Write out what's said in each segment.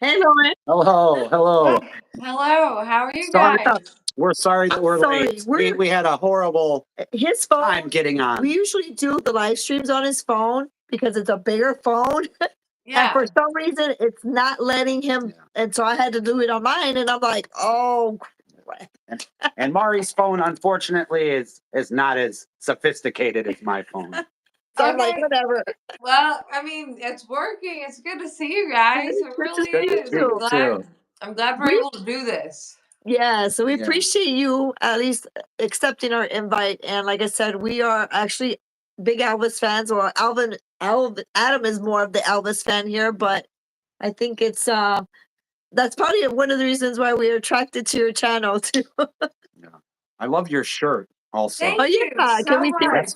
Hey, Lauren. Hello. Hello, how are you Sorry, guys? we're sorry that we're Sorry, late. We had a horrible His phone. time getting on. We usually do the live streams on his phone because it's a bigger phone. And Yeah. for some reason, it's not letting him. Yeah. And so I had to do it on mine. And I'm like, oh, crap. And Mari's phone, unfortunately, is not as sophisticated as my phone. So I'm like, Okay. whatever. Well, I mean, it's working. It's good to see you guys. It really Good to is. see you too. I'm glad we're able to do this. Yeah, so we Yeah. appreciate you at least accepting our invite. And like I said, we are actually big Elvis fans. Or Adam is more of the Elvis fan here, but I think it's that's probably one of the reasons why we are attracted to your channel too. Yeah. I love your shirt also. Thank Oh you yeah, so can we see much.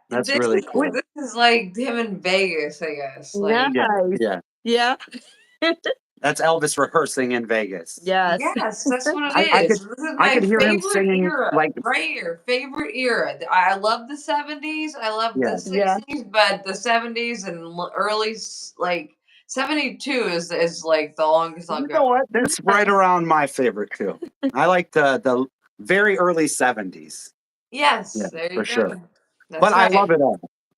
That's really cool. This is like him in Vegas, I guess. Nice. Yeah. Yeah. That's Elvis rehearsing in Vegas. Yes. Yes, that's what it I is. could- This is I my could hear him favorite singing, era, like- right here. Favorite era. I love the 70s. I love Yeah. the 60s, but the 70s and early, like 72 is like the longest I'll You go. know what? That's right around my favorite too. I like the very early 70s. Yes, Yeah, there you for go. sure. That's But right.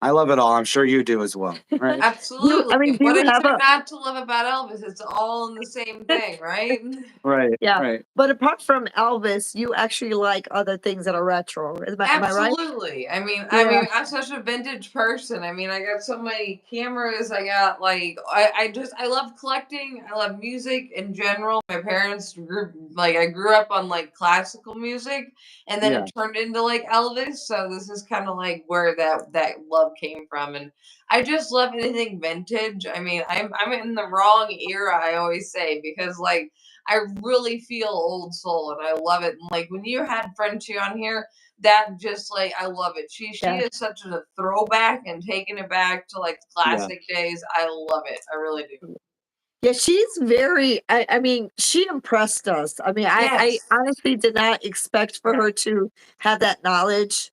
I love it all. I'm sure you do as well, right? Absolutely. do What you is have there a- not to love about Elvis? It's all in the same thing, right? Right. Yeah. Right. But apart from Elvis, you actually like other things that are retro. Am I right? Absolutely. I mean, Yeah. I'm such a vintage person. I mean, I got so many cameras. I got like, I love collecting. I love music in general. My parents I grew up on like classical music, and then Yeah. it turned into like Elvis. So this is kind of like where that love came from, and I just love anything vintage. I mean, I'm in the wrong era. I always say because like. I really feel old soul and I love it. And like when you had Frenchie on here, that just like I love it. She Yeah. is such a throwback and taking it back to like classic days. I love it. I really do. Yeah, she's very. I mean, she impressed us. I mean, I Yes. honestly did not expect for her to have that knowledge,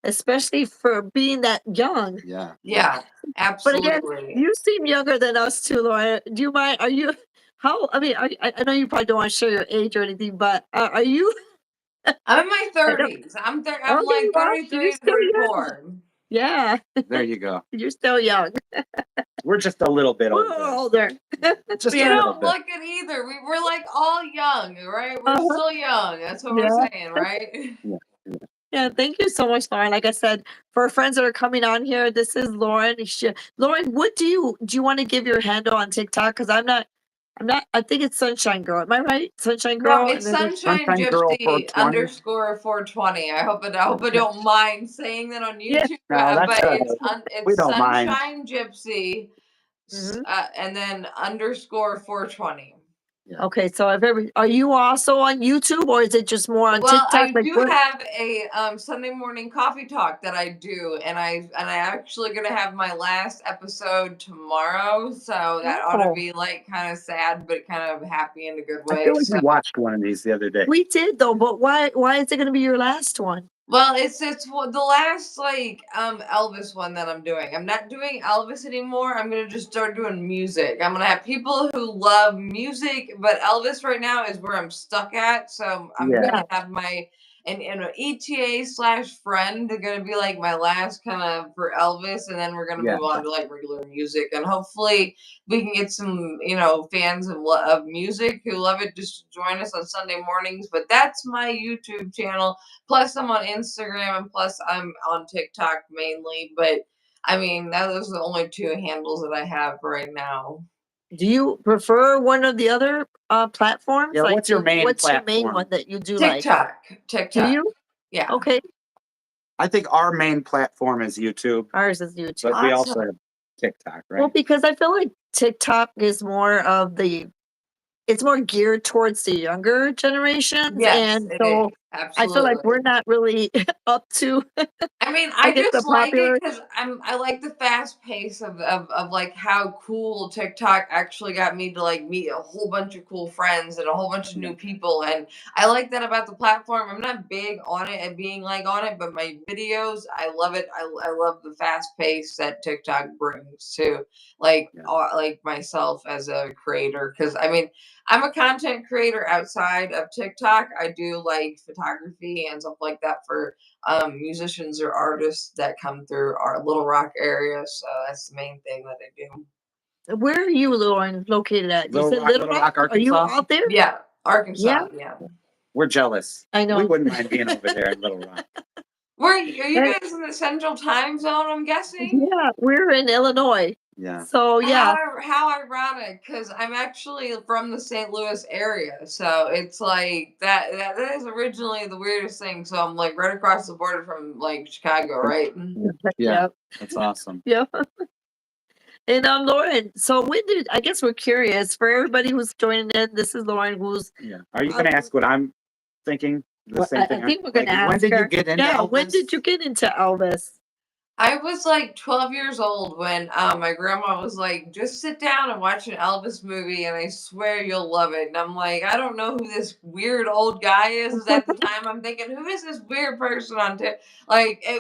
especially for being that young. Yeah. Yeah, But again, absolutely. you seem younger than us too, Laura. Do you mind? Are you? How? I mean, I know you probably don't want to share your age or anything, but are you? I'm in my I don't- 30s. I'm Okay, like well, 33 you're to still young. 34. Yeah, There you go. you're still young. We're just a little bit We're older. older. Just You a little don't bit. look it either. We're like all young, right? We're Uh-huh. still young. That's what Yeah. we're saying, right? Yeah, thank you so much, Lauren. Like I said, for our friends that are coming on here, this is Lauren. Lauren, what do you want to give your handle on TikTok? Because I'm not. I think it's Sunshine Girl. Am I right? Sunshine Girl. No, it's and then it's- Sunshine Girl Gypsy 420. underscore 420. I hope I don't mind saying that on Yeah. YouTube. No, that's But all right. We it's don't mind. Sunshine Gypsy, Mhm. and then underscore 420. Okay, so are you also on YouTube or is it just more on Well, TikTok? I Like do have a Sunday morning coffee talk that I do, and I actually gonna have my last episode tomorrow, so that ought to Oh. be like kind of sad, but kind of happy in a good I way. feel like So. we watched one of these the other day. We did though, but why is it going to be your last one? Well, it's the last like Elvis one that I'm doing. I'm not doing Elvis anymore. I'm gonna just start doing music. I'm gonna have people who love music, but Elvis right now is where I'm stuck at. So I'm Yeah. gonna have my and an ETA slash friend. They're gonna be like my last kind of for Elvis, and then we're gonna Yeah. move on to like regular music, and hopefully we can get some fans of music who love it. Just join us on Sunday mornings. But that's my YouTube channel. Plus, I'm on Instagram, and plus, I'm on TikTok mainly. But I mean, those are the only two handles that I have right now. Do you prefer one of the other platforms? Yeah, what's your main What's your main platform? one that you do like? TikTok. Do you? Yeah. Okay. I think our main platform is YouTube, Ours is YouTube. but we also Awesome. have TikTok, right? Well, because I feel like TikTok is more of it's more geared towards the younger generations. Yes, And it so is. I feel like we're Absolutely. not really up to, I mean, I I guess, the just like it popular. because I like the fast pace of like how cool TikTok actually got me to like meet a whole bunch of cool friends and a whole bunch of Yeah. new people. And I like that about the platform. I'm not big on it and being like on it, but my videos, I love it. I love the fast pace that TikTok brings to Yeah. like myself as a creator. Because I mean, I'm a content creator outside of TikTok. I do like photography and stuff like that for musicians or artists that come through our Little Rock area. So that's the main thing that I do. Where are you, Lauren, located at? You said Little Little Rock? Rock, Are you Arkansas. out there? Yeah, Yeah, Arkansas. Yeah. We're jealous. I We know. wouldn't mind being over there in Little Rock. Where are you And guys in the Central Time Zone? I'm guessing. yeah, we're in Illinois. Yeah. So yeah, How ironic, because I'm actually from the St. Louis area, so it's like that is originally the weirdest thing. So I'm like right across the border from like Chicago, right? Yeah. yep, That's awesome. yep. And Lauren, so when did, I guess we're curious for everybody who's joining in, this is Lauren who's Yeah. Are you going to ask what I'm thinking? The well, same I thing. think we're gonna Like, when ask did you her. get into Yeah, when Elvis? did you get into Elvis? I was like 12 years old when my grandma was like, just sit down and watch an Elvis movie, and I swear you'll love it. And I'm like, I don't know who this weird old guy is. At the time, I'm thinking, who is this weird person on TikTok?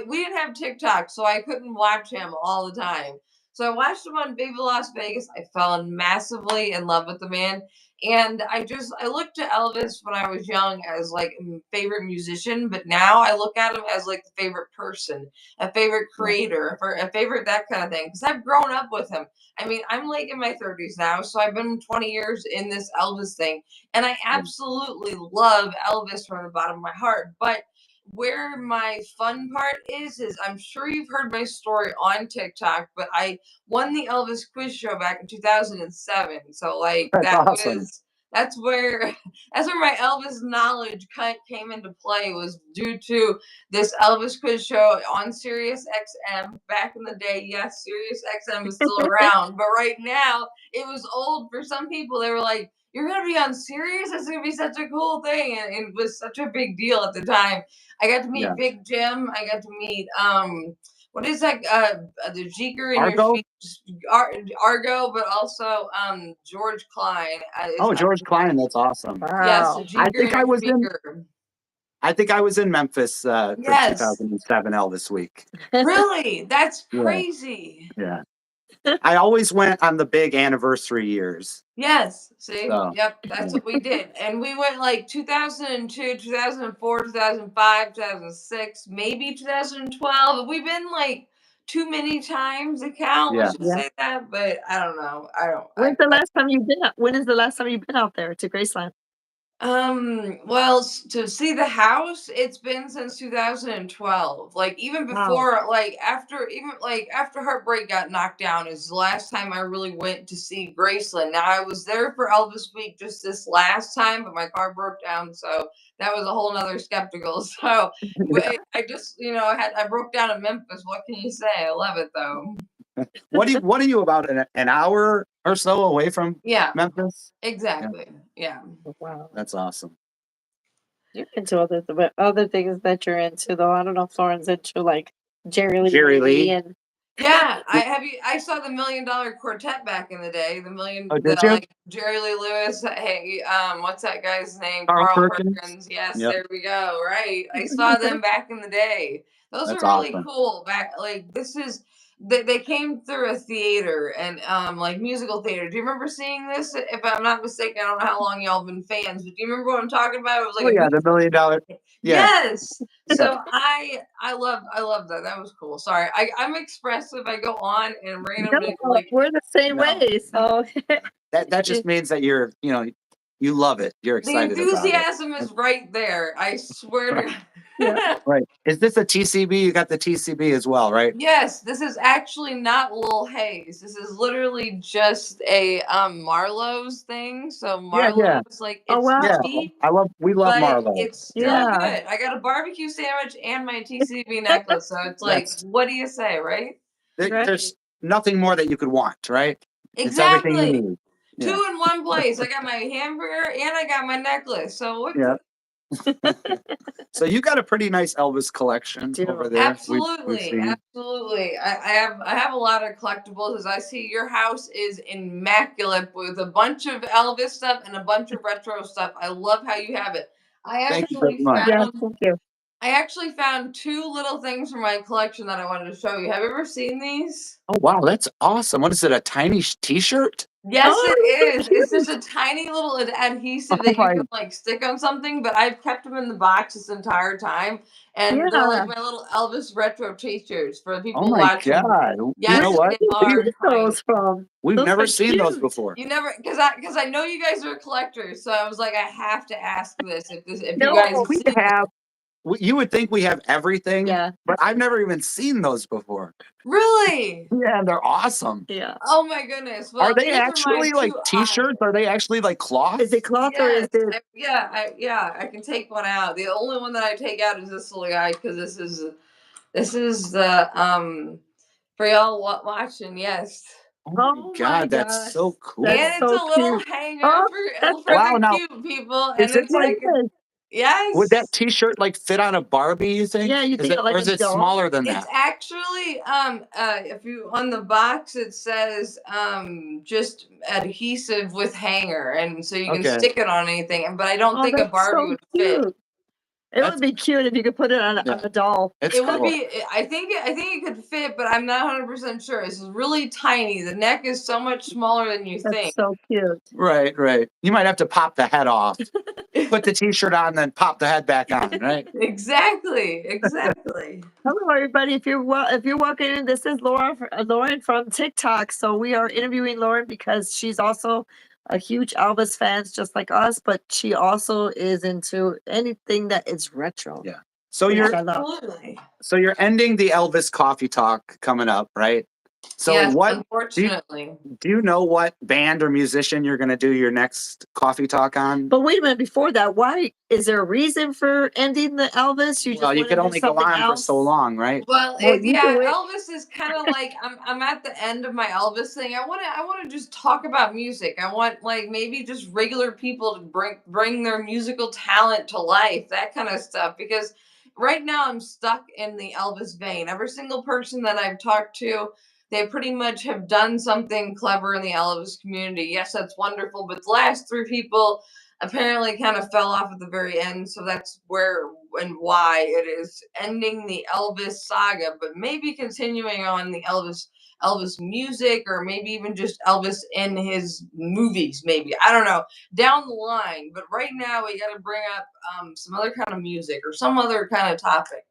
We didn't have TikTok, so I couldn't watch him all the time. So I watched him on Viva Las Vegas. I fell massively in love with the man. And I looked to Elvis when I was young as like a favorite musician, but now I look at him as like the favorite person, a favorite Yeah. creator, for a favorite that kind of thing. Because I've grown up with him. I mean, I'm like in my 30s now, so I've been 20 years in this Elvis thing, and I Yeah. absolutely love Elvis from the bottom of my heart. But where my fun part is I'm sure you've heard my story on TikTok, but I won the Elvis quiz show back in 2007. So like That's awesome. that's where that's where my Elvis knowledge came into play, was due to this Elvis quiz show on Sirius XM back in the day. Yes, Sirius XM is still around, but right now it was old for some people. They were like, "You're gonna be on Sirius? That's gonna be such a cool thing," and it was such a big deal at the time. I got to Yeah. meet Big Jim. I got to meet what is that? The Jeeker in your Argo? shoes, Argo, but also George Klein. Oh, George Klein. That's awesome. Yes, the Wow. I Jeeker think in I your was in. speaker. I think I was in Memphis for Yes, 2007 Elvis week. really, that's Yeah. crazy. Yeah. I always went on the big anniversary years. Yes, see, So yep, yeah. that's what we did, and we went like 2002, 2004, 2005, 2006, maybe 2012. We've been like too many times to count. Yeah. Let's just Yeah. say that, but I don't know. I don't. When's the last time you've been out? When is the last time you've been out there to Graceland? Well, to see the house, it's been since 2012. Like even Wow. before, like after Heartbreak got knocked down is the last time I really went to see Graceland. Now I was there for Elvis Week just this last time, but my car broke down, so that was a whole nother skeptical. So I just, I broke down in Memphis. What can you say? I love it though. What are you about an hour or so away from Yeah, Memphis? Yeah, exactly. Yeah. Wow. that's awesome. You're into other things that you're into though. I don't know if Lauren's into like Jerry Jerry Lee Lee. and Yeah, I saw the $1 Million Quartet back in the day. Oh, did you? Like Jerry Lee Lewis. Hey, what's that guy's name? Carl Carl Perkins. Perkins. Yes, Yep. there we go. Right. I saw them back in the day. Those That's were really awesome. cool. They came through a theater and like musical theater. Do you remember seeing this? If I'm not mistaken, I don't know how long y'all been fans, but do you remember what I'm talking about? It was Oh like a yeah, the $1 million. Yeah. Yes. Yeah. So I love that. That was cool. Sorry. I'm expressive. I go on and randomly no, like we're the same No. way. So That just means that you love it. You're the excited about it. enthusiasm is right there. I swear to yeah. God. Right. Is this a TCB? You got the TCB as well, right? Yes, this is actually not Lil Hayes. This is literally just a Marlowe's thing. So Yeah, yeah. Marlowe's like Oh it's Yeah. wow. cheap, We love but Marlo. it's still Yeah. Yeah. good. I got a barbecue sandwich and my TCB necklace. So it's like, That's what do you say, right? Right. there's nothing more that you could want, right? It's everything you Exactly. need. Yeah. Two in one place. I got my hamburger and I got my necklace. So what? Yeah. So you got a pretty nice Elvis collection do. over there. We've Absolutely, seen. absolutely. I have a lot of collectibles. As I see, your house is immaculate with a bunch of Elvis stuff and a bunch of retro stuff. I love how you have it. I Thank you very actually much. Yeah, found thank you. I actually found two little things from my collection that I wanted to show you. Have you ever seen these? Oh wow, that's awesome. What is it? A tiny T-shirt? Yes, Oh, it they're is. so It's just cute. a tiny little Oh adhesive that you my! can like stick on something, but I've kept them in the box this entire time, and they're like Yeah. my little Elvis retro t-shirts for the Oh people my watching. God! You Yes, know Where what? they did you are We've get tiny. those from? we've Those never are seen those cute. before. You never, because I know you guys are collectors, so I was like, I have to ask if you guys No. have We seen them. have. You would think we have everything, Yeah. but I've never even seen those before. Really? Yeah, they're awesome. Yeah. Oh my goodness. Are Well, they these are my actually like two T-shirts? Are they actually like cloth? Is it cloth or is Yes, it? yeah, I can take one out. The only one that I take out is this little guy because this is the for y'all watching. Yes, Oh my Oh my God, that's gosh. so That's cool. and it's so a little cute. hanger Oh, that's for Wow. the Now, cute people, and is it it's my like? like goodness. Would that yes. T-shirt like fit on a Barbie? You think? Yeah, you Is think it, of like or a is it doll? smaller than It's that? actually if you on the box it says just adhesive with hanger, and so you can Okay, stick it on anything. But I don't Oh, think a that's Barbie so would fit. cute. It would that's be cute if you could put it on yeah, a doll. it's It would cool. be. I think it could fit, but I'm not 100% sure. This is really tiny. The neck is so much smaller than you That's think. so cute. Right, right. You might have to pop the head off, put the T-shirt on, then pop the head back on. Right. Exactly. Exactly. Hello, everybody. If you're walking in, this is Lauren from TikTok. So we are interviewing Lauren because she's also a huge Elvis fan, just like us. But she also is into anything that is retro, Yeah. So which you're I love. Absolutely. so you're ending the Elvis coffee talk coming up, right? So Yes. what do you, Unfortunately. do you know what band or musician you're going to do your next coffee talk on? But wait a minute. Before that, why is there a reason for ending the Elvis? You Well, just you want to could do only go something on for else? so long, right? Well, Well, you yeah, do it. Elvis is kind of like I'm at the end of my Elvis thing. I want to just talk about music. I want like maybe just regular people to bring their musical talent to life, that kind of stuff. Because right now I'm stuck in the Elvis vein. Every single person that I've talked to, they pretty much have done something clever in the Elvis community. Yes, that's wonderful, but the last three people apparently kind of fell off at the very end. So that's where and why it is ending the Elvis saga, but maybe continuing on the Elvis music, or maybe even just Elvis in his movies, maybe. I don't know. Down the line. But right now we gotta bring up some other kind of music or some other kind of topic.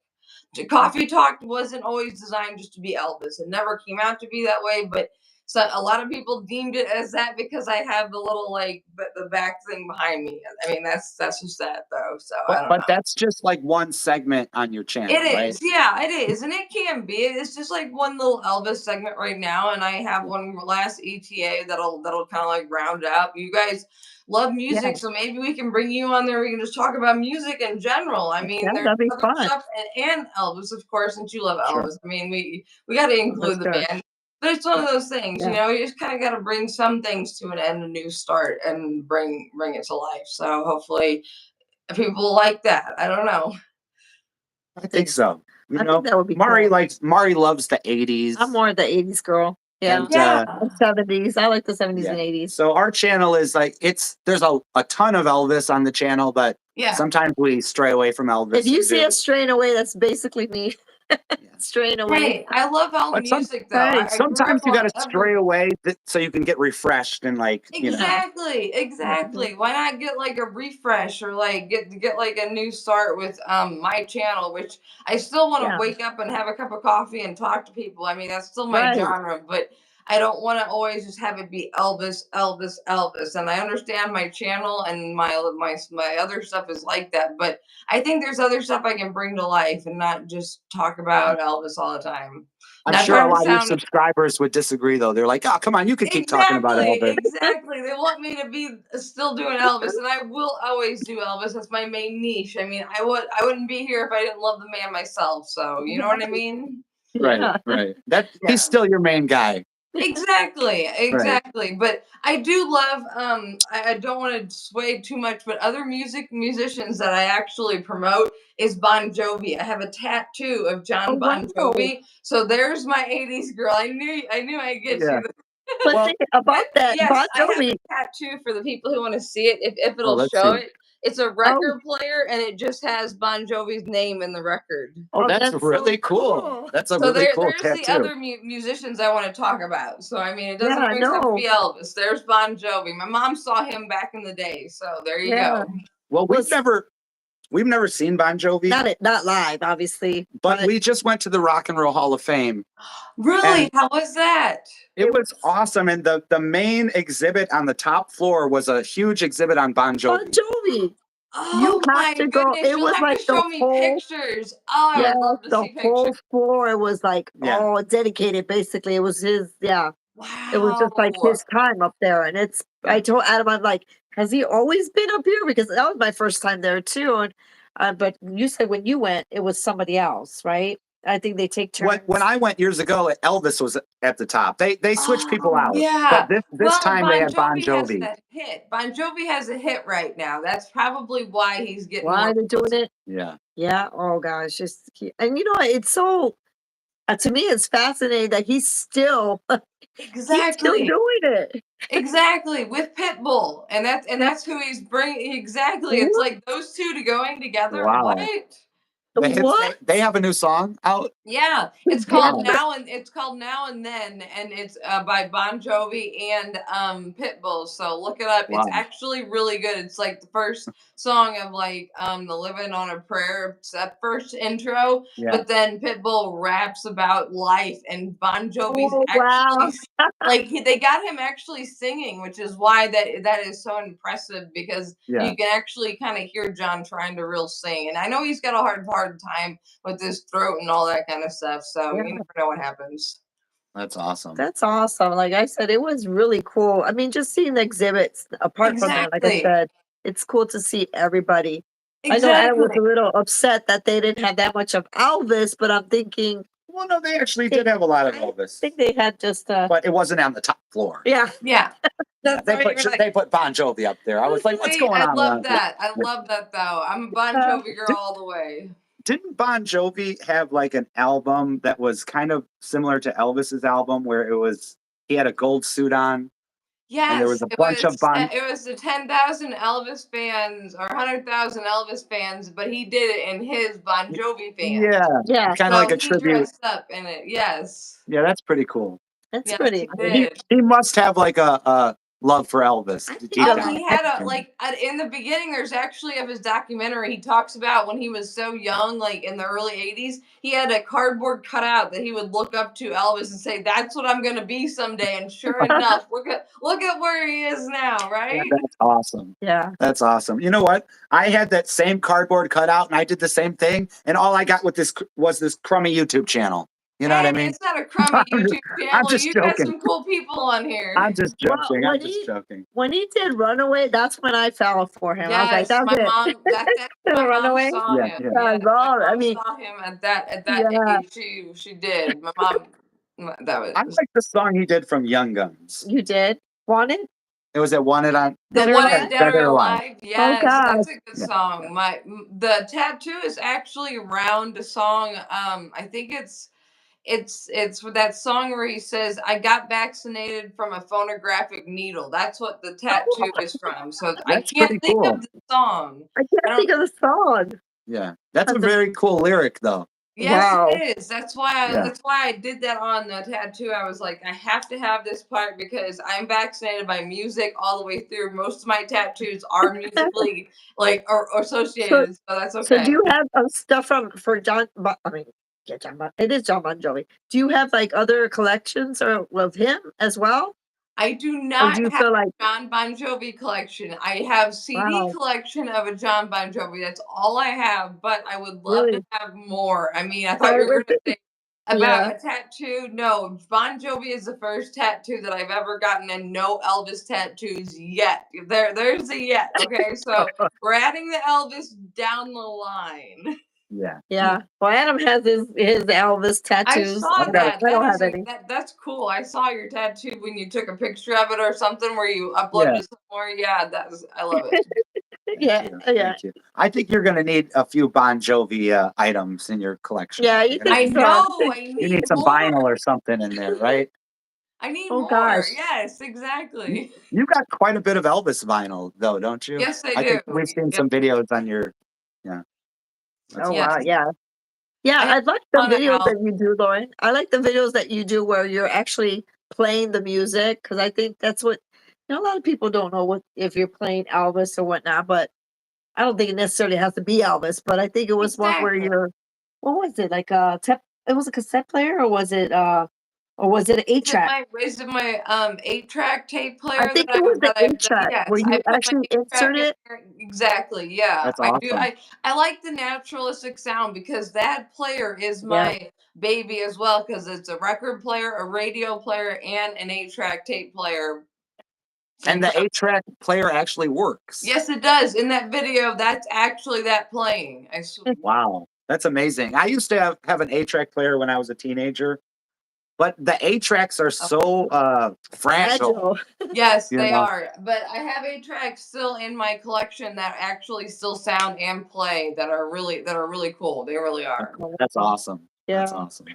Coffee Talk wasn't always designed just to be Elvis. It never came out to be that way, but so a lot of people deemed it as that because I have the little like the back thing behind me. I mean, that's just that though. So I don't But know. that's just like one segment on your channel, It right? is, yeah, it is, and it can be. It's just like one little Elvis segment right now, and I have one last ETA that'll kind of like round out. You guys love Yeah, music, so maybe we can bring you on there. We can just talk about music in general. I yeah, mean, there's that'd be other fun stuff, and Elvis, of course, since you love Sure. Elvis. I mean, we got to for include the sure. band. But it's one of those things, Yeah. you just kind of got to bring some things to an end, a new start, and bring it to life. So hopefully, people like that. I don't know. I think so. I think that would be cool. Mari loves the 80s. I'm more of the 80s girl. Yeah. And Yeah. And 70s. I like the 70s yeah. and 80s. So our channel is like there's a ton of Elvis on the channel, but Yeah. sometimes we stray away from Elvis. If you and see do- us straying away, that's basically me yeah. straying away. Hey, I love all But music though. Hey, I grew up sometimes you on got to stray away so you can get refreshed and like exactly, exactly. Why not get like a refresh or like get like a new start with my channel, which I still want to Yeah. wake up and have a cup of coffee and talk to people. I mean, that's still my Right. genre, but I don't want to always just have it be Elvis, Elvis, Elvis. And I understand my channel and my other stuff is like that, but I think there's other stuff I can bring to life and not just talk about Elvis all the time. I'm Not sure a trying to lot of your sound subscribers would disagree though. They're like, oh, come on, you can keep talking about exactly, Elvis. exactly. They want me to be still doing Elvis, and I will always do Elvis. That's my main niche. I mean, I wouldn't be here if I didn't love the man myself. So you know what I mean? Right, Yeah. right. He's Yeah. still your main guy. Exactly. But I do love I don't want to sway too much, but other musicians that I actually promote is Bon Jovi. I have a tattoo of Oh John Bon wow! Jovi. So there's my 80s girl. I knew I'd get Yeah. you. But Well, think about But that, yes, Bon I have Jovi. a tattoo for the people who want to see it if oh, it'll let's show see. it. It's a Oh, record player and it just has Bon Jovi's name in the record. Oh, oh, that's that's so really cool. That's a So really cool there's the tattoo. other musicians I want to talk about. So I mean, it doesn't Yeah, always have to no, be Elvis. There's Bon Jovi. My mom saw him back in the day. So there you yeah. go. Well, Was we've never seen Bon Jovi, not live, obviously, but but we just went to the Rock and Roll Hall of Fame, Really? and How was that? it was awesome. And the main exhibit on the top floor was a huge exhibit on Bon Bon Jovi. Jovi. You Oh have my to go. goodness! It You'll was have like to the show me whole, pictures. Oh, I yeah, would love to the see pictures. whole floor was like Yeah. all dedicated. Basically, it was his. Yeah, it was just like Wow. his time up there. And it's. Yeah. I told Adam, I'm like, has he always been up here? Because that was my first time there too. And but you said when you went, it was somebody else, right? I think they take turns. When I went years ago, Elvis was at the top. They switched people Oh out, but yeah. this Well, time they Bon had Bon Jovi has Jovi. that hit. Bon Jovi has a hit right now. That's probably why he's getting Why more are they doing publicity. it? Yeah. Yeah. Oh gosh, and you know what? It's so to me, it's fascinating that he's still Exactly. doing it. Exactly. With Pitbull. And Yeah. that's who he's bringing exactly. It's What? like those two to going together. What? Wow. What? They have a new song out. Yeah, it's called Wow. Together? Now and Then, and it's by Bon Jovi and Pitbull. So look it up. It's Wow. actually really good. It's like the first song of like the Living on a Prayer. It's that first intro, Yeah. but then Pitbull raps about life, and Bon Jovi's Oh actually wow. they got him actually singing, which is why that is so impressive because Yeah. you can actually kind of hear John trying to real sing, and I know he's got a hard time with his throat and all that kind of stuff. So Yeah, you never know what happens. That's awesome. that's awesome. Like I said, it was really cool. I mean, just seeing the exhibits, apart from that, like I Exactly. said, it's cool to see everybody. I know Adam was Exactly. a little upset that they didn't have that much of Elvis, but I'm thinking Well, no, they actually they, did have a lot of I Elvis, think they had just but it wasn't on the top floor. yeah. Yeah. Yeah, That's why you're like, they put Bon Jovi up there. I was like, what's See, going I on love around here? that. I love that though. I'm a Bon uh, Jovi girl Did, all the way. didn't Bon Jovi have like an album that was kind of similar to Elvis's album where he had a gold suit on and there was Yes, a bunch of Bon it was the 10,000 Elvis fans or 100,000 Elvis fans, but he did it in his Bon Jovi fans. Yeah, yeah, kind of like So a he tribute. dressed up in it. Yes. Yeah, that's pretty cool. that's Yes, pretty he nice. did. He must have like a love for Elvis I think deep Oh, down. he had a like in the beginning. There's actually of his documentary. He talks about when he was so young, like in the early '80s. He had a cardboard cutout that he would look up to Elvis and say, "That's what I'm gonna be someday." And sure enough, look at where he is now, right? That's awesome. yeah. That's awesome. You know what? I had that same cardboard cutout and I did the same thing. And all I got with this was this crummy YouTube channel. You know what I Hey, mean? it's not a crummy YouTube I'm channel. just You got joking. some cool people on here. I'm just Well, joking. I'm just joking. when he did Runaway, that's when I fell for him. I was like, Yes, that's my it. mom. That's my mom Runaway. saw Yeah, him. yeah. Yeah, Yes, my I mom mean, saw him at that yeah, age. She did. My mom. That I was like the song he did from Young Guns. you did. Wanted? It was that Wanted on the Dead or one in Alive? Dead Dead or or Alive. Alive. Oh Yes, gosh. that's a good Yeah, song. The tattoo is actually around a song. I think it's that song where he says, "I got vaccinated from a phonographic needle." That's what the tattoo is from. So I that's can't pretty think cool. of the song. I I can't don't. think of the song. Yeah. That's a That's a, very cool lyric though. Yes, wow. it is. Yeah. That's why I did that on the tattoo. I was like, I have to have this part because I'm vaccinated by music all the way through. Most of my tattoos are musically like or So, associated, so that's so do okay. you have stuff for John? I mean, yeah, John. It is John Bon Jovi. Do you have like other collections or with him as well, I do or do not you have feel like a John Bon Jovi collection. I have CD wow, collection of a John Bon Jovi. That's all I have, but I would love to really? have more. I mean, I thought you Part were with going to it? say Yeah. about a tattoo. No, Bon Jovi is the first tattoo that I've ever gotten, and no Elvis tattoos yet. There's a yet. Okay, so we're adding the Elvis down the line. Yeah. Yeah. Well, Adam has his Elvis I tattoos. saw I got it. that. I That don't is have any. that's cool. I saw your tattoo when you took a picture of it or something where you uploaded Yeah. it somewhere. Yeah, I love it. Thank Yeah, you. yeah, Thank you. I think you're going to need a few Bon Jovi items in your collection. yeah. You You're gonna I think need- so? know. I you need need some more. vinyl or something in there, right? I need Oh more. gosh. Yes, You exactly. you got quite a bit of Elvis vinyl, though, don't you? Yes, I I think do. we've seen Yep. some videos on your. Yeah, that's Oh wow. Yes. awesome. Yeah. Yeah. I have I like a the ton of videos Al. that you do, Lauren. I like the videos that you do where you're actually playing the music because I think that's what a lot of people don't know what if you're playing Elvis or whatnot, but I don't think it necessarily has to be Elvis, but I think it was one where Exactly. you're what was it? Like a it was a cassette player or was it an eight track? Is it my 8-track tape I player think it was the that I've eight done? track where Yes, I you put my actually 8-track insert in it. there. Exactly. Yeah, That's I do. awesome. I like the naturalistic sound because that player is Yeah. my baby as well because it's a record player, a radio player, and an 8-track tape player. And the Incredible. 8-track player actually works. Yes, it does. In that video, that's actually that playing. I swear. Wow, that's amazing. I used to have an 8-track player when I was a teenager, but the 8-tracks are so fragile. Agile. Yes, You they know, are. But I have 8 tracks still in my collection that actually still sound and play that are really cool. They really are. that's awesome. That's Yeah. awesome.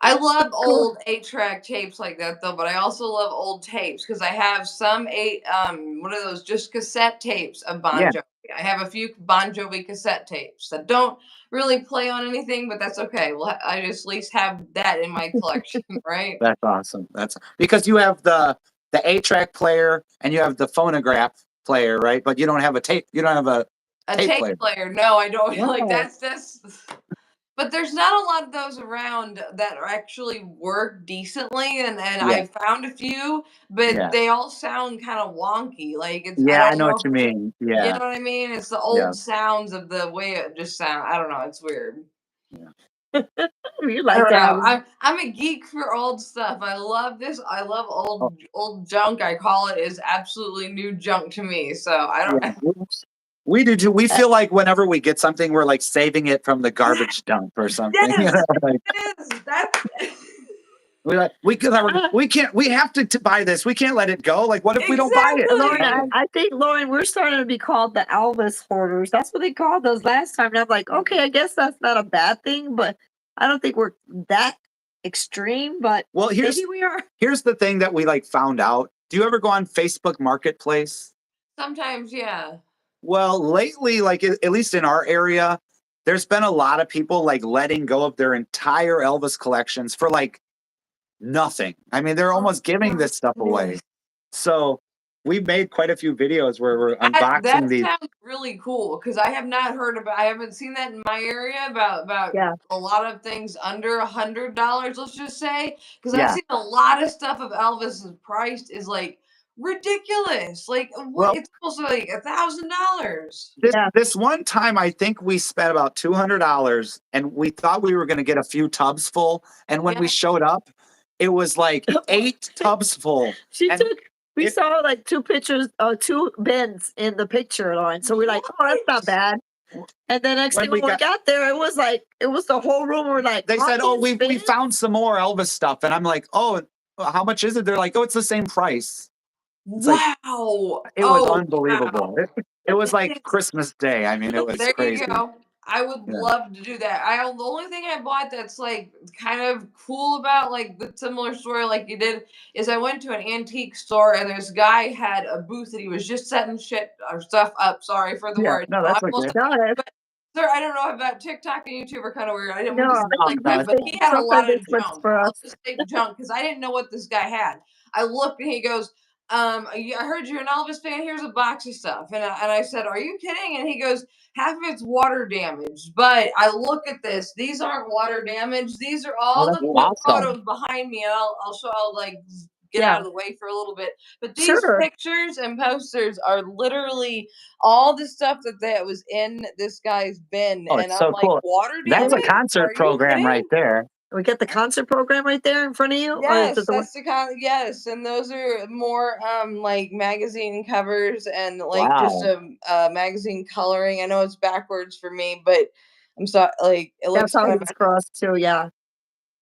I love Cool. old 8-track tapes like that though, but I also love old tapes because I have some what are those just cassette tapes of Bon Yeah, Jovi. I have a few Bon Jovi cassette tapes that don't really play on anything, but that's okay. Well, I just at least have that in my collection, right? that's awesome. That's because you have the 8-track player and you have the phonograph player, right? But you don't have a tape. You don't have a A tape tape player. player. No, I don't like Wow. that's but there's not a lot of those around that actually work decently and Yeah, I found a few, but yeah, they all sound kind of wonky. Like it's I yeah. I don't know what know you if it's mean. you Yeah, know what I mean? It's the yeah, old sounds of the way it just sound. I don't know, it's weird. yeah. You I like don't to know. have I'm a geek for old stuff. I love this. I love Oh, old junk. I call it is absolutely new junk to me. So I yeah. don't We do too. We uh, feel like whenever we get something, we're like saving it from the garbage dump or something. You Yes, know, like it is. That's we're like we can't. We have to buy this. We can't let it go. Like, what if we don't buy it? You Lauren, exactly. know? I think Lauren, we're starting to be called the Elvis hoarders. That's what they called us last time. And I'm like, okay, I guess that's not a bad thing, but I don't think we're that extreme, but Well, maybe we are. here's the thing that we like found out. Do you ever go on Facebook Marketplace? Sometimes, yeah. Well, lately, like at least in our area, there's been a lot of people like letting go of their entire Elvis collections for like nothing. I mean, they're Oh almost giving my this stuff goodness. away. So we've made quite a few videos where we're unboxing That these. sounds really cool because I have not heard about. I haven't seen that in my area about Yeah. a lot of things under $100. Let's just say because I've Yeah. seen a lot of stuff of Elvis's price is like ridiculous. Like what? Well, It's almost like $1,000. Yeah. this one time, I think we spent about $200, and we thought we were going to get a few tubs full. And when we Yeah. showed up, it was like 8 tubs full, She and took we it saw like two pictures, two bins in the picture, Lauren. So we're like, oh, that's not What? bad. And then next when thing we when we got got there, it was the whole room. We're like, they all said, "Oh, these we bins? found some more Elvis stuff," and I'm like, "Oh, how much is it?" They're like, "Oh, it's the same price." It's like Wow. it was Oh unbelievable. wow. It was That like is Christmas Day. I mean, it was There you crazy. go. I would Yeah, love to do that. The only thing I bought that's like kind of cool about like the similar story like you did is I went to an antique store and this guy had a booth that he was just setting shit or stuff up. Sorry for the yeah. word. No, I'm that's okay. almost No, but sir, I don't know about TikTok and YouTube are kind of weird. I didn't mean to say no, it No, like no, that, it's but fine. he had a sometimes lot it's of what's junk. for I'll us. just say junk because I didn't know what this guy had. I looked and he goes, I heard you're an Elvis fan. Here's a box of stuff. And I said, are you kidding? And he goes, half of it's water damaged. But I look at this. These aren't water damaged. These are Oh, all that's the awesome. photos behind me. And I'll like get out Yeah, of the way for a little bit. But these sure. pictures and posters are literally all the stuff that was in this guy's bin. Oh, And it's I'm so like, cool. water That's a damage? concert Are you program kidding? right there. We get the concert program right there in front of you, or is Yes, it the one? that's the kind of yes, and those are more like magazine covers and like just Wow. magazine coloring. I know it's backwards for me, but I'm sorry, like it That's looks how kind it of is for us too. Yeah,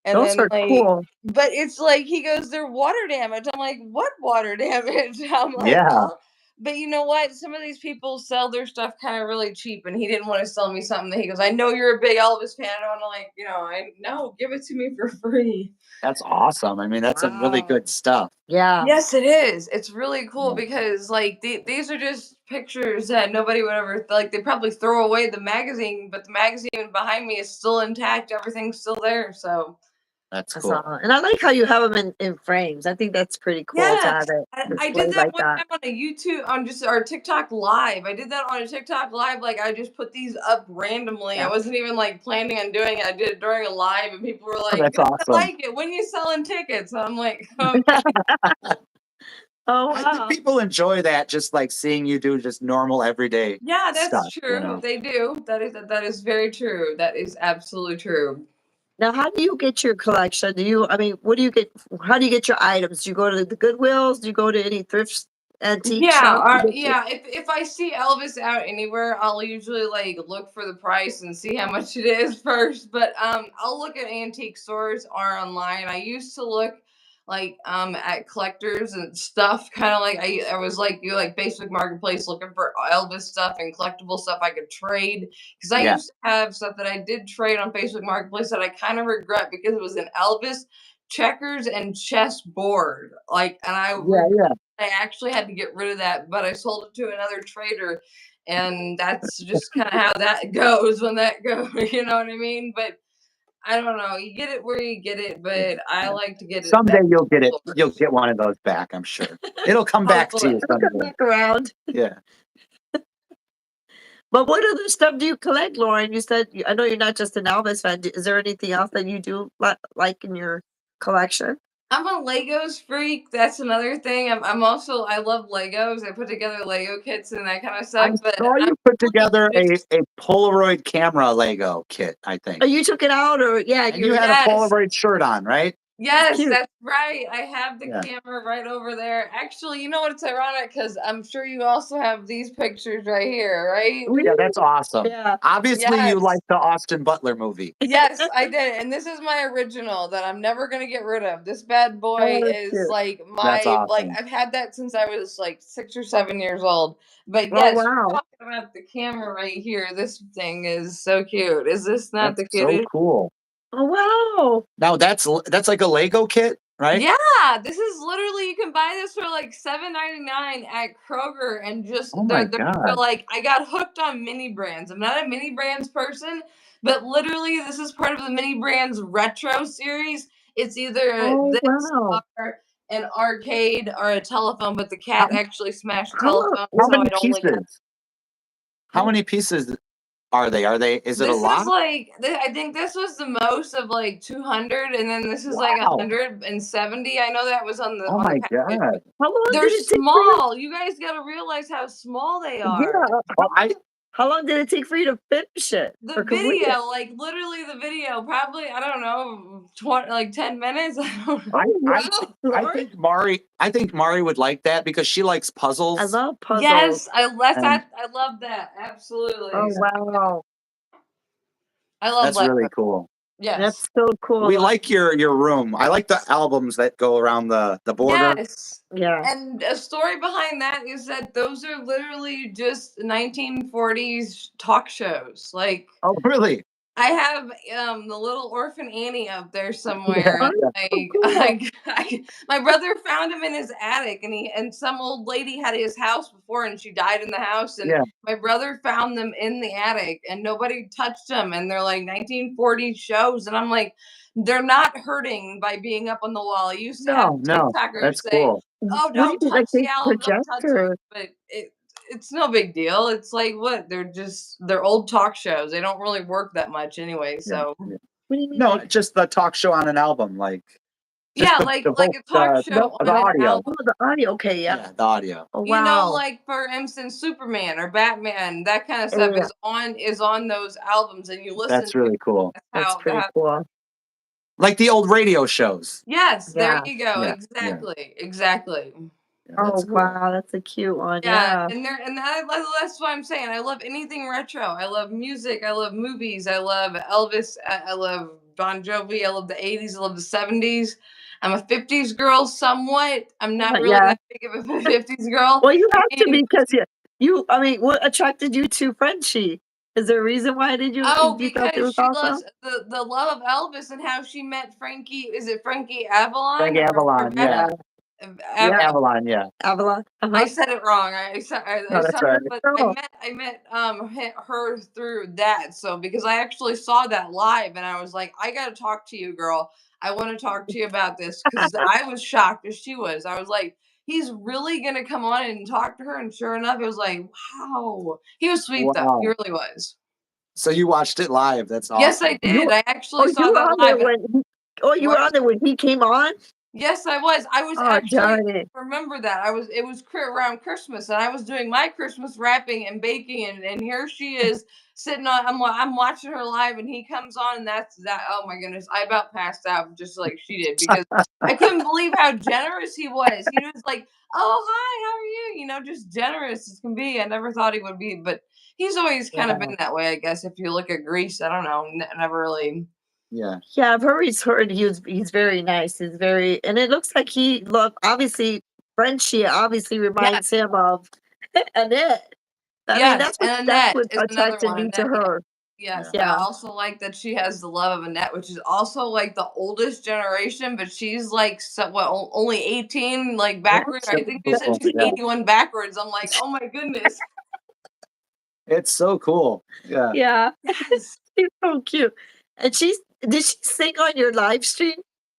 and those then are like cool. but it's like he goes, "They're water damage." I'm like, "What water damage?" I'm like, Yeah, "Oh." But you know what? Some of these people sell their stuff kind of really cheap, and he didn't want to sell me something that he goes, "I know you're a big Elvis fan." I want to like, I no, give it to me for free. that's awesome. I mean, that's some really Wow. good stuff. Yeah. Yes, it is. It's really cool Yeah. because like these are just pictures that nobody would ever like. They probably throw away the magazine, but the magazine behind me is still intact. Everything's still there. So That's That's cool. and I like how you have them in frames. I think that's pretty cool to yeah, have it I did displayed that like one that. time on a YouTube on just our TikTok live. I did that on a TikTok live. Like I just put these up randomly. I Yeah. wasn't even like planning on doing it. I did it during a live, and people were like, That's "Good, I awesome. like it. When you selling tickets?" I'm like, "Okay." Oh I think wow. people enjoy that, just like seeing you do just normal everyday Yeah, that's stuff, you true. know. They do. That is very true. That is absolutely true. Now, how do you get your collection? I mean, what do you get? How do you get your items? Do you go to the Goodwills? Do you go to any thrift antique Yeah, shop to get your? yeah. If I see Elvis out anywhere, I'll usually like look for the price and see how much it is first. But I'll look at antique stores or online. I used to look like at collectors and stuff, kind of like I was like you like Facebook Marketplace looking for Elvis stuff and collectible stuff I could trade because I Yeah, used to have stuff that I did trade on Facebook Marketplace that I kind of regret because it was an Elvis checkers and chess board like and yeah, yeah. I actually had to get rid of that, but I sold it to another trader, and that's just kind of how that goes when that goes. You know what I mean? But I don't know. You get it where you get it, but I Yeah. like to get it Someday back you'll get it. to the You'll source. get one of those back, I'm sure. It'll come back to Hopefully. you It'll come someday. back around. Yeah. But what other stuff do you collect, Lauren? You said I know you're not just an Elvis fan. Is there anything else that you do like in your collection? I'm a Legos freak. That's another thing. I'm also I love Legos. I put together Lego kits and that kind of I stuff. But saw I'm you put really together just a Polaroid camera Lego kit, I Oh, think. you took it out, or yeah, And you you're had a yes. Polaroid shirt on, right? it's Yes, cute. that's right. I have the Yeah. camera right over there. Actually, you know what? It's ironic because I'm sure you also have these pictures right here, right? We Yeah, that's awesome. yeah. Obviously, you like Yes. the Austin Butler movie. Yes, I did. And this is my original that I'm never gonna get rid of. This bad boy Oh, that's is cute. like That's like awesome. I've had that since I was like 6 or 7 years old. But Oh yes, wow. you're talking about the camera right here. This thing is so cute. Is this not That's the so cutest? cool. Oh wow. Now that's like a Lego kit, right? Yeah, this is literally you can buy this for like $7.99 at Kroger and just Oh my they're God. like I got hooked on mini brands. I'm not a mini brands person, but literally this is part of the mini brands retro series. It's either Oh this wow. or an arcade or a telephone, but the How cat actually smashed the How long? telephone, how so many I'd only got pieces? How many pieces are they? Is it a this is lot? like I think this was the most of like 200, and then this is like Wow. 170. I know that was Oh on the my package. God. How long They're did it take for you? small. You guys got to realize how small they Yeah. are. Oh, How long did it take for you to finish it The or complete it? video, like literally the video, probably I don't know, 20 like 10 minutes. I don't know. I Oh I wow, I Lauren. think Mari would like that because she likes I puzzles love puzzles. Yes, I left and that. I love that. Oh Absolutely. wow. I love that's really Lego. cool. Yes. That's so cool. We like your room. I like the albums that go around the border. Yes. Yeah. And a story behind that is that those are literally just 1940s talk shows. Like Oh, really? I have the little orphan Annie up there Yeah, somewhere. Oh, yeah. that's so cool. My brother found him in his attic, and some old lady had his house before, and she died in the house, and Yeah. my brother found them in the attic, and nobody touched them, and they're like 1940s shows, and I'm like, they're not hurting by being up on the wall. I used to have No, no. TikTokers That's say, cool. "Oh, What do don't you touch like? the They album, don't touch it," projector? but it's no big deal. It's like what they're old talk shows. They don't really work that much anyway. Yeah, So yeah. What do you mean No, like? just the talk show on an album, like just yeah, like the like vote a talk show the on an audio. album. Oh, the audio. Okay, yeah. Yeah, the audio. Oh You know, wow. like for instance, Superman or Batman, that kind of Yeah, stuff yeah. is on those albums, and you listen That's to it. really cool. That's That's how pretty that. cool. Like the old radio shows. Yes, there Yeah. you go. Yeah, yeah, Exactly, exactly. yeah. Oh That's cool. wow, that's a cute one. Yeah, Yeah. that's what I'm saying. I love anything retro. I love music. I love movies. I love Elvis. I love Bon Jovi. I love the 80s. I love the 70s. I'm a 50s girl somewhat. I'm not really Yeah. that big of a 50s girl. Well, you I have to mean, be because you. I mean, what attracted you to Frenchie? Is there a reason why did oh, you thought it because was she awesome? loves the love of Elvis and how she met Frankie. Is it Frankie Avalon Frank or Avalon, yeah. Yeah. Avalon, yeah. Avalon. I Uh-huh. said it wrong. I No, that's said right. it, but No. I met her through that. So because I actually saw that live, and I was like, I gotta talk to you, girl. I want to talk to you about this because I was shocked as she was. I was like, he's really gonna come on and talk to her, and sure enough, it was like, wow. He was sweet though. He Wow. really was. So you watched it live. That's Yes, I awesome. did. I Oh, actually you saw were that on there live. when you were What? on there when he came on? Yes, I was. I was Oh, actually darn it. remember that. It was around Christmas and I was doing my Christmas wrapping and baking and here she is sitting on I'm watching her live and he comes on and that's that oh my goodness. I about passed out just like she did because I couldn't believe how generous he was. He was like, "Oh, hi, how are you?" You know, just generous as can be. I never thought he would be, but he's always kind of Wow. been that way, I guess. If you look at Greece, I don't know, never really. Yeah. Yeah, I've heard he's very nice. He's very and it looks like he look obviously Frenchie obviously Yeah. reminds him of Annette. I mean, Yes, and that's Annette what is another attracted one. me to Annette, her. yes, Yeah. I Yeah. also like that she has the love of Annette, which is also like the oldest generation, but she's like only 18, like That's backward. so I think you said cool. she's Yeah. 81 backwards. I'm like, oh my goodness. It's so cool. Yeah. Yeah. Yes. She's so cute. And did she sing on your live stream?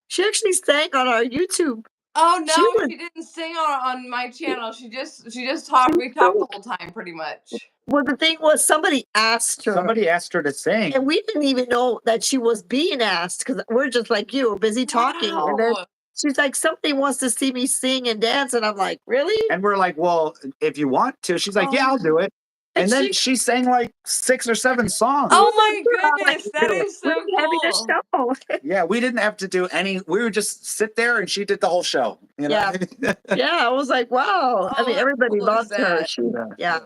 She actually sang on our YouTube. Oh She no, was she didn't sing on my channel. She just talked. she's We talked so the whole time pretty much. well, the thing was somebody asked her, Somebody asked her to sing. and we didn't even know that she was being asked because we're just like you, busy talking. And then Wow. she's like, somebody wants to see me sing and dance. And I'm like, really? And we're like, well, if you want to, she's like, yeah, Oh, I'll do it. And And then she sang like 6 or 7 songs. oh my I'm like, goodness, that is we're so having a cool. show. Yeah, we didn't have to do any. We would just sit there and she did the whole show. You know? Yeah, I was like, wow. I Oh, mean, how everybody cool is loved her. that? Yeah.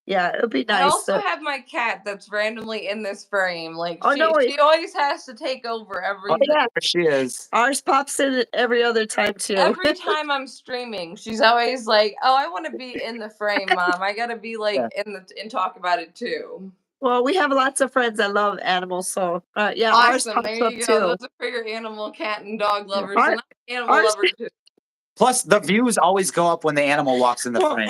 Yeah, it'd be I nice also to have my cat that's randomly in this frame. Like oh, no, she always has to take over Oh, everything. yeah, there she is. ours pops in every other time too. Every time I'm streaming, she's always like, "Oh, I want to be in the frame, Mom. I gotta be like Yeah. in the and talk about it too." Well, we have lots of friends that love animals, so, yeah, ours Awesome. pops There up you go. too. Those are for your animal, cat, and dog lovers, Our and I'm an animal ours lover too. Plus, the views always go up when the animal walks in the well, frame.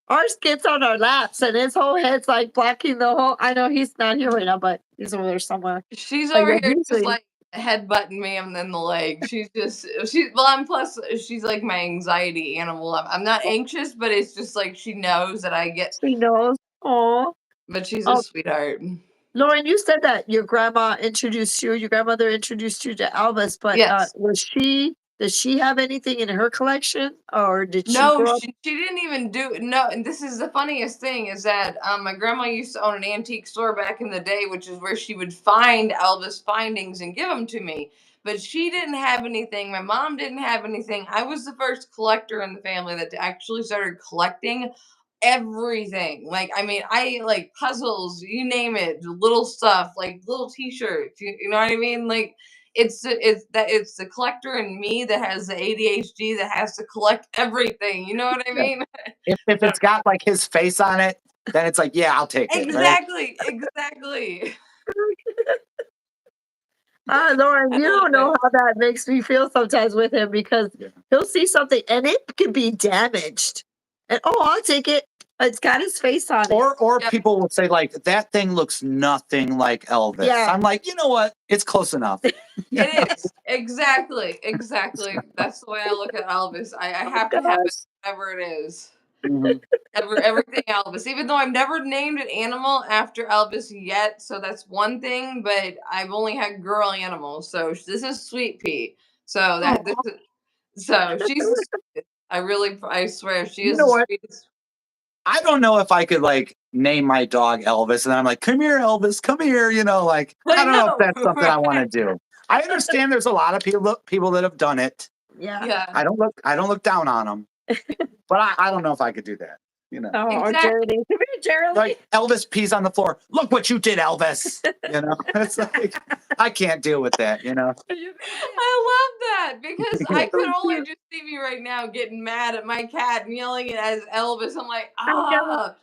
ours gets on our laps, and his whole head's, like, blocking the whole I know he's not here right now, but he's over there somewhere. She's But, over yeah, here just usually like headbutting me and then the leg. She's well, I'm plus she's like my anxiety animal. I'm not anxious, but it's just like she knows that I get. she knows. Aw. But she's a Oh, sweetheart. Lauren, you said that your grandmother introduced you to Elvis, but, Yes. does she have anything in her collection, or did she No, grow up she didn't even do no, and this is the funniest thing is that my grandma used to own an antique store back in the day, which is where she would find Elvis findings and give them to me. But she didn't have anything. My mom didn't have anything. I was the first collector in the family that actually started collecting everything. Like, I mean, I like puzzles, you name it, little stuff, like little t-shirts, you know what I mean? Like it's the collector in me that has the ADHD that has to collect everything. You know what I Yeah. mean? If it's got like his face on it, then it's like, yeah, I'll take it. Right? Exactly, exactly. Ah, Lauren, I you love don't know it. how that makes me feel sometimes with him because Yeah. he'll see something and it could be damaged. And oh, I'll take it. It's got his face on it. Or Yep. people will say like that thing looks nothing like Elvis. Yeah. I'm like, you know what? It's close enough. It is exactly, exactly. That's the way I look at Elvis. I Oh have to have it, gosh. whatever it is. Mhm. Everything Elvis, even though I've never named an animal after Elvis yet, so that's one thing. But I've only had girl animals, so this is Sweet Pea. So that this Oh, is, so she's the sweetest. I swear she You is know the what? sweetest. I don't know if I could like name my dog Elvis, and then I'm like, come here, Elvis, come here. You know, like I I don't know if know, that's something I want right? to do. I understand there's a lot of people that have done it. yeah. Yeah. I don't look down on them. But I don't know if I could do that. You know, Oh, or Exactly. Jeremy. Come here, Jeremy. like Elvis pees on the floor. Look what you did, Elvis. You know, it's like I can't deal with that. You know, I love that because I could only just see me right now getting mad at my cat and yelling it as Elvis. I'm like, I know.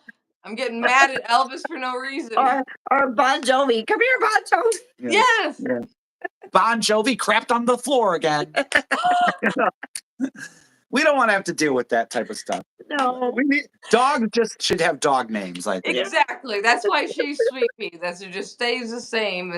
I'm getting mad at Elvis for no reason. Or Bon Jovi. Come here, Bon Jovi. yeah. Yes. Yeah. Bon Jovi crapped on the floor again. We don't want to have to deal with that type of stuff. No. We need dogs just should have dog names. I think. Exactly. That's why she's Sweet Pea. That's it. Just stays the same.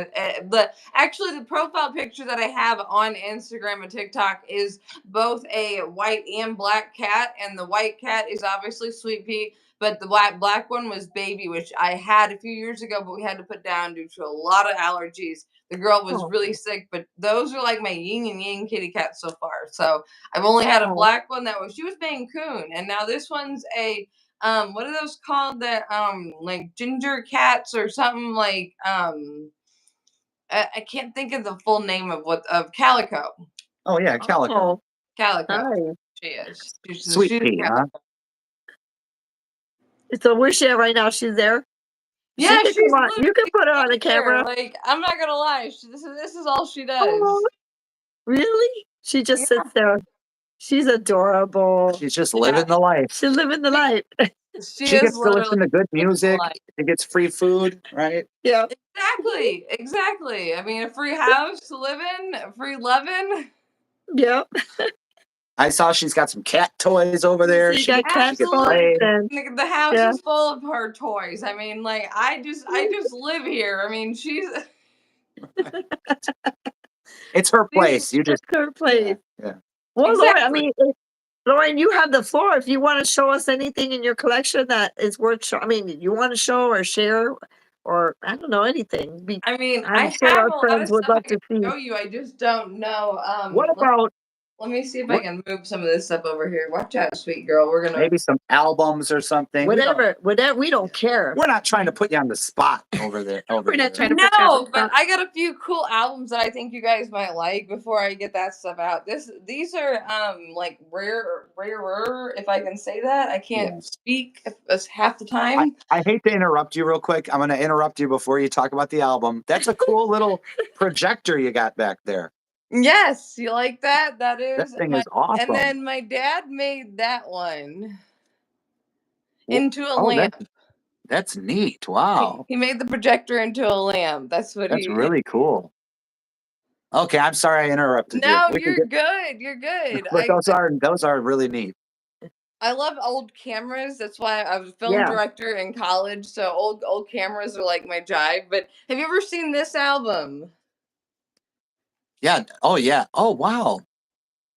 Actually, the profile picture that I have on Instagram and TikTok is both a white and black cat, and the white cat is obviously Sweet Pea, but the black one was Baby, which I had a few years ago, but we had to put down due to a lot of allergies. The girl was Oh. really sick, but those are like my yin and yang kitty cats so far. So I've only had a Oh. black one she was Coon, and now this one's a what are those called, that like ginger cats or something, like I can't think of the full name of Calico. Oh yeah, Calico. Oh, Calico. nice. She is. Sweet she's Pea, huh? So where's she at right now? She's there? Yeah, She can she's come on. You can put her on the here. camera. Like, I'm not gonna lie, this is all she does. Oh, really? She just Yeah. sits there. She's adorable. She's just living the life. She's living the life. She She is gets to listen literally to good music. life. She gets free food, right? Yeah. Exactly. I mean, a free house to live in, a free loving. Yeah. I saw she's got some cat toys over there. She got cat can Absolutely. play. and The house Yeah. is full of her toys. I mean, like, I just live here. I mean, she's It's her place. You just it's her place. yeah. Well, Lauren, I Exactly. mean, Lauren, you have the floor. If you want to show us anything in your collection that is worth showing, I mean, you want to show or share, or I don't know, anything. I mean, I'm I sure have our a lot friends of would stuff I love to can see. show you. I just don't know. What about Let me see if I what- can move some of this stuff over here. Watch out, sweet girl. We're gonna. maybe some albums or something? Whatever, we don't care. We're not trying to put you on the spot over there. We're not trying to put you on No, the but spot. I got a few cool albums that I think you guys might like before I get that stuff out. These are like rarer, if I can say that. I can't speak half the time. I hate to interrupt you real quick. I'm going to interrupt you before you talk about the album. That's a cool little projector you got back there. Yes, you like that? That That is thing is awesome. And then my dad made that one into a Oh, lamp. that's neat. Wow. He made the projector into a lamp. That's what That's really cool. Okay, I'm sorry I interrupted you. No, We can you're good. You're good. But those are really neat. I love old cameras. That's why I was a film Yeah. director in college. So old cameras are like my jive. But have you ever seen this album? Yeah. Oh, yeah. Oh, wow.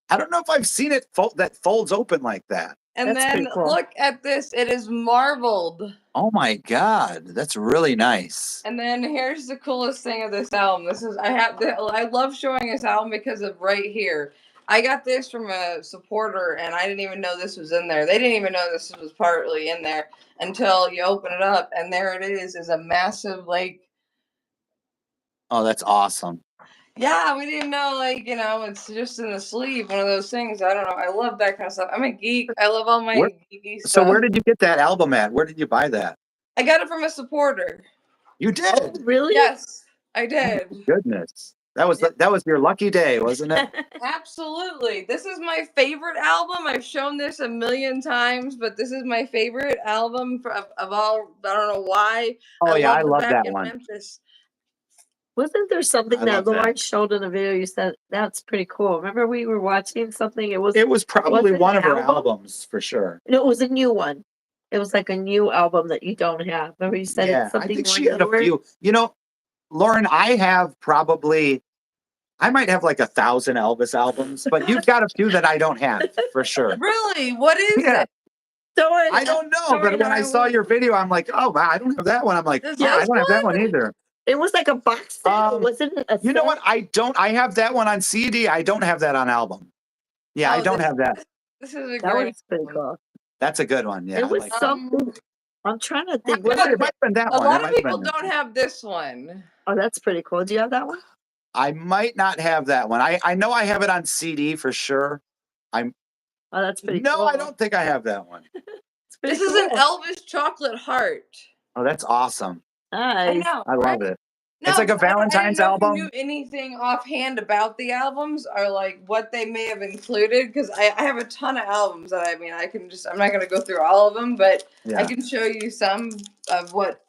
I don't know if I've seen it that folds open like that. And That's then pretty cool. look at this. It is marbled. Oh my God, that's really nice. And then here's the coolest thing of this album. I love showing this album because of right here. I got this from a supporter, and I didn't even know this was in there. They didn't even know this was partly in there until you open it up, and there it is a massive, like. Oh, that's awesome. Yeah, we didn't know, like, it's just in the sleeve, one of those things. I don't know. I love that kind of stuff. I'm a geek. I love all my geeky stuff. So where did you get that album at? Where did you buy that? I got it from a supporter. You did? Really? Yes, I did. Oh, goodness. That was your lucky day, wasn't it? Absolutely. This is my favorite album. I've shown this a million times, but this is my favorite album of all. I don't know why. Oh, yeah, I love Back that in one. Memphis. Wasn't there something I that love that. Lauren showed in the video? You said that's pretty cool. Remember we were watching something? It was probably it one an of her album? albums for sure. No, it was a new one. It was like a new album that you don't have. Remember you said Yeah, it's something I think more she had a newer? few. Lauren, I might have like 1,000 Elvis albums, but you've got a few that I don't have for sure. Really? What is Yeah. it? I don't know, but when I saw your video, I'm like, oh wow, I don't have that one. I'm like, This yeah, I is don't have that one either. It was like a box set. Wasn't it a You know set? what? I have that one on CD. I don't have that on album. Yeah, I don't have that. This is a That great was pretty cool. That's a good one. Yeah, It was I like that. something. I'm trying to think. It Was might it? have been that A one. lot It of might have people been that don't one. have this one. Oh, that's pretty cool. Do you have that one? I might not have that one. I know I have it on CD for sure. Oh, Oh, that's pretty No, cool. I don't think I have that one. It's pretty This is an cool. Elvis chocolate heart. Oh, that's awesome. I Nice. know. I right? love it. No, It's like a but I didn't Valentine's know if you album. knew anything offhand about the albums or like what they may have included because I have a ton of albums that I'm not gonna go through all of them, but I Yeah. can show you some of what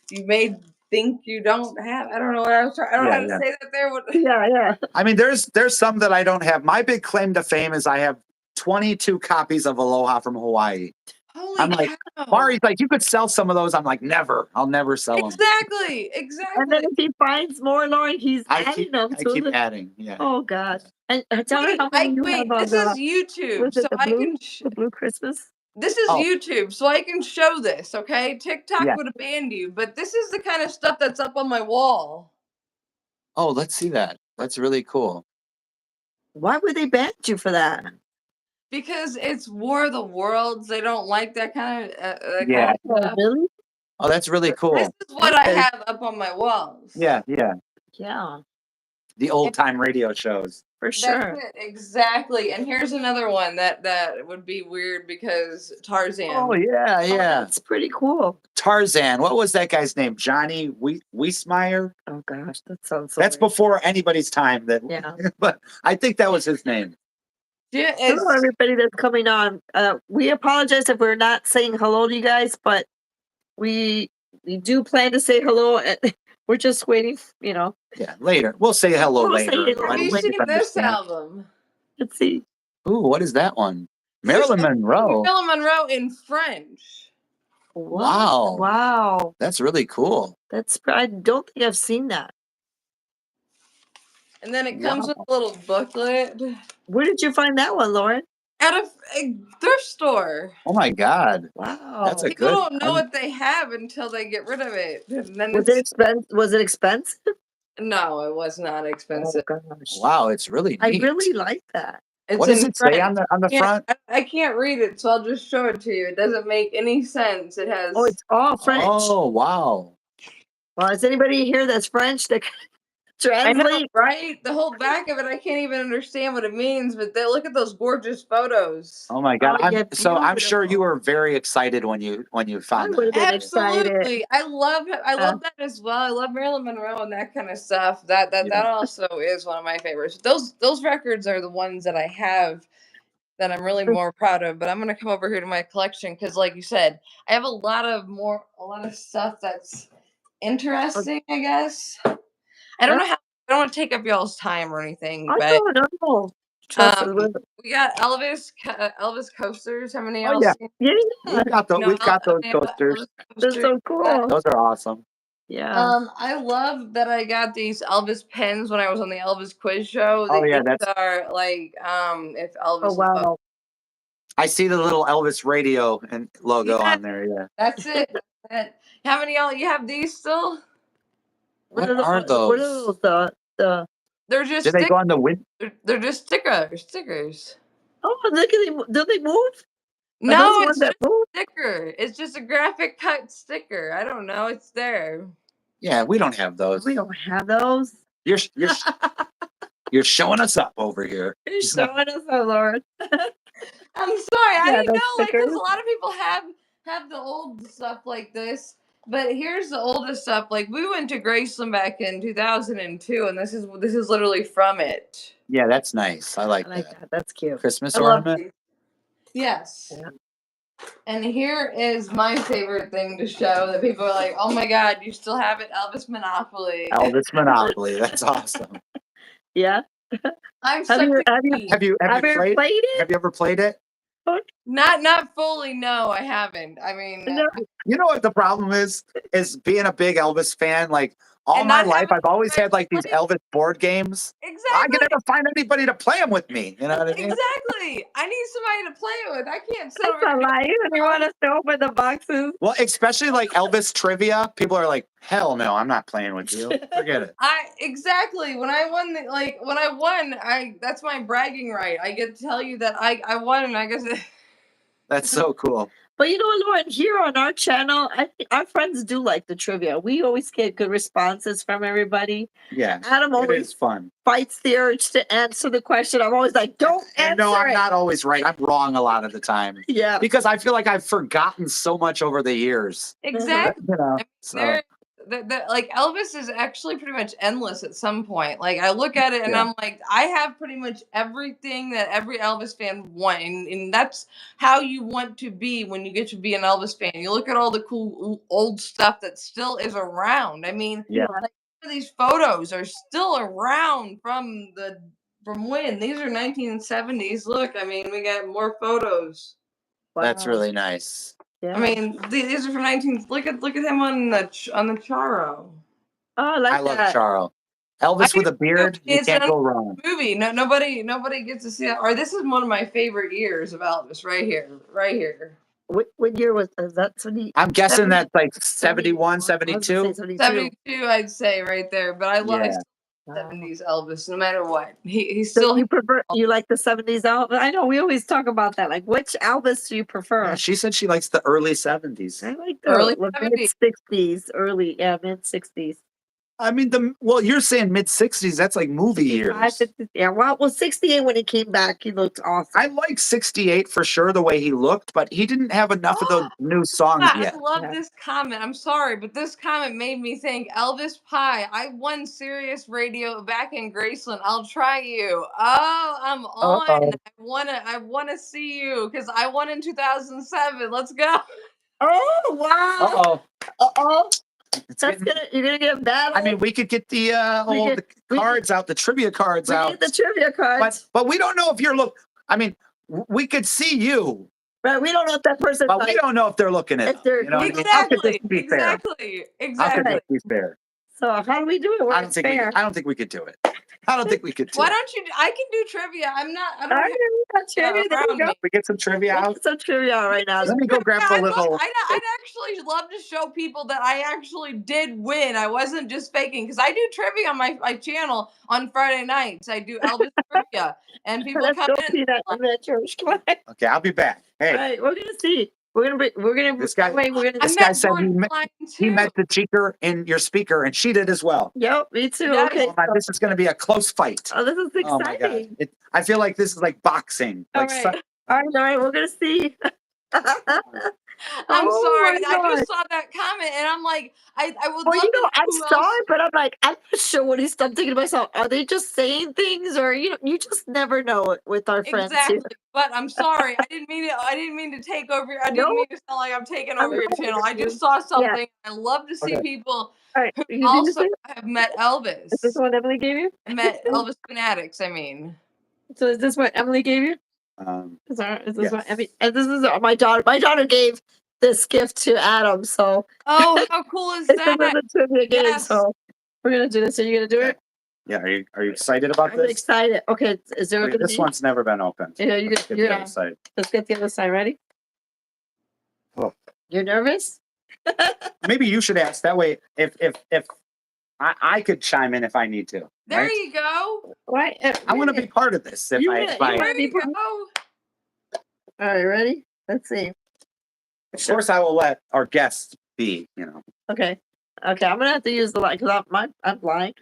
you may think you don't have. I don't know what I was trying. I don't know how to Yeah. say that there. What, Yeah. I mean, there's some that I don't have. My big claim to fame is I have 22 copies of Aloha from Hawaii. holy I'm like, cow! Mari's like, you could sell some of those. I'm like, never. I'll never sell them. Exactly. And then if he finds more, Lauren, he's I adding keep, them I to keep the. adding. Yeah. Oh gosh! And tell me how many you have on This the. is YouTube, Was so it the I blue? can. The blue Christmas? This is Oh. YouTube, so I can show this. Okay, TikTok Yeah. would have banned you, but this is the kind of stuff that's up on my wall. Oh, let's see that. That's really cool. Why would they ban you for that? Because it's War of the Worlds. They don't like that kind of Yeah. Oh, stuff. really? Oh, that's really cool. This is what I have up on my walls. Yeah. Yeah, The old time radio shows. for That's sure. it, exactly. And here's another one that would be weird because Tarzan. Oh yeah. That's pretty cool. Tarzan. What was that guy's name? Johnny Wiesmeyer? Oh gosh, that sounds so That's weird. before anybody's time. Yeah. But I think that was his name. Yeah, Hello, everybody that's coming on. We apologize if we're not saying hello to you guys, but we do plan to say hello. And we're just waiting, Yeah, later. We'll say hello We'll say later. hello have you later. seen this album? Let's see. Ooh, what is that one? Marilyn Monroe. Marilyn Monroe in French. Wow. Wow. That's really cool. I don't think I've seen that. And then it comes with a little booklet. Where did you find that one, Lauren? At a thrift store. Oh my God. Wow. That's a People good. don't know what they have until they get rid of it. And then Was it expensive? Was it expensive? No, it was not expensive. Oh gosh. Wow, it's really I neat. really like that. It's What does in it say French. on the front? I can't read it, so I'll just show it to you. It doesn't make any sense. It has. Oh, it's all French. Oh wow. Well, is anybody here that's French that can I know, translate? right? The whole back of it, I can't even understand what it means. But look at those gorgeous photos. Oh my God. Oh, yeah, I'm sure you beautiful. were very excited when you found would've that. been excited. Absolutely, I love that as well. I love Marilyn Monroe and that kind of stuff. That also is one of my favorites. Those records are the ones that I have that I'm really more proud of. But I'm gonna come over here to my collection because, like you said, I have a lot of stuff that's interesting. I guess I don't know how. I don't want to take up y'all's time or anything. I But don't. Trust us. we got Elvis coasters. How many Oh, else? yeah. Yeah. We've got those coasters. That's so cool. Those are awesome. Yeah. I love that I got these Elvis pens when I was on the Elvis quiz show. Oh, yeah, These are like if Elvis. Oh wow. I see the little Elvis radio and logo Yeah. on there. Yeah. That's it. How many y'all you have these still? What are those? What are those? The They're just. Do they go on the wind? They're just stickers. Oh, look at them. Do they move? Are those No, the it's ones that just move? a sticker. It's just a graphic cut sticker. I don't know. It's there. Yeah, we don't have those. We don't have those. You're showing us up over here. You're showing us, our Lord. I'm sorry. I Yeah, didn't those know, like, because stickers. a lot of people have the old stuff like this, but here's the oldest stuff. Like, we went to Graceland back in 2002, and this is literally from it. Yeah, that's nice. I like I like that. that. That's cute. Christmas I love ornament. these. Yes. Yeah. And here is my favorite thing to show that people are like, "Oh my God, you still have it, Elvis Monopoly." Elvis Monopoly. That's awesome. Yeah. I'm Have you Have you ever played it? Have you ever played it? Not fully. No, I haven't. I mean, No. You know what the problem is being a big Elvis fan. Like all And my not life, having I've always had like these play- Elvis board games. I exactly. can never find anybody to play them with me. You know what I mean? Exactly. I need somebody to play with. I can't sit over That's a here. lie. And you want us to open the boxes? Well, especially like Elvis trivia, people are like, "Hell no, I'm not playing with you. Forget it." Exactly. When I won, that's my bragging right. I get to tell you that I won, and I guess That's so cool. But you know, Lauren, here on our channel, I think our friends do like the trivia. We always get good responses from everybody. Yeah, Adam it always is fun. fights the urge to answer the question. I'm always like, don't And answer no, I'm it. not always right. I'm wrong a lot of the time Yeah. because I feel like I've forgotten so much over the years. Exactly. You know, I mean, so there, like Elvis is actually pretty much endless at some point. Like I look at it and Yeah. I'm like, I have pretty much everything that every Elvis fan want, and that's how you want to be when you get to be an Elvis fan. You look at all the cool old stuff that still is around. I mean, Yeah. like some of these photos are still around from when these are 1970s. Look, I mean, we got more photos. that's Wow. really nice. Yeah. I mean, these are from 19. Look at him on the Charo. Oh, I like I love that. Charles. I Elvis do with a too. beard, you It's can't an go wrong. movie. No, nobody gets to see that. Or this is one of my favorite years of Elvis. Right here, right here. What year was that? 20, I'm guessing 70, that's like 71? 71, I was gonna say 72. 72. 72, I'd say right there. But I love Yeah. Wow. 70s Elvis. No matter what, he's So still. you prefer, you like the 70s Elvis? I know we always talk about that. Like, which Elvis do you prefer? Yeah, she said she likes the early 70s. I like Early the mid 70s. 60s, early, yeah, mid 60s. I mean, you're saying mid 60s. That's like movie years. 50, yeah, well, 68 when he came back, he looked awesome. I like 68 for sure, the way he looked, but he didn't have enough of those new songs I yet. love Yeah. this comment. I'm sorry, but this comment made me think Elvis Pie. I won Sirius Radio back in Graceland. I'll try you. Oh, I'm on. Uh-oh. I wanna see you because I won in 2007. Let's go. Oh, wow. Uh-oh. Uh-oh. It's That's getting, you're gonna get a battle. I mean, we could get the We cards out, the trivia cards we out. need the trivia cards. But we don't know if I mean, we could see you, Right, we don't know if that person's but we like, don't know if they're looking at if us. they're You know what I mean? How could this Exactly. be fair? Exactly. How could Exactly. this be fair? so how do we do it? I don't think fair. I don't think we could do it. I don't think we could do Why it. don't you? I can do trivia. I All don't right, have we got trivia. There you around go. me. We get some trivia We'll out. get some trivia right now. Let me go grab Yeah, a little. I'd actually love to show people that I actually did win. I wasn't just faking because I do trivia on my channel on Friday nights. I do Elvis trivia, and people Let's come go in. see that in the church. Come on. Okay, I'll be back. All Hey, right, we're gonna see. We're gonna this guy. wait, we're I gonna This guy met said George he Klein he too. met the cheater in your speaker, and she did as well. Yep, me too. Yeah. Okay. Oh my, this is going to be a close fight. Oh, this is Oh my god! exciting. I feel like this is like boxing. All Like right. All right, we're gonna see. I'm Oh sorry. my I God. just saw that comment, and I'm like, I would Well, love you to know, know I who saw else. it, but I'm like, I'm not sure what he's. I'm thinking to myself, are they just saying things, or you just never know it with our friends Exactly, here. but I'm sorry. I didn't mean it. I didn't mean to take over. I didn't No, mean to sound like I'm taking I'm over not. your channel. I just saw Yeah. something. I love to see Okay. people All right. who You do this also thing? have met Is this Elvis. what Emily gave you? Met Elvis fanatics. I mean, So is this what Emily gave you? Is this what Yes. Emily? And this is my daughter. My daughter gave this gift to Adam. So oh, how cool is this is that? a trivia game. Yes. So we're gonna do this. Are you gonna do it? Yeah. Are you excited about I'm this? excited. Okay. Is there Okay, gonna this be? one's never been opened. Yeah, you Let's get. get the Yeah. other side. Let's get the other side. Ready? Oh. You're nervous? Maybe you should ask. That way, if I could chime in if I need to. There Right? you go. Right. I want to be part of this. If You I, wanna- if you I wanna- There you go. All right. Ready? Let's see. of course, I will let our guests be. Okay. Okay. I'm gonna have to use the light because I'm blind.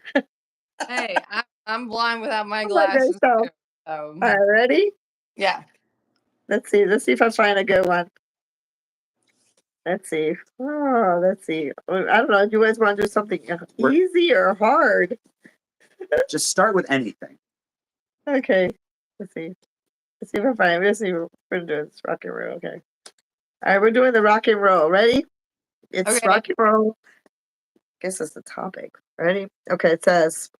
Hey, I'm blind without my I'm like this, glasses. so. too, so, All right. Ready? yeah. Let's see. Let's see if I find a good one. Let's see. Oh, let's see. I don't know. Do you guys want to do something easy or hard? Just start with anything. Okay. Let's see. Let's see if I find. Let's see. We're gonna do this rock and roll. Okay. All right. We're doing the rock and roll. Ready? It's Okay. rock and roll. Guess that's the topic. Ready? Okay. It says.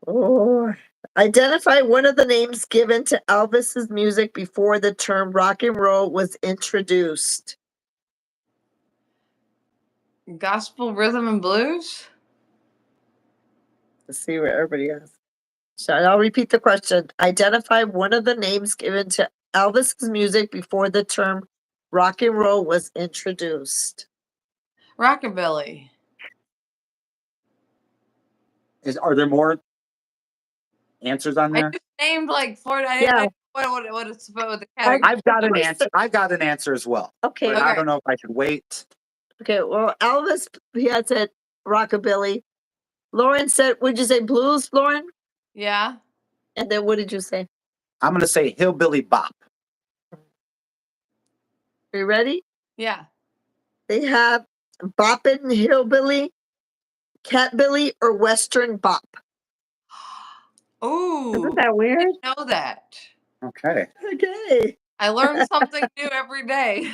Oh, identify one of the names given to Elvis's music before the term rock and roll was introduced. Gospel rhythm and blues. Let's see what everybody has. So I'll repeat the question. Identify one of the names given to Elvis's music before the term rock and roll was introduced. Rockabilly. Are there more answers on I there? just named like four. Yeah. what is the I- category? I've got an answer. I've got an answer as well. Okay. But I Okay. don't know if I should wait. Okay. Well, Elvis, he had said rockabilly. Lauren said, would you say blues, Lauren? Yeah. And then what did you say? I'm going to say hillbilly bop. Are you ready? Yeah. They have boppin' hillbilly, catbilly, or western bop. Ooh, Isn't that weird? didn't know that. Okay. Okay. I learn something new every day.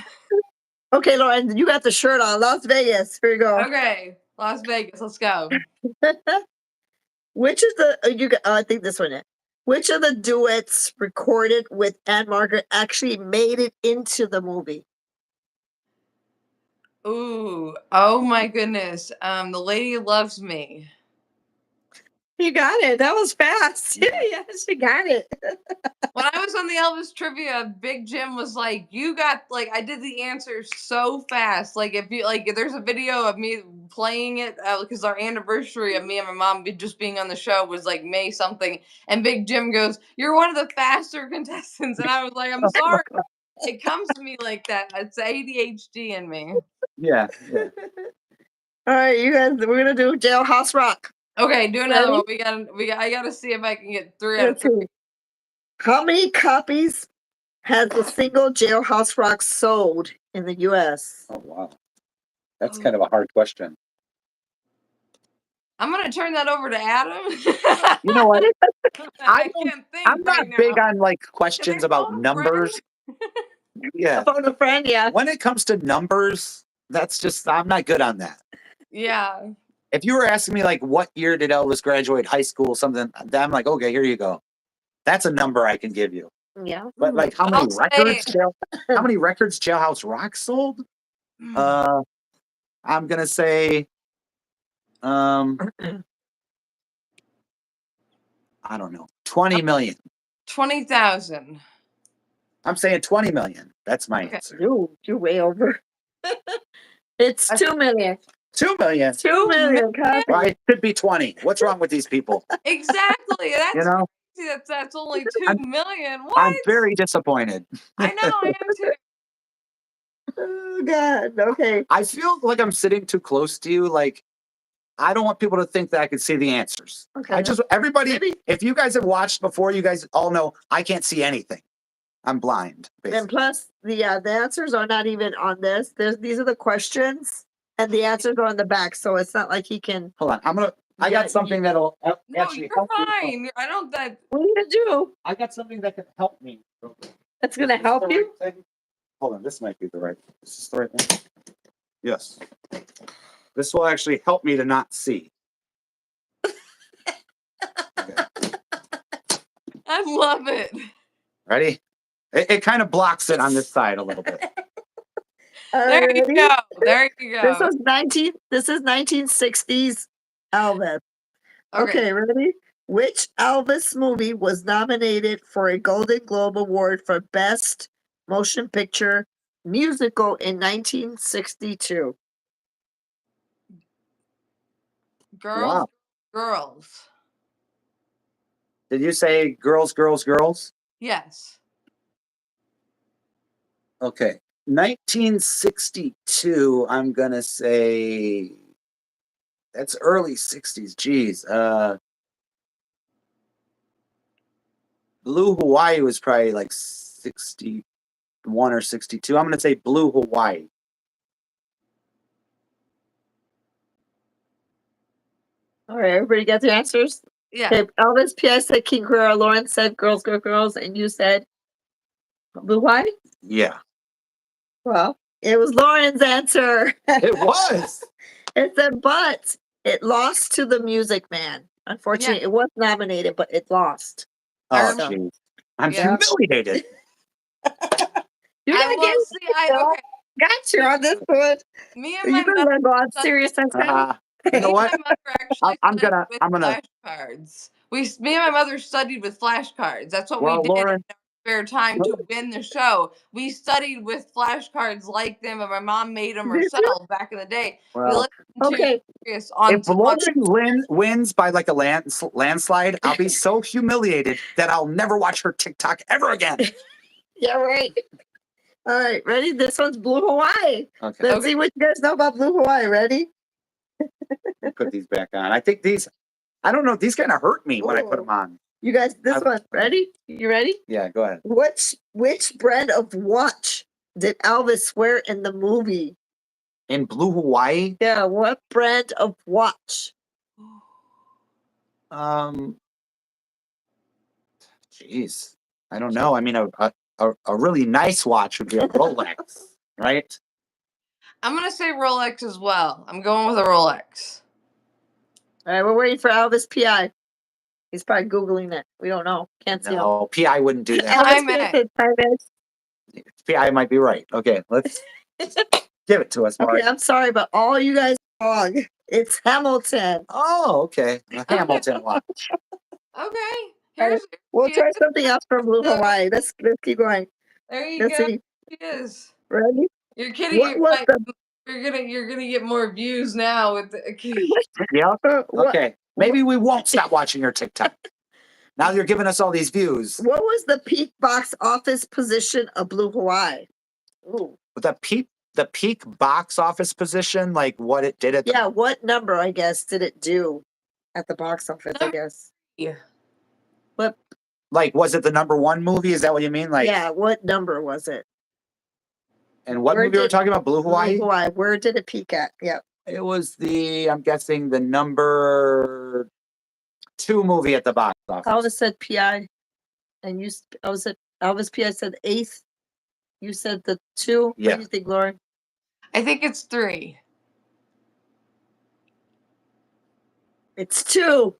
Okay, Lauren, you got the shirt on. Las Vegas. Here you go. Okay, Las Vegas, let's go. Which is the you got? I think this one is. Which of the duets recorded with Anne Margaret actually made it into the movie? Ooh, oh my goodness. The Lady Loves Me. You got it. That was fast. Yeah. Yes, you got it. When I was on the Elvis trivia, Big Jim was like, "You got like I did the answers so fast. Like if you like, there's a video of me playing it because our anniversary of me and my mom just being on the show was like May something, and Big Jim goes, "You're one of the faster contestants," and I was like, "I'm sorry." It comes to me like that. It's ADHD in me. Yeah. Yeah. All right, you guys. We're gonna do Jailhouse Rock. Okay, do another one. Ready? I gotta see if I can get 3 out of Let's 3. see. How many copies has the single Jailhouse Rock sold in the U.S.? Oh, wow. That's kind of a hard question. I'm gonna turn that over to Adam. You know what? I can't think I'm not right big now. on like questions about phone a friend? numbers. Yeah. Phone a friend, yeah. When it comes to numbers, that's just, I'm not good on that. Yeah. If you were asking me like what year did Elvis graduate high school, something, then I'm like, okay, here you go. That's a number I can give you. Yeah. But like how many I'll say- how many records Jailhouse Rock sold? I'm gonna say I don't know, 20 million. 20,000. I'm saying 20 million. That's my Okay. answer. You're way over. It's 2 million. 2 million. 2 million copies. Well, it could be 20. What's wrong with these people? Exactly. That's You know, crazy. That's only 2 I'm- million. What? I'm very disappointed. I know. I am too. Oh God. Okay. I feel like I'm sitting too close to you. Like, I don't want people to think that I can see the answers. Okay. Everybody, Maybe- if you guys have watched before, you guys all know I can't see anything. I'm blind, And basically. plus, the answers are not even on this. These are the questions, and the answers are on the back. So it's not like he can. Hold on. I Yeah, got something that'll No, actually you're help me. fine. I don't. That. What are you gonna do? I got something that can help me. That's gonna help Is this the you. right thing? Hold on. This might be the right. Is this the right thing? Yes. This will actually help me to not see. Okay. I love it. Ready? It kind of blocks it on this side a little bit. There you Alrighty. go. There you This go. was 19. This is 1960s Elvis. Okay, ready? Which Elvis movie was nominated for a Golden Globe Award for Best Motion Picture Musical in 1962? Girls, Wow. girls. Did you say girls, girls, girls? Yes. Okay. 1962, I'm gonna say that's early 60s. Geez. Blue Hawaii was probably like 61 or 62. I'm gonna say Blue Hawaii. All right, everybody got the answers? Yeah. Okay, Elvis, P.I. said King Guerrero, Lauren said Girls, Girls, Girls, and you said Blue Hawaii? Yeah. Well, it was Lauren's answer. It was. It said, but it lost to The Music Man. Unfortunately, it was nominated, but it lost. Oh, So- jeez. I'm Yeah. humiliated. You're I gonna will get see. Okay. got you on this one. Me and my You're mother. gonna go on serious time. You know what? Me and my mother actually I'm studied gonna- with I'm gonna- flashcards. Me and my mother studied with flashcards. That's what Well, we did Lauren, in spare time to win the show. We studied with flashcards like them, and my mom made them Did you? herself back in the day. We Well, listened to Okay. Chris on if Lauren wins by like a landslide, I'll be so humiliated that I'll never watch her TikTok ever again. Yeah, right. All right, ready? This one's Blue Hawaii. Okay. Let's see what you guys know about Blue Hawaii. Ready? Put these back on. I think these, I don't know, these kind of hurt me when I put Ooh. them on. You guys, this one. Ready? You ready? Yeah, go ahead. Which brand of watch did Elvis wear in the movie? In Blue Hawaii? Yeah, what brand of watch? Jeez, I don't know. I mean, a really nice watch would be a Rolex, right? I'm gonna say Rolex as well. I'm going with a Rolex. All right, we're waiting for Elvis PI. He's probably Googling it. We don't know. Can't see him. No, PI wouldn't do that. Elvis PI said 5 minutes. PI might be right. Okay, let's give it to us, Mark. Okay, I'm sorry, but all you guys are wrong. It's Hamilton. Oh, okay. A Hamilton watch. Okay. Right, we'll try something else from Blue Hawaii. Let's keep going. There you Let's go. see. It is. Ready? You're kidding. What was the You're gonna get more views now with the. Yeah. what, Okay. Maybe we won't stop watching your TikTok. Now you're giving us all these views. what was the peak box office position of Blue Hawaii? Ooh. The peak box office position, like what it did at Yeah, what number, I guess, did it do at the box office, I guess? Yeah. What? like, was it the number one movie? Is that what you mean? Like, Yeah, what number was it? and what Where movie were we did- talking about? Blue Hawaii? Blue Hawaii. Where did it peak at? Yep. It was I'm guessing the number 2 movie at the box office. Elvis said PI, and Elvis PI said 8th. You said the 2. Yeah. What do you think, Lauren? I think it's 3. It's 2.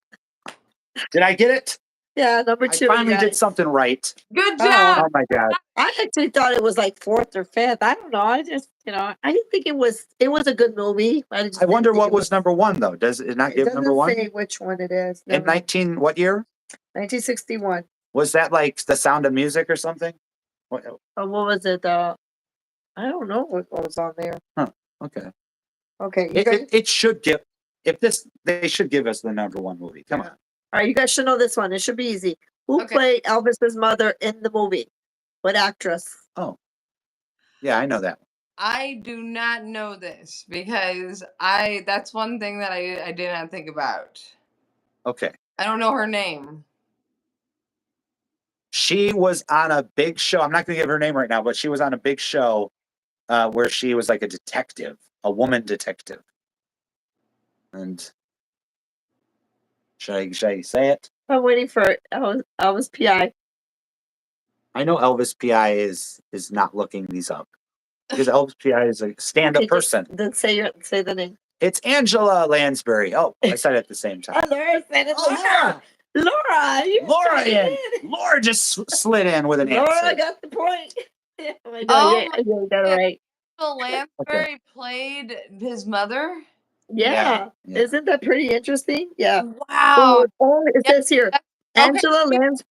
Did I get it? Yeah, number I 2. finally you got did it. something right. Good Oh. job. Oh my God. I actually thought it was like 4th or 5th. I don't know. I just, I didn't think it was. It was a good movie. I didn't wonder think what it was number 1 though. Does it not It give doesn't number 1? say which one it is. In Never- 19, what year? 1961. Was that like The Sound of Music or something? What was it? I don't know what was on there. Okay. Okay, you guys, It should give, they should give us the number 1 movie. Come on. all right, you guys should know this one. It should be easy. Who Okay. played Elvis's mother in the movie? What actress? Yeah, I know that. I do not know this because that's one thing that I did not think about. Okay. I don't know her name. She was on a big show. I'm not going to give her name right now, but she was on a big show where she was like a detective, a woman detective. And should I say it? I'm waiting for Elvis PI. I know Elvis PI is not looking these up because Elvis PI is a stand-up Okay, just- person. Then say the name. It's Angela Lansbury. Oh, I said it at the same time. Laura said it. Oh, Laura, you Laura said in. it. Laura just slid in with an Laura answer. got the point. I know, Oh yeah, my I know you got it God. right. Angela Lansbury played his mother. Yeah. Yeah. Isn't that pretty interesting? Yeah. Wow. It Yeah, says here, Okay. Angela Lansbury.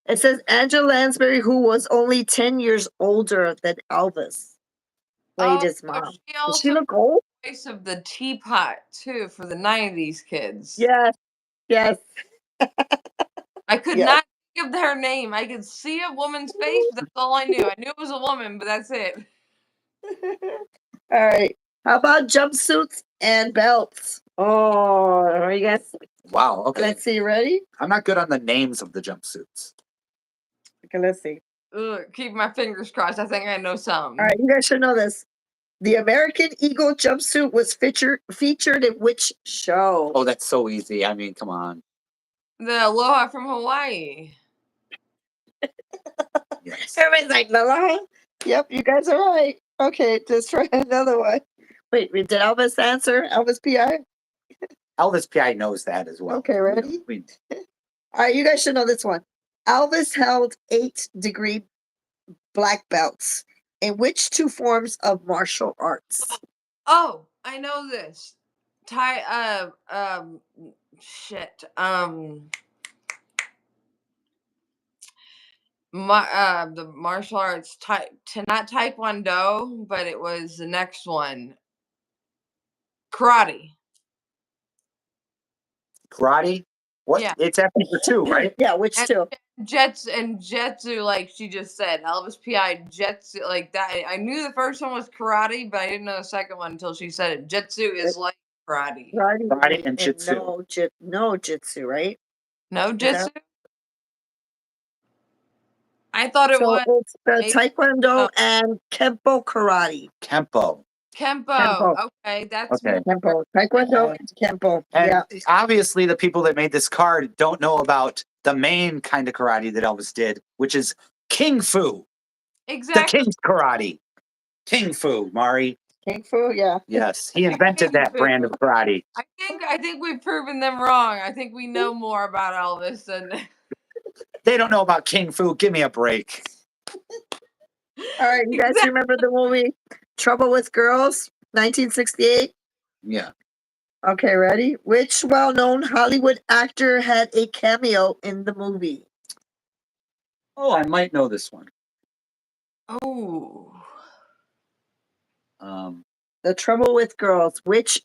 It says Angela Lansbury, who was only 10 years older than Elvis, played his mom. She Does also she look old? voice of the teapot too for the '90s kids. Yes. Yes. I could Yes. not think of her name. I could see a woman's face, but that's all I knew. I knew it was a woman, but that's it. All right. How about jumpsuits and belts? Oh, are you guys? Wow. Okay. Let's see. Ready? I'm not good on the names of the jumpsuits. Okay, let's see. Ugh, keep my fingers crossed. I think I know some. All right, you guys should know this. The American Eagle jumpsuit was featured in which show? Oh, that's so easy. I mean, come on. The Aloha from Hawaii. Yes. Everybody's like, Aloha? Yep, you guys are right. Okay, just try another one. Wait, did Elvis answer? Elvis PI? Elvis PI knows that as well. Okay, ready? All right, you guys should know this one. Elvis held 8-degree black belts in which 2 forms of martial arts? Oh, I know this. Shit. The martial arts not taekwondo, but it was the next one. Karate. Karate? What? Yeah. It's asking for two, right? Yeah, which And two? Jetsu, like she just said, Elvis Pi Jetsu, like that. I knew the first one was karate, but I didn't know the second one until she said it. Jetsu is like karate. Karate and jitsu. No jitsu, right? No Is that- jitsu. I thought it So was it's the maybe- Taekwondo oh. and Kempo karate. Kempo. Kempo. Okay, that's Okay. Kempo. Taekwondo and Kempo. And Yeah. obviously, the people that made this card don't know about the main kind of karate that Elvis did, which is King Fu. exactly. The King's karate. King Fu, Mari. King Fu, yeah. Yes, he invented that brand of karate. I think we've proven them wrong. I think we know more about Elvis than. They don't know about King Fu. Give me a break. All right, you guys remember the movie Trouble with Girls, 1968? Yeah. Okay, ready? Which well-known Hollywood actor had a cameo in the movie? Oh, I might know this one. Oh. The Trouble with Girls. Which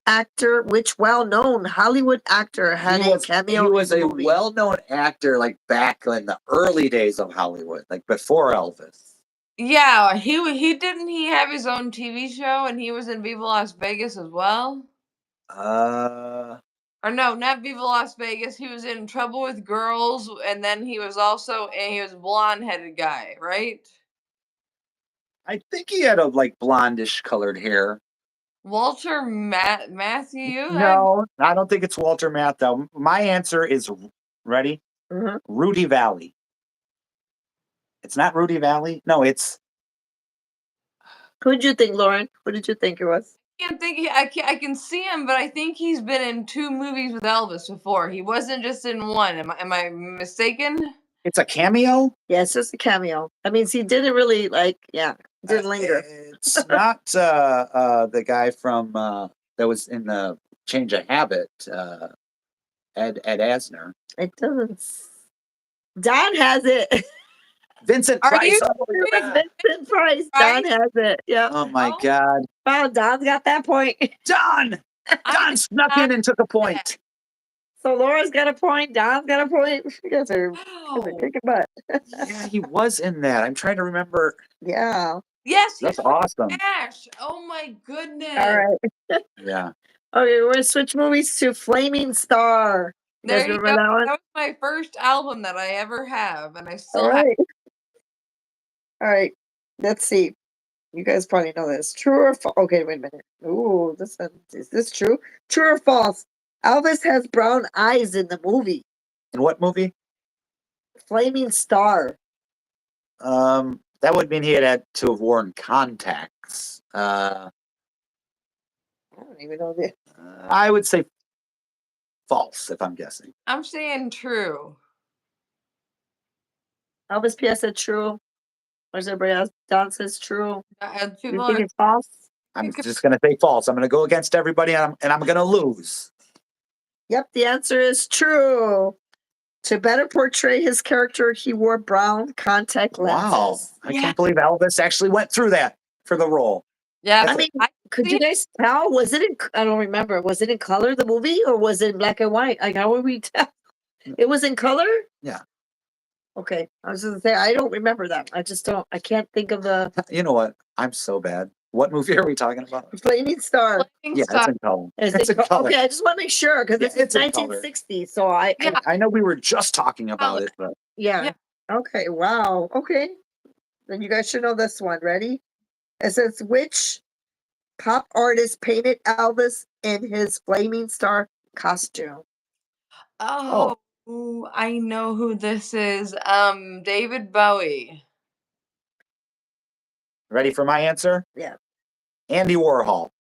well-known Hollywood actor had a cameo He was in the a movie? well-known actor, like back in the early days of Hollywood, like before Elvis. Yeah, he didn't he have his own TV show and he was in Viva Las Vegas as well? Or no, not Viva Las Vegas. He was in Trouble with Girls, and then he was also he was a blonde-headed guy, right? I think he had a like blondish colored hair. Walter Matthew? No, I don't think it's Walter Matthau. My answer is ready. Mhm. Rudy Valley. It's not Rudy Valley. No, it's. Who did you think, Lauren? Who did you think it was? I can see him, but I think he's been in 2 movies with Elvis before. He wasn't just in one. Am I mistaken? It's a cameo. Yeah, it's just a cameo. That means he didn't really didn't linger. It's not the guy from that was in the Change of Habit. Ed Asner. It doesn't. Don has it. Vincent Are Price. you Oh, look at that. Vincent Price. Don has it. Yeah. Oh my Oh. God. Wow, Don's got that point. Don I snuck in and took a point. So Laura's got a point. Don's got a point. You guys are Wow. kicking butt. Yeah, he was in that. I'm trying to remember. Yeah. Yes, That's he's awesome. Ash. Oh my goodness. All right. Yeah. Okay, we're gonna switch movies to Flaming Star. You guys There you remember go. that one? That was my first album that I ever have, and I still All have. right. All right. Let's see. You guys probably know this. True or false? Okay, wait a minute. Ooh, is this true? True or false? Elvis has brown eyes in the movie. In what movie? Flaming Star. That would mean he had to have worn contacts. I don't even know this. I would say false, if I'm guessing. I'm saying true. Elvis P.S. said true. Where's everybody else? Don says true. You People think are it's false? I'm just going to say false. I'm going to go against everybody, and I'm going to lose. Yep, the answer is true. To better portray his character, he wore brown contact lenses. Wow. I can't believe Elvis actually went through that for the role. Yeah, I mean, could you guys tell? Was it in, I don't remember. Was it in color, the movie, or was it in black and white? Like, how would we tell? It was in color? Yeah. Okay. I was going to say, I don't remember that. I can't think of the You know what? I'm so bad. What movie are we talking about? Flaming Star. Yeah, it's in color. It's in color. Okay, I just want to make sure because Yeah, it's it's in color. 1960. So I I know we were just talking about it, but yeah. Okay, wow. Okay. Then you guys should know this one. Ready? It says, which pop artist painted Elvis in his Flaming Star costume? Oh, ooh, I know who this is. David Bowie. ready for my answer? Yeah. Andy Warhol.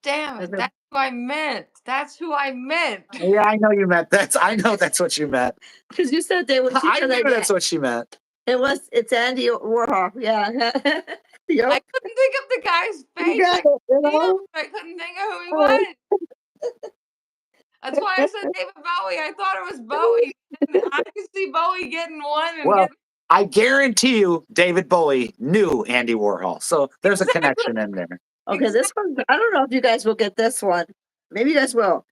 Damn it, that's who I meant. That's who I meant. Yeah, I know you meant that. I know that's what you meant. Because you said they would. I knew that's what she meant. It's Andy Warhol. Yeah. Yep. I couldn't think of the guy's face. You got it, you know? I couldn't think of who he was. That's why I said David Bowie. I thought it was Bowie. And I can see Bowie getting one and Well, getting I guarantee you, David Bowie knew Andy Warhol, so there's a Exactly. connection in there. Okay, this one, I don't know if you guys will get this one. Maybe you guys will.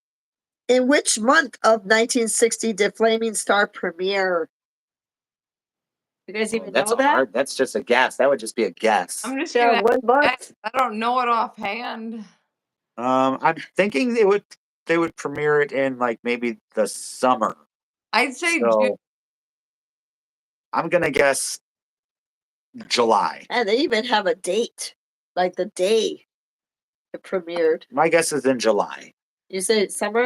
In which month of 1960 did Flaming Star premiere? You guys even That's know that? hard. That's just a guess. That would just be a guess. I'm just Yeah, gonna what month? guess. I don't know it offhand. I'm thinking they would premiere it in like maybe the summer. I'd say June. So I'm gonna guess July. And they even have a date, like the day it premiered. My guess is in July. You say summer?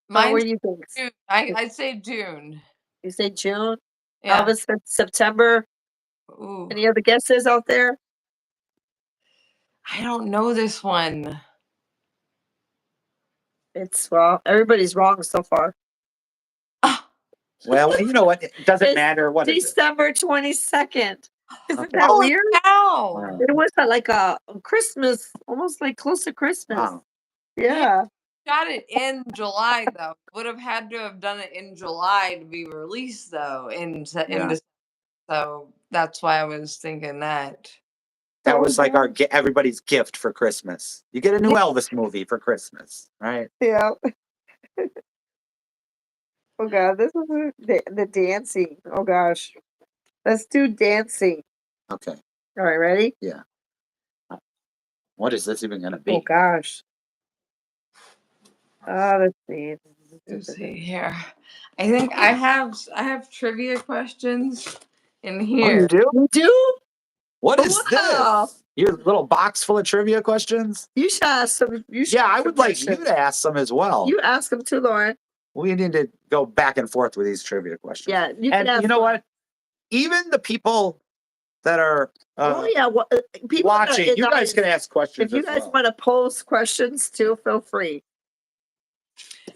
What Mine's do you think? June. I'd say June. You say June? Yeah. Elvis said September. Ooh. Any other guesses out there? I don't know this one. It's well, everybody's wrong so far. Well, you know what? It doesn't It's matter what it is. December 22nd. Isn't Okay. that Holy weird? cow. Wow. It was like a Christmas, almost like close to Christmas. Wow. Yeah. Got it in July though. Would have had to have done it in July to be released though in Yeah. December. So that's why I was thinking that. That was like our everybody's gift for Christmas. You get a new Elvis movie for Christmas, right? Yeah. Oh god, this is the dancing. Oh gosh. Let's do dancing. Okay. All right, ready? Yeah. What is this even gonna be? Oh gosh. Let's see. Let's see here. I think I have trivia questions in Oh, here. you do? You do? What is Wow. this? Your little box full of trivia questions? You should ask some. You should Yeah, ask I some would like you questions. to ask some as well. You ask them too, Lauren. We need to go back and forth with these trivia questions. Yeah, you can And ask you know them. what? Even the people that are Oh yeah, people that are watching, in you the guys audience, can ask questions. if you as guys well. want to pose questions too, feel free.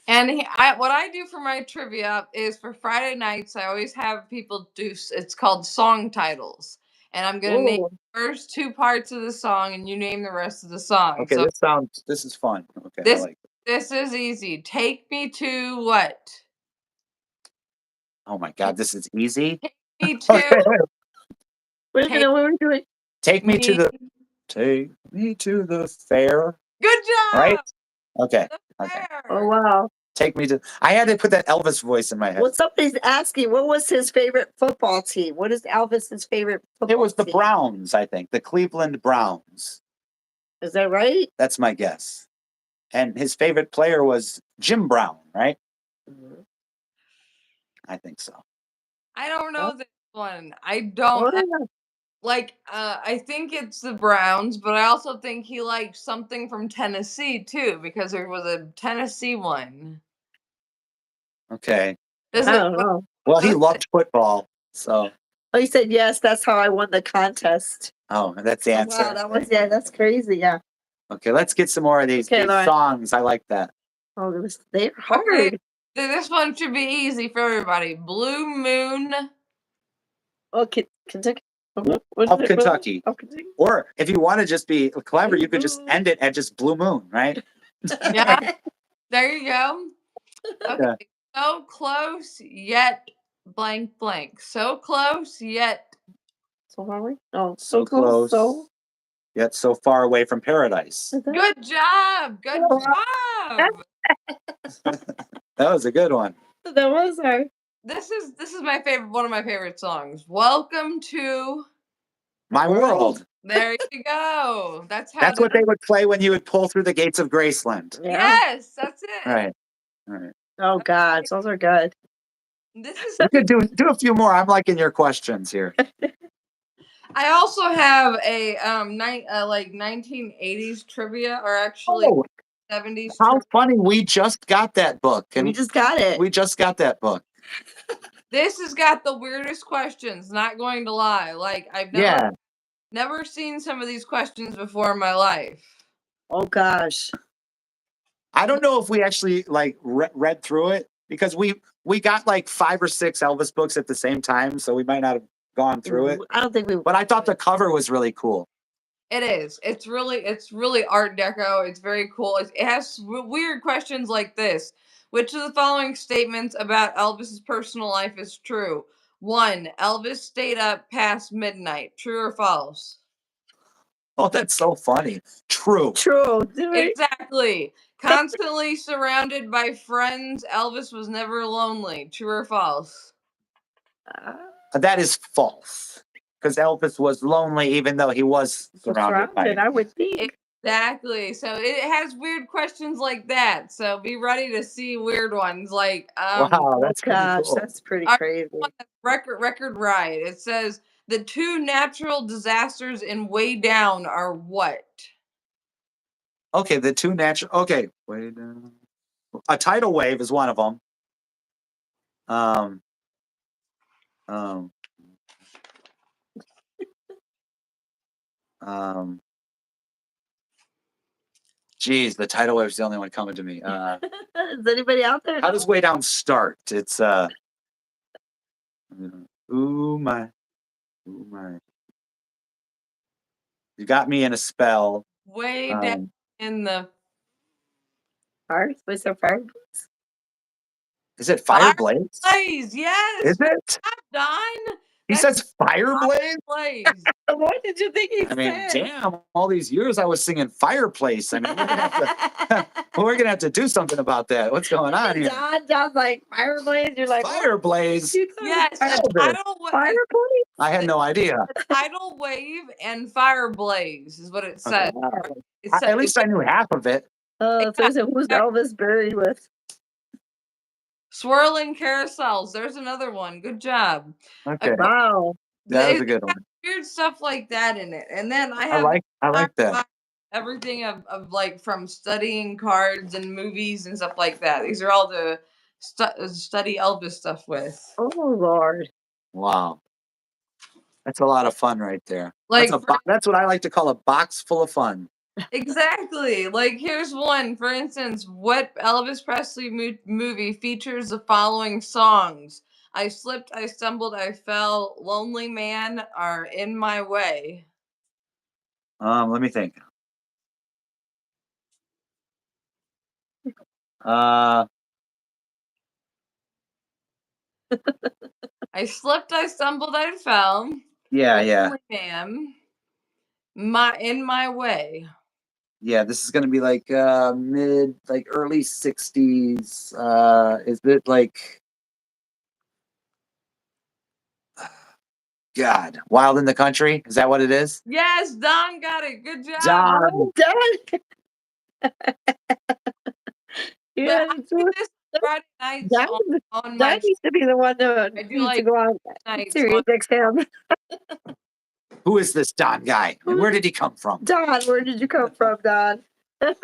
And what I do for my trivia is for Friday nights, I always have people do, it's called song titles. And I'm going to name Ooh. the first two parts of the song and you name the rest of the song. Okay, So this is fun. Okay, this, I like it. this is easy. Take me to what? Oh my God, this is easy. Me to Okay, Wait a minute, what are we doing? take me to me. the fair. Good job. Right? Okay. Okay. There. Oh wow. Take me to. I had to put that Elvis voice in my head. Well, somebody's asking, what was his favorite football team? What is Elvis's favorite football It was the team? Browns, I think, the Cleveland Browns. Is that right? That's my guess. And his favorite player was Jim Brown, right? I think so. I don't know Oh. this one. I don't. Oh, I think it's the Browns, but I also think he liked something from Tennessee too, because there was a Tennessee one. Okay. Does I it? don't know. Well, he loved football, so. Oh, he said yes. That's how I won the contest. Oh, that's the Oh, answer. wow, that was that's crazy. Yeah. Okay, let's get some more of these, Okay, these Lauren. songs. I like that. Oh, they're hard. Okay, this one should be easy for everybody. Blue Moon. Oh, Kentucky. What Of is it, Kentucky. Of Kentucky. Or if you want to just be clever, you could just end it at just Blue Moon, right? Yeah. There you go. Okay. Yeah. So close yet blank blank. So close yet. So are we? Oh, So close. So. Yet so far away from paradise. Is that- Good job. Good Oh, job. That was a good one. That was hard. This is my favorite, one of my favorite songs. Welcome to My World. There you go. That's how. That's what they would play when you would pull through the gates of Graceland. Yeah. Yes, that's it. All right. All right. Oh God, those are good. This is. We could do a few more. I'm liking your questions here. I also have a like 1980s trivia, or actually Oh, 70s. how funny. We just got that book. We just got it. We just got that book. This has got the weirdest questions. Not going to lie. Like I've never seen some of these questions before in my life. Oh gosh. I don't know if we actually like read through it because we got like 5 or 6 Elvis books at the same time, so we might not have gone through it. I don't think we. But I thought the cover was really cool. It is. It's really Art Deco. It's very cool. It has weird questions like this. Which of the following statements about Elvis's personal life is true? 1. Elvis stayed up past midnight. True or false? Oh, that's so funny. True. True. Right? Exactly. Constantly surrounded by friends, Elvis was never lonely. True or false? That is false. Because Elvis was lonely even though he was surrounded by I would think. Exactly. So it has weird questions like that. So be ready to see weird ones like Wow, Oh that's pretty gosh, cool. that's pretty Our- crazy. record ride. It says the two natural disasters in Way Down are what? Okay, the two natural. Okay, wait. A tidal wave is one of them. Um. Um. Um. Geez, the tidal wave is the only one coming to me. Is anybody out there? How does Way Down start? It's ooh my, ooh my. You got me in a spell. Way down Um, in the Fire? Was there fire? is it Fireblaze? Fireblaze. Yes. Is it? Don. He That's says Fireblaze? Fireblaze. What did you think he I mean, said? damn! All these years I was singing Fireplace. I mean, we're gonna have to do something about that. What's going on here? John's like fireplace. You're like what? Fireblaze. You thought Yes. it was A Elvis. fireplace. I had no idea. tidal wave and Fireblaze is what it says. Wow. It At least I knew half of it. So there's who's Elvis buried with? swirling carousels. There's another one. Good job. Okay, Wow. that was It- a good one. Weird stuff like that in it. And then I I have like that. everything of like from studying cards and movies and stuff like that. These are all the study Elvis stuff with. Oh Lord. Wow, that's a lot of fun right there. Like That's what I like to call a box full of fun. exactly. Like here's one, for instance, what Elvis Presley movie features the following songs? I slipped, I stumbled, I fell, Lonely Man are in my way. Let me think. Uh, I slipped, I stumbled, I fell. yeah. Lonely Man, in my way. Yeah, this is gonna be like like early 60s. Is it like God, Wild in the Country? Is that what it is? Yes, Don got it. Good job. Don. Yeah, But I do this Friday nights on my That used to be the one that I do needs like to go on nights Sirius XM. Who is this Don guy? And where did he come from? Don, where did you come from, Don? But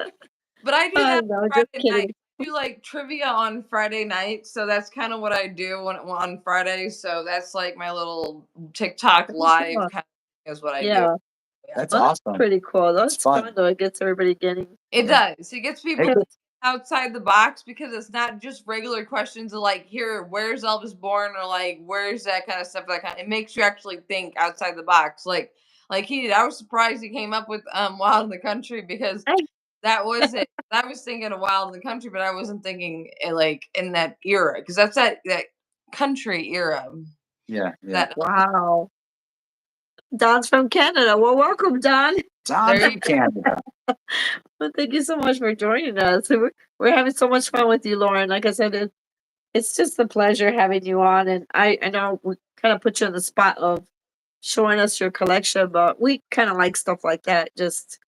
I do that No, just Friday kidding. night. I do like trivia on Friday night, so that's kind of what I do on Fridays. So that's like my little TikTok live kind of thing is what I do. Yeah, That's well, awesome. pretty cool. That's fun. fun though. It gets everybody getting. It does. It gets people Hey, outside the box because it's not just regular questions of like, here, where's Elvis born, or like, where's that kind of stuff. It makes you actually think outside the box. Like he did. I was surprised he came up with Wild in the Country because that was it. I was thinking of Wild in the Country, but I wasn't thinking like in that era because that's that country era. Yeah. That Wow. Don's from Canada. Well, welcome, Don. Don from Canada. Well, thank you so much for joining us. We're having so much fun with you, Lauren. Like I said, it's just a pleasure having you on. And I know we kind of put you on the spot of showing us your collection, but we kind of like stuff like that. Just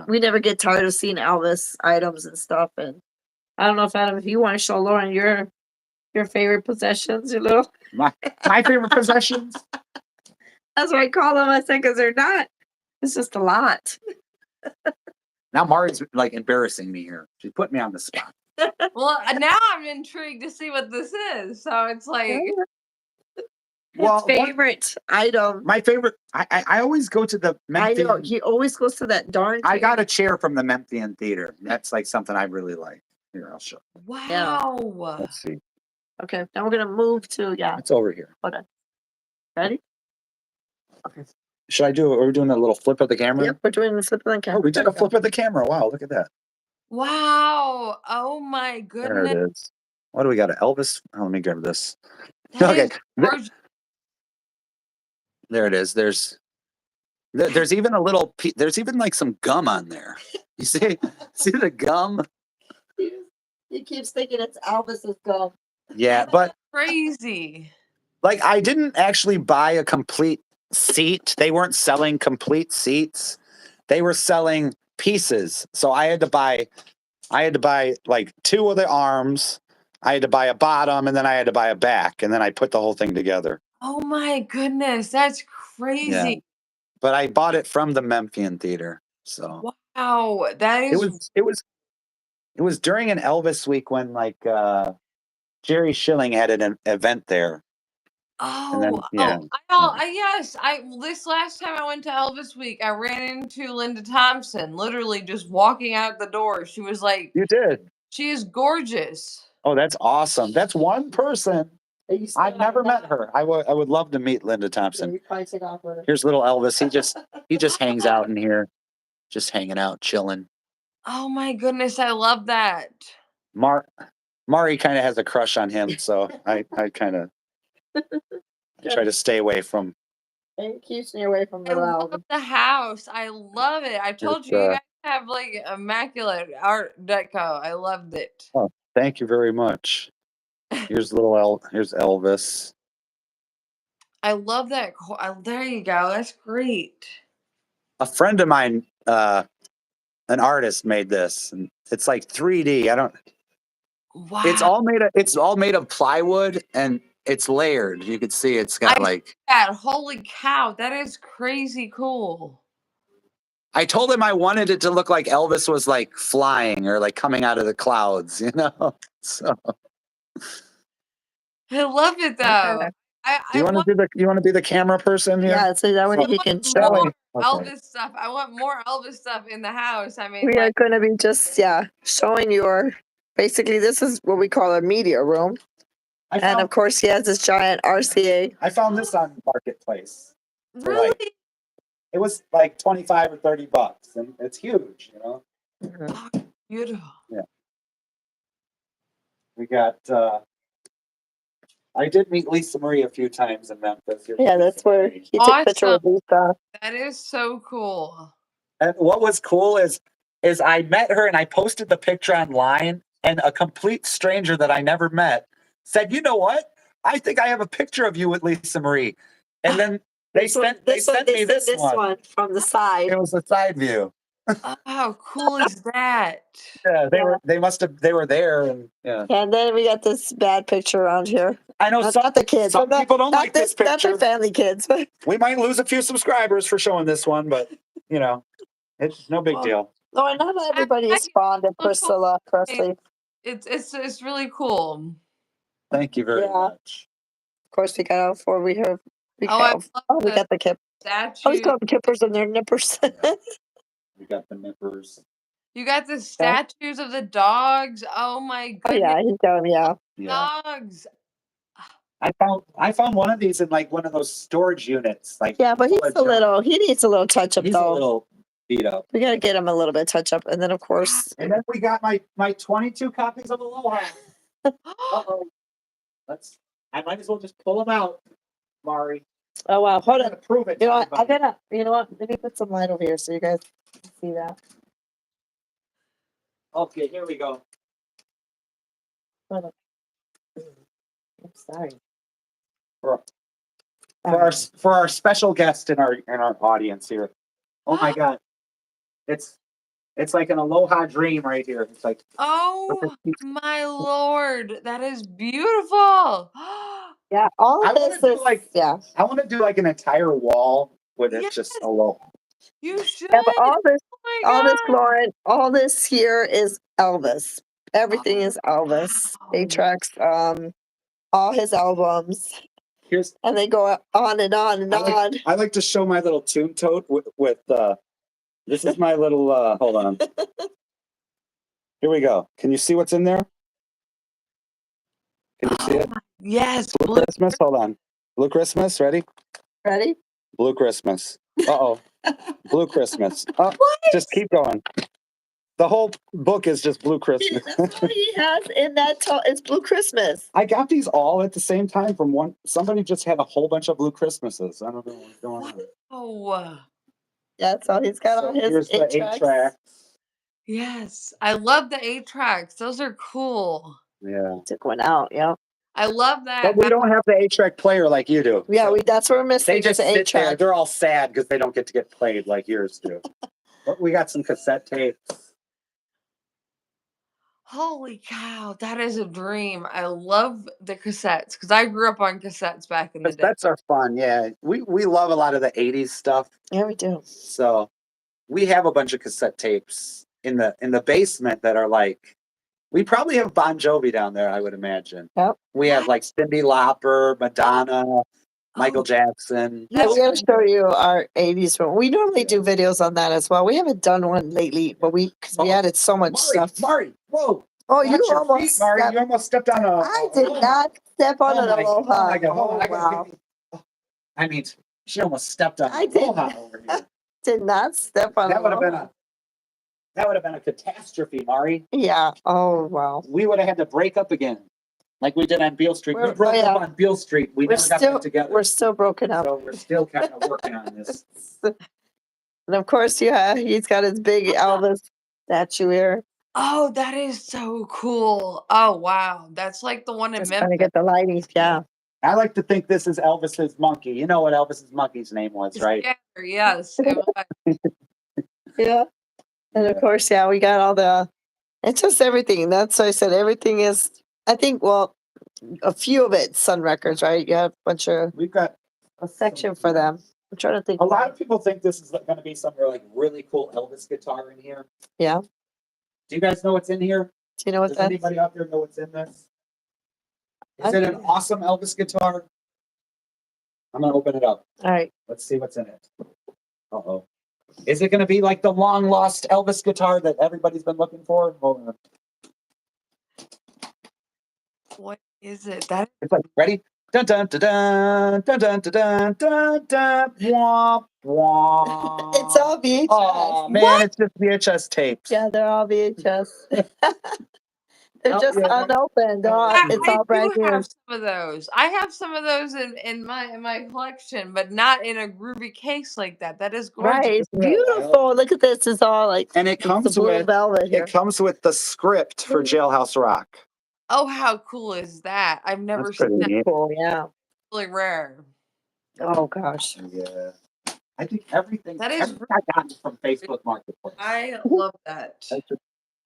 we never get tired of seeing Elvis items and stuff. And I don't know if Adam, if you want to show Lauren your favorite possessions, your little My favorite possessions. that's what I call them. I said because they're not. It's just a lot. Now Mari's like embarrassing me here. She put me on the spot. well, now I'm intrigued to see what this is. So it's like. Well, favorite item. My favorite. I always go to the Memphian. I know he always goes to that darn. I got a chair from the Memphian Theater. That's like something I really like. Here, I'll show. Wow. Let's see. Okay, now we're gonna move to It's over here. Hold on. Ready? Okay. Should I do? Are we doing a little flip of the camera? Yep, we're doing the flip of the camera. Oh, we did a flip of the camera. Wow, look at that. Wow. Oh my There it goodness. is. What do we got? Elvis? Oh, let me grab this. That Okay, is gorgeous. there it is. There's even a little. There's even like some gum on there. You see the gum? He keeps thinking it's Elvis's gum. Yeah, but Crazy. like I didn't actually buy a complete seat. They weren't selling complete seats. They were selling pieces. So I had to buy like two of the arms. I had to buy a bottom and then I had to buy a back and then I put the whole thing together. Oh my goodness. That's Yeah. crazy. But I bought it from the Memphian Theater. So Wow. That it is. was during an Elvis week when like Jerry Schilling had an event there. And then yeah. Yes. This last time I went to Elvis Week, I ran into Linda Thompson, literally just walking out the door. She was like, You did. she is gorgeous. Oh, that's awesome. That's one person. I've never met her. I would love to meet Linda Thompson. Here's little Elvis. He just hangs out in here, just hanging out, chilling. Oh my goodness, I love that. Mari kind of has a crush on him, so I kind of try to stay away from. It keeps me away from I the love Alvin. the house. I love it. I told you, you guys have like immaculate art deco. I loved it. Oh, thank you very much. Here's here's Elvis. I love that. There you go. That's great. A friend of mine, an artist, made this, and it's like 3D. I don't. Wow. It's all made of plywood and it's layered. You could see it's got like. Holy cow, that is crazy cool. I told him I wanted it to look like Elvis was like flying or like coming out of the clouds, you know. So I love it though. you want to be the camera person here? Yeah, so that way I he can want show more it. Elvis stuff. I want more Elvis stuff in the house. I mean, We are like, going to be just, showing your, basically, this is what we call a media room. And of course, he has this giant RCA. I found this on Marketplace. really? It was like 25 or 30 bucks, and it's huge, you know. Oh, beautiful. Yeah. We got. I did meet Lisa Marie a few times in Memphis. Yeah, that's where he took a picture with Lisa. That is so cool. And what was cool is I met her and I posted the picture online, and a complete stranger that I never met said, "You know what? I think I have a picture of you with Lisa Marie." And then they sent me this one from the side. It was a side view. Oh, how cool is that? Yeah, they were there, and yeah. And then we got this bad picture around here. I know Not the kids. some people don't like this picture. Not the family kids. But We might lose a few subscribers for showing this one, but you know, it's no big deal. no, not everybody is fond of Priscilla Presley. It's really cool. Thank you very much. Of course, we got out for we got the kip. Statues. Oh, he's got the kippers and their nippers. We got the nippers. You got the statues of the dogs. Oh my goodness. Oh yeah, he's got them. Yeah. Dogs. I found one of these in like one of those storage units. Like yeah, but he needs a little touch up He's though. a little beat up. We gotta get him a little bit touch up, and then of course. And then we got my 22 copies of Aloha. Uh-oh. I might as well just pull them out, Mari. Oh wow, hold on. Prove it. You know what? You know what? Let me put some light over here so you guys can see that. Okay, here we go. I'm sorry. For our special guest in our audience here. Oh my God, it's like an Aloha dream right here. It's like, oh my Lord, that is beautiful. Yeah, all of this is I want to do like an entire wall with it just Aloha. You should. Yeah, but all this God. all this here is Elvis. Everything is Elvis. A-Tracks, all his albums. And they go on and on and on. I like to show my little tune tote with this is my little hold on. Here we go. Can you see what's in there? Can you see it? Yes. Blue Christmas. Hold on. Blue Christmas. Ready? Ready? Blue Christmas. Uh-oh. Blue Christmas. Oh, just keep going. The whole book is just Blue Yeah, Christmas. that's what he has in that. It's Blue Christmas. I got these all at the same time from one. Somebody just had a whole bunch of Blue Christmases. I don't know what's going on. Oh, Yeah, so he's got all his Here's the 8 8 track. tracks. yes. I love the 8 tracks. Those are cool. Yeah. Took one out. Yeah. I love that. But we don't have the 8-track player like you do. Yeah, so that's what we're missing. they just an sit 8 there. track. They're all sad because they don't get to get played like yours do. But we got some cassette tapes. Holy cow, that is a dream. I love the cassettes because I grew up on cassettes back in the day. Cassettes are fun. Yeah, we love a lot of the 80s stuff. Yeah, we do. So we have a bunch of cassette tapes in the basement that are like, we probably have Bon Jovi down there, I would imagine. Yep. We have like Cyndi Lauper, Madonna, Michael Oh. Jackson. Yeah, we're gonna show you our 80s one. We normally do videos on that as well. We haven't done one lately, but because we added so much stuff. Mari, whoa. Oh, Watch you your almost feet, Mari. stepped. You almost stepped on a. I did not step on an Aloha. Oh my God. Hold on, I wow. gotta get these- I mean, she almost stepped on I an did. Aloha over here. Did not step on That would have been Aloha. that would have been a catastrophe, Mari. Yeah. Oh, wow. We would have had to break up again, like we did on Beale Street. We We're- broke oh, yeah. up on Beale Street. We We're never got still back together. we're still broken up. So we're still kind of working on this. And of course, yeah, he's got his big Elvis statue here. Oh, that is so cool. Oh, wow. That's like the one in Just trying to Memphis. get the lighting. Yeah. I like to think this is Elvis's monkey. You know what Elvis's monkey's name was, right? Scatter, yes. It was. Yeah. And of course, yeah, we got all the, it's just everything. That's why I said everything is, I think, well, a few of it, Sun Records, right? You have a bunch of, We've got a section for them. I'm trying to think. a lot of people think this is going to be some like really cool Elvis guitar in here. Yeah. Do you guys know what's in here? Do you know what Does that's? anybody out there know what's in this? Is I it an think- awesome Elvis guitar? I'm gonna open it up. All right. Let's see what's in it. Uh-oh. Is it gonna be like the long lost Elvis guitar that everybody's been looking for? Hold on. What is it? That It's like, ready? Dun dun dun dun dun dun dun dun dun womp womp. It's all VHS. Oh man, What? it's just VHS tapes. Yeah, they're all VHS. They're Oh, just yeah. unopened. They're all, I it's all brand do new. have some of those. I have some of those in my collection, but not in a groovy case like that. That is gorgeous. Right. It's Isn't that beautiful. Look at this. It's all like, And it it's the comes blue with velvet here. the script for Jailhouse Rock. Oh, how cool is that? I've never That's seen pretty that. neat. Cool. Yeah. Really rare. Oh, gosh. Yeah. I think everything That is everything I got from Facebook Marketplace. I love that.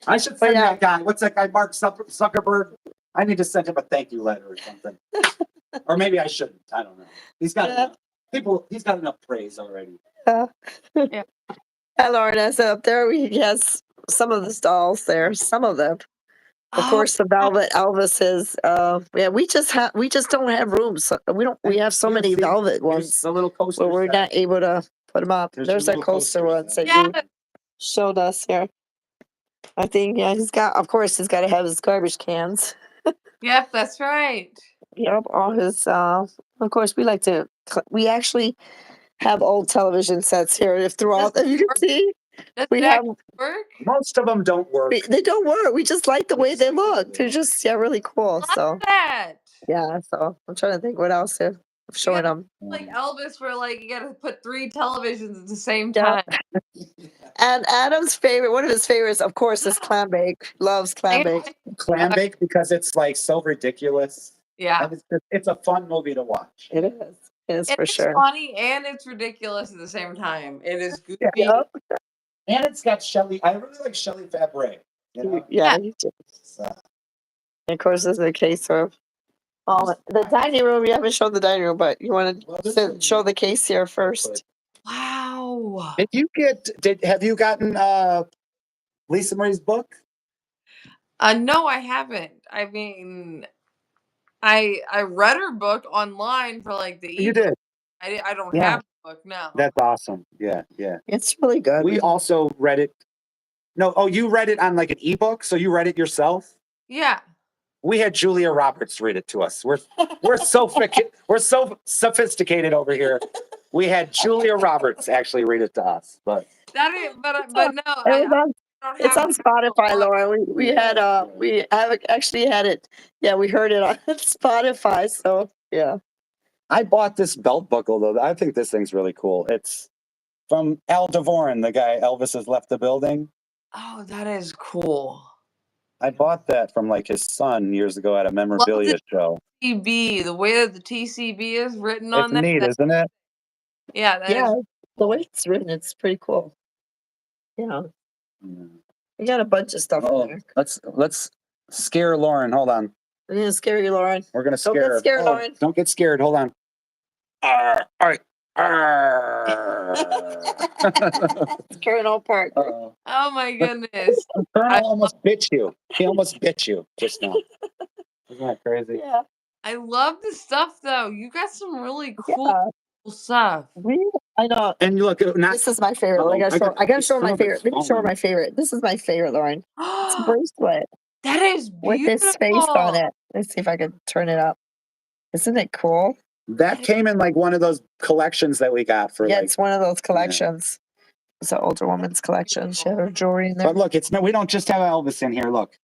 I should send yeah. that guy. What's that guy, Mark Zuckerberg? I need to send him a thank you letter or something. Or maybe I shouldn't. I don't know. He's got Yeah. he's got enough praise already. Yeah. Hi, Lauren. That's up there. He has some of the dolls there. Some of them. Of Oh, course, the velvet Elvis is. Yeah, we just don't have room. So we have so Here, many see, velvet Here's ones, the little coaster. but we're set. not able to put them up. There's There's your that little coaster coaster ones set. that you yeah. showed us here. I think he's got. Of course, he's got to have his garbage cans. Yep, that's right. Yep, all his. Of course, we like to. We actually have old television sets here. If you can see, Does we it have. actually work? Most of them don't work. They don't work. We just like the way they look. They're just really cool. Love So that. yeah. So I'm trying to think what else I'm showing Yeah. them. Like Elvis, where like you gotta put 3 televisions at the same Yeah. time. And Adam's favorite, one of his favorites, of course, is clam bake. Loves clam bake. Clam bake because it's like so ridiculous. Yeah. And it's a fun movie to watch. It is. It is for It's sure. funny and it's ridiculous at the same time. It is goofy. Yep. And it's got Shelley. I really like Shelley Fabre. You know? Yeah. So, And of course, this is a case of the dining room. You haven't shown the dining room, but you want Well, to this is- show the case here first. Wow. have you gotten Lisa Marie's book? No, I haven't. I mean, I read her book online for like the You ebook. did. I don't Yeah. have the book now. That's awesome. Yeah, yeah. It's really good. We also read it. No, oh, you read it on like an ebook, so you read it yourself? Yeah. We had Julia Roberts read it to us. We're so we're so sophisticated over here. We had Julia Roberts actually read it to us, but That is, but no, It was on don't It's have on Spotify, Laura. We had Yeah. we have actually had it. Yeah, we heard it on Spotify. So yeah. I bought this belt buckle though. I think this thing's really cool. It's from Al Davoren, the guy Elvis has left the building. Oh, that is cool. I bought that from like his son years ago at a Love memorabilia the show. TCB. The way that the TCB is written It's on that. neat, isn't it? Yeah, that Yeah, is. the way it's written, it's pretty cool. Yeah, Yeah. we got a bunch of stuff in Oh, there. let's scare Lauren. Hold on. We're gonna scare you, Lauren. We're gonna Don't scare get her. scared, Oh, Lauren. don't get scared. Hold on. All right. Scaring all part. Uh-oh. Oh my goodness. The Colonel I, almost bit you. He almost bit you just now. Isn't that crazy? Yeah, I love the stuff though. You got some really cool yeah. stuff. I know. And look, not This is my favorite. Uh-oh, I gotta show some my of it's favorite. Let me show her falling. my favorite. This is my favorite, Lauren. It's a bracelet That is with beautiful. this face on it. Let's see if I can turn it up. Isn't it cool? That came in like one of those collections that we got for Yeah, like. it's one of those collections. It's an older woman's collection. She had her jewelry in there. But look, it's no. We don't just have Elvis in here. Look,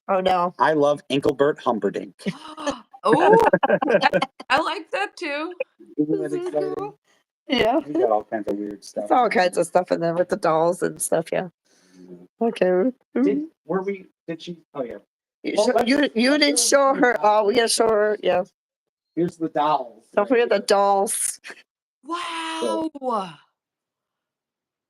Oh no. I love Engelbert Humperdinck. Oh, I like that too. Isn't that This is exciting? cool. Yeah. We got all kinds of weird stuff. It's all kinds of stuff in there with the dolls and stuff. Yeah. Okay. Did she? Oh yeah. You, Well, you didn't show her. Oh, we gotta show her. Yeah. Here's the dolls. Don't forget the dolls. Wow.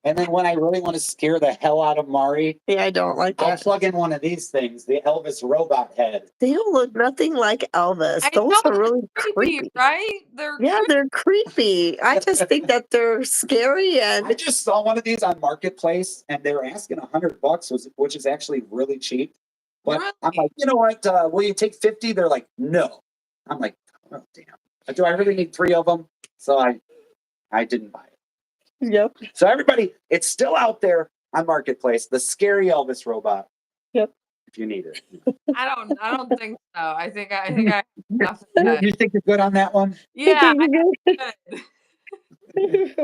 And then when I really want to scare the hell out of Mari, Yeah, I don't like I'll that. plug in one of these things, the Elvis robot head. They don't look nothing like Elvis. I Those know, are they're really creepy, creepy. right? They're Yeah, they're creepy. I just think that they're scary I and just saw one of these on Marketplace, and they were asking $100, which is actually really cheap. But I'm Really? like, you know what? Will you take 50? They're like, no. I'm like, oh damn. Do I really need 3 of them? So I didn't buy it. yep. So everybody, it's still out there on Marketplace. The scary Elvis robot. Yep. If you need it. I don't think so. I think I have enough of that. You think you're good on that one? Yeah, I Good. good.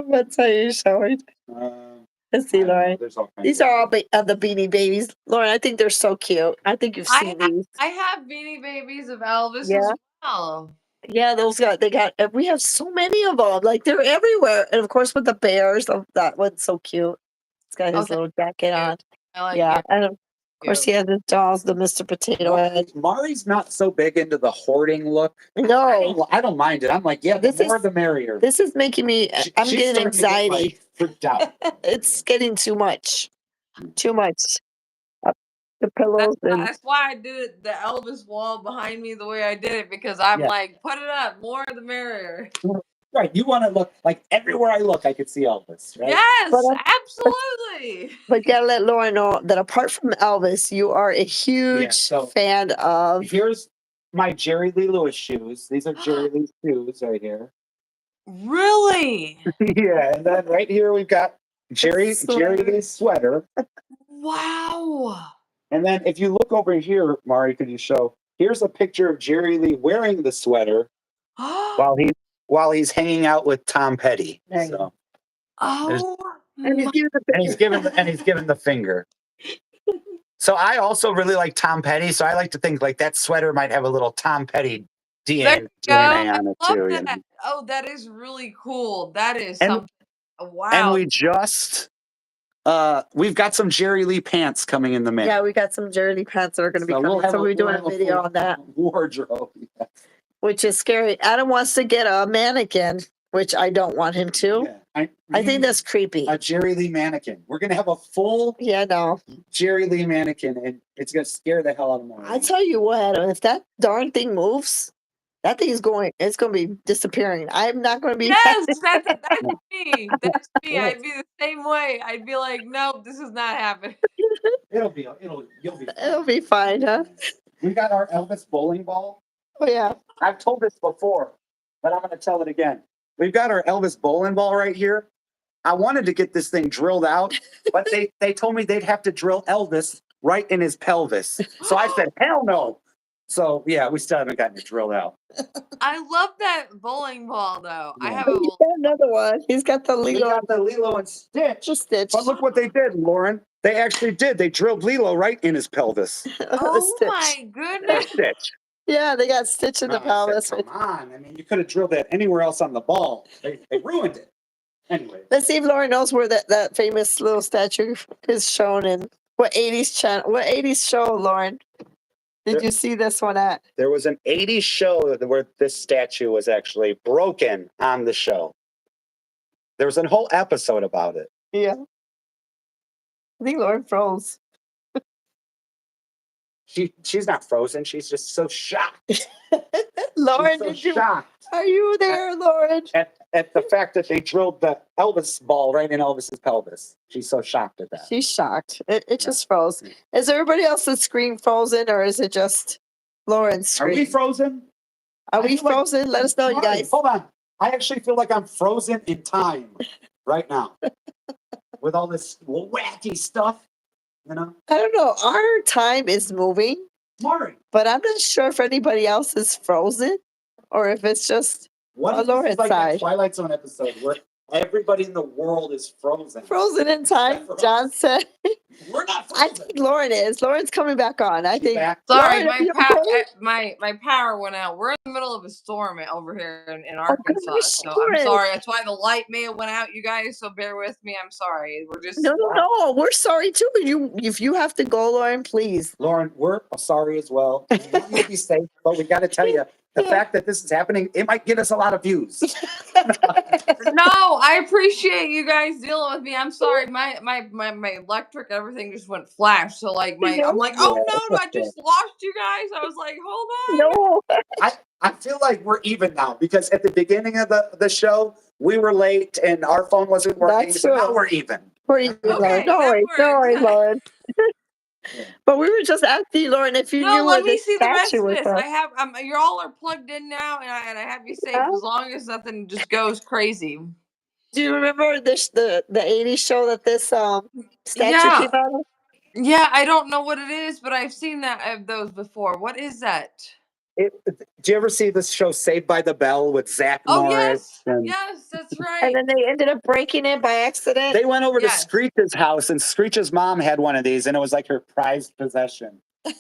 What's how you showing? Let's see, I don't know. Lauren. There's all kinds These of- are all the Beanie Babies. Lauren, I think they're so cute. I think you've seen these. I have Beanie Babies of Elvis Yeah. as well. Yeah, we have so many of them. Like they're everywhere. And of course with the bears, that one's so cute. It's got his Okay. little jacket on. I like Yeah. it. And of course he has his dolls, the Mr. Potato Head. Mari's not so big into the hoarding look. No. I don't mind it. I'm like, yeah, the This more is- the merrier. This is making me I'm She's getting starting to get, anxiety. like, freaked out. It's getting too much. Too much. The pillows and That's why I did it, the Elvis wall behind me the way I did it, because I'm Yeah. like, put it up, more the merrier. Right. You want to look like everywhere I look, I could see Elvis, right? Yes, But, absolutely. but gotta let Lauren know that apart from Elvis, you are a huge so- fan of Here's my Jerry Lee Lewis shoes. These are Jerry Lee's shoes right here. Really? Yeah, and then right here we've got Jerry Sweater. Lee's sweater. Wow. And then if you look over here, Mari, could you show? Here's a picture of Jerry Lee wearing the sweater while he's hanging out with Tom Petty. There you So, Oh, and my- he's giving the finger. So I also really like Tom Petty. So I like to think like that sweater might have a little Tom Petty there DNA, you go. DNA I on it love too. You that. know? Oh, that is really cool. That is And- something. Wow. And we just we've got some Jerry Lee pants coming in the mail. Yeah, we got some Jerry Lee pants that are going to be So coming. So we're doing have a video full on that, wardrobe. Yeah. which is scary. Adam wants to get a mannequin, which I don't want him to. Yeah, I think that's creepy. a Jerry Lee mannequin. We're gonna have a full Yeah, no. Jerry Lee mannequin, and it's gonna scare the hell out of me. I tell you what, if that darn thing moves, that thing's going. It's going to be disappearing. I'm not going to be. Yes, that's me. That's me. I'd be the same way. I'd be like, nope, this is not happening. You'll be. It'll be fine, huh? We got our Elvis bowling ball. Oh yeah. I've told this before, but I'm gonna tell it again. We've got our Elvis bowling ball right here. I wanted to get this thing drilled out, but they told me they'd have to drill Elvis right in his pelvis. So I said, hell no. So yeah, we still haven't gotten it drilled out. I love that bowling ball though. I Yeah. have a He's got another one. He's got the We Lilo got the Lilo and Stitch. just Stitch. But look what they did, Lauren. They actually did. They drilled Lilo right in his pelvis. Oh Stitch. my goodness. Stitch. Yeah, they got Stitch in the I pelvis. said, come on. I mean, you could have drilled that anywhere else on the ball. They ruined it. Anyway. Let's see if Lauren knows where that famous little statue is shown in what 80s channel. What 80s show, Lauren? Did you see this one at? There was an 80s show where this statue was actually broken on the show. There was a whole episode about it. Yeah. I think Lauren froze. She's not frozen. She's just so shocked. Lauren, She's so shocked are you there, Lauren? at the fact that they drilled the Elvis ball right in Elvis's pelvis. She's so shocked at that. She's shocked. It just froze. Is everybody else's screen frozen or is it just Lauren's Are screen? we frozen? Are I we feel like- frozen? Let us know, you guys. Hold on. I actually feel like I'm frozen in time right now with all this wacky stuff. You know, I don't know. Our time is moving, Maury, but I'm not sure if anybody else is frozen or if it's just what On if this Lauren's is like side. that Twilight Zone episode where everybody in the world is frozen? frozen in time. John said. We're not I frozen. think Lauren is. Lauren's coming back on. I She's think. back. Sorry, Lauren, are you okay? my power went out. We're in the middle of a storm over here in Arkansas, gosh, so I'm Lauren. sorry. That's why the light may have went out, you guys. So bear with me. I'm sorry. We're just No. We're sorry too. If you have to go, Lauren, please. Lauren, we're sorry as well. We want you to be safe, but we got to tell you the fact that this is happening, it might get us a lot of views. No, I appreciate you guys dealing with me. I'm sorry. My electric everything just went flash. So like I'm like, oh no, I just lost you guys. I was like, hold on. No. I feel like we're even now because at the beginning of the show, we were late and our phone wasn't working. That's So now true. we're even. We're even, Okay, Lauren. No that worries, works. Lauren. But we were just asking Lauren if you No, knew let where me the see the rest statue of was this. from. I have you all are plugged in now, and I have you safe Yeah. as long as nothing just goes crazy. Do you remember this the 80s show that this statue Yeah. came out of? Yeah, I don't know what it is, but I've seen those before. What is that? Do you ever see this show Saved by the Bell with Zach Oh Morris? yes, that's And right. then they ended up breaking it by accident. They went over to Yes. Screech's house, and Screech's mom had one of these, and it was like her prized possession. Oh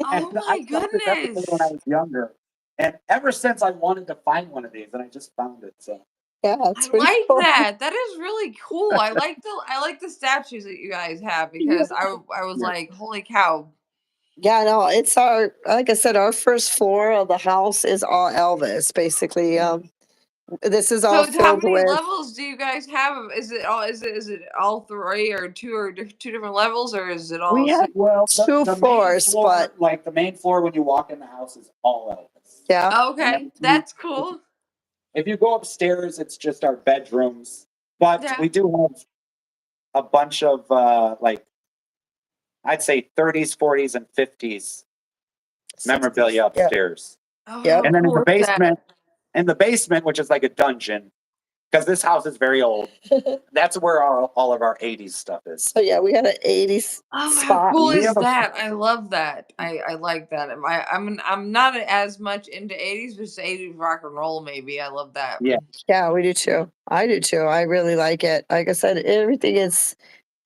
And my I saw this episode goodness. when I was younger, and ever since I wanted to find one of these, and I just found it. So Yeah, it's I pretty like cool. that. That is really cool. I like the statues that you guys have because I was Yeah. like, holy cow. Yeah, no, it's like I said, our first floor of the house is all Elvis, basically. This is all So how filled many with levels do you guys have? Is it all three or two different levels, or is it all we have well, two main floors, floor, but like the main floor when you walk in the house is all Elvis. yeah. okay, that's cool. If you go upstairs, it's just our bedrooms, but Yeah. we do have a bunch of like I'd say 30s, 40s, and 50s memorabilia 60s. Yeah. upstairs. Oh, Yep. how And then cool is that? in the basement, which is like a dungeon, because this house is very old, that's where all of our 80s stuff is. So yeah, we had an 80s Oh, how spot. cool We is have a- that? I love that. I like that. I'm not as much into 80s, but 80s rock and roll maybe. I love that. Yeah. Yeah, we do too. I do too. I really like it. Like I said, everything is,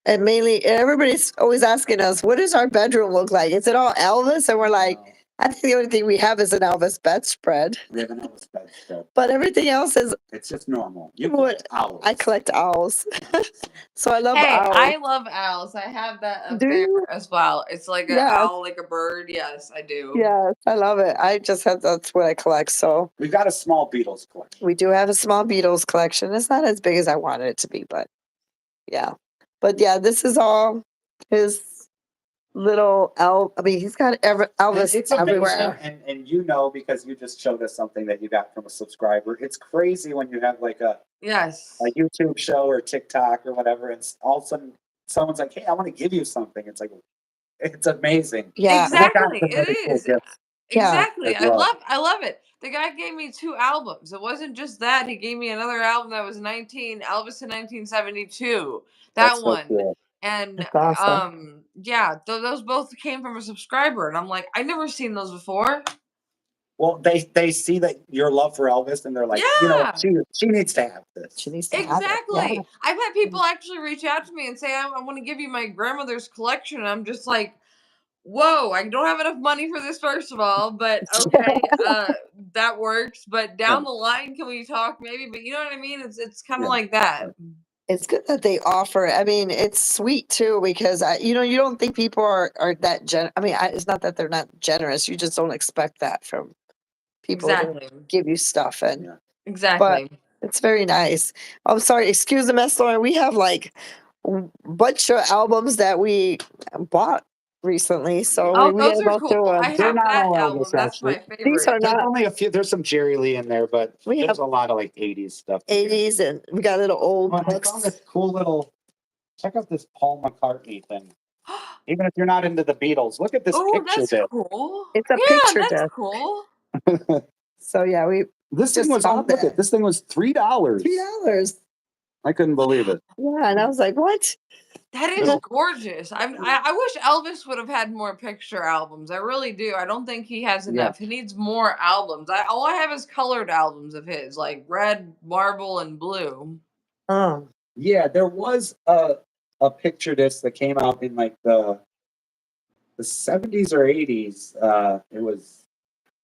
and mainly everybody's always asking us, what does our bedroom look like? Is it all Elvis? And we're like, No, I think the only thing we have is an Elvis bedspread, we have an Elvis bedspread. but everything else is, It's just normal. You What- collect owls. I collect owls. So I love Hey, owls. I love owls. I have that up Do there you? as well. It's like an Yes. owl, like a bird. Yes, I do. Yes, I love it. I just have, that's what I collect. So We've got a small Beatles collection. we do have a small Beatles collection. It's not as big as I wanted it to be, but yeah. But yeah, this is all his little I mean, he's got Elvis It's everywhere. amazing, and you know because you just showed us something that you got from a subscriber. It's crazy when you have like a Yes. YouTube show or TikTok or whatever, and all of a sudden someone's like, "Hey, I want to give you something." It's like, it's amazing. Yeah. Exactly. Some It really cool is. gifts Yeah. Exactly. as well. I love it. The guy gave me 2 albums. It wasn't just that. He gave me another album that was Elvis in 1972. That That's so one. cool. And That's awesome. yeah, those both came from a subscriber, and I'm like, I never seen those before. Well, they see that your love for Elvis, and they're like, Yeah. she needs to have this. She needs to have it. Yeah. Exactly. I've had people actually reach out to me and say, I want to give you my grandmother's collection. And I'm just like, whoa, I don't have enough money for this, first of all, but okay, that works. But down the line, can we talk maybe? But you know what I mean? It's kind of Yeah. like that. It's good that they offer. I mean, it's sweet too because you don't think people are that I mean, it's not that they're not generous. You just don't expect that from people to Exactly. give you stuff, and Yeah. but Exactly. it's very nice. I'm sorry, excuse the mess, Lauren. We have like a bunch of albums that we bought recently, so Oh, we those gotta are go cool. through I them. They're have not that all album. Elvis, That's actually. my These are favorite. There's not only a few. There's some Jerry Lee in there, but We there's have a lot of like 80s stuff. in here. 80s, and we got little old Oh, and I found books. this cool little. Check out this Paul McCartney thing. Even if you're not into the Beatles, look at this Oh, picture that's disc. cool. It's a Yeah, picture that's disc. cool. So yeah, we This thing just was on. found Look that. at this thing was $3. $3. I couldn't believe it. Yeah, and I was like, what? That is gorgeous. I wish Elvis would have had more picture albums. I really do. I don't think he has Yeah. enough. He needs more albums. All I have is colored albums of his, like red, marble, and blue. Oh, Yeah, there was a picture disc that came out in like the 70s or 80s. It was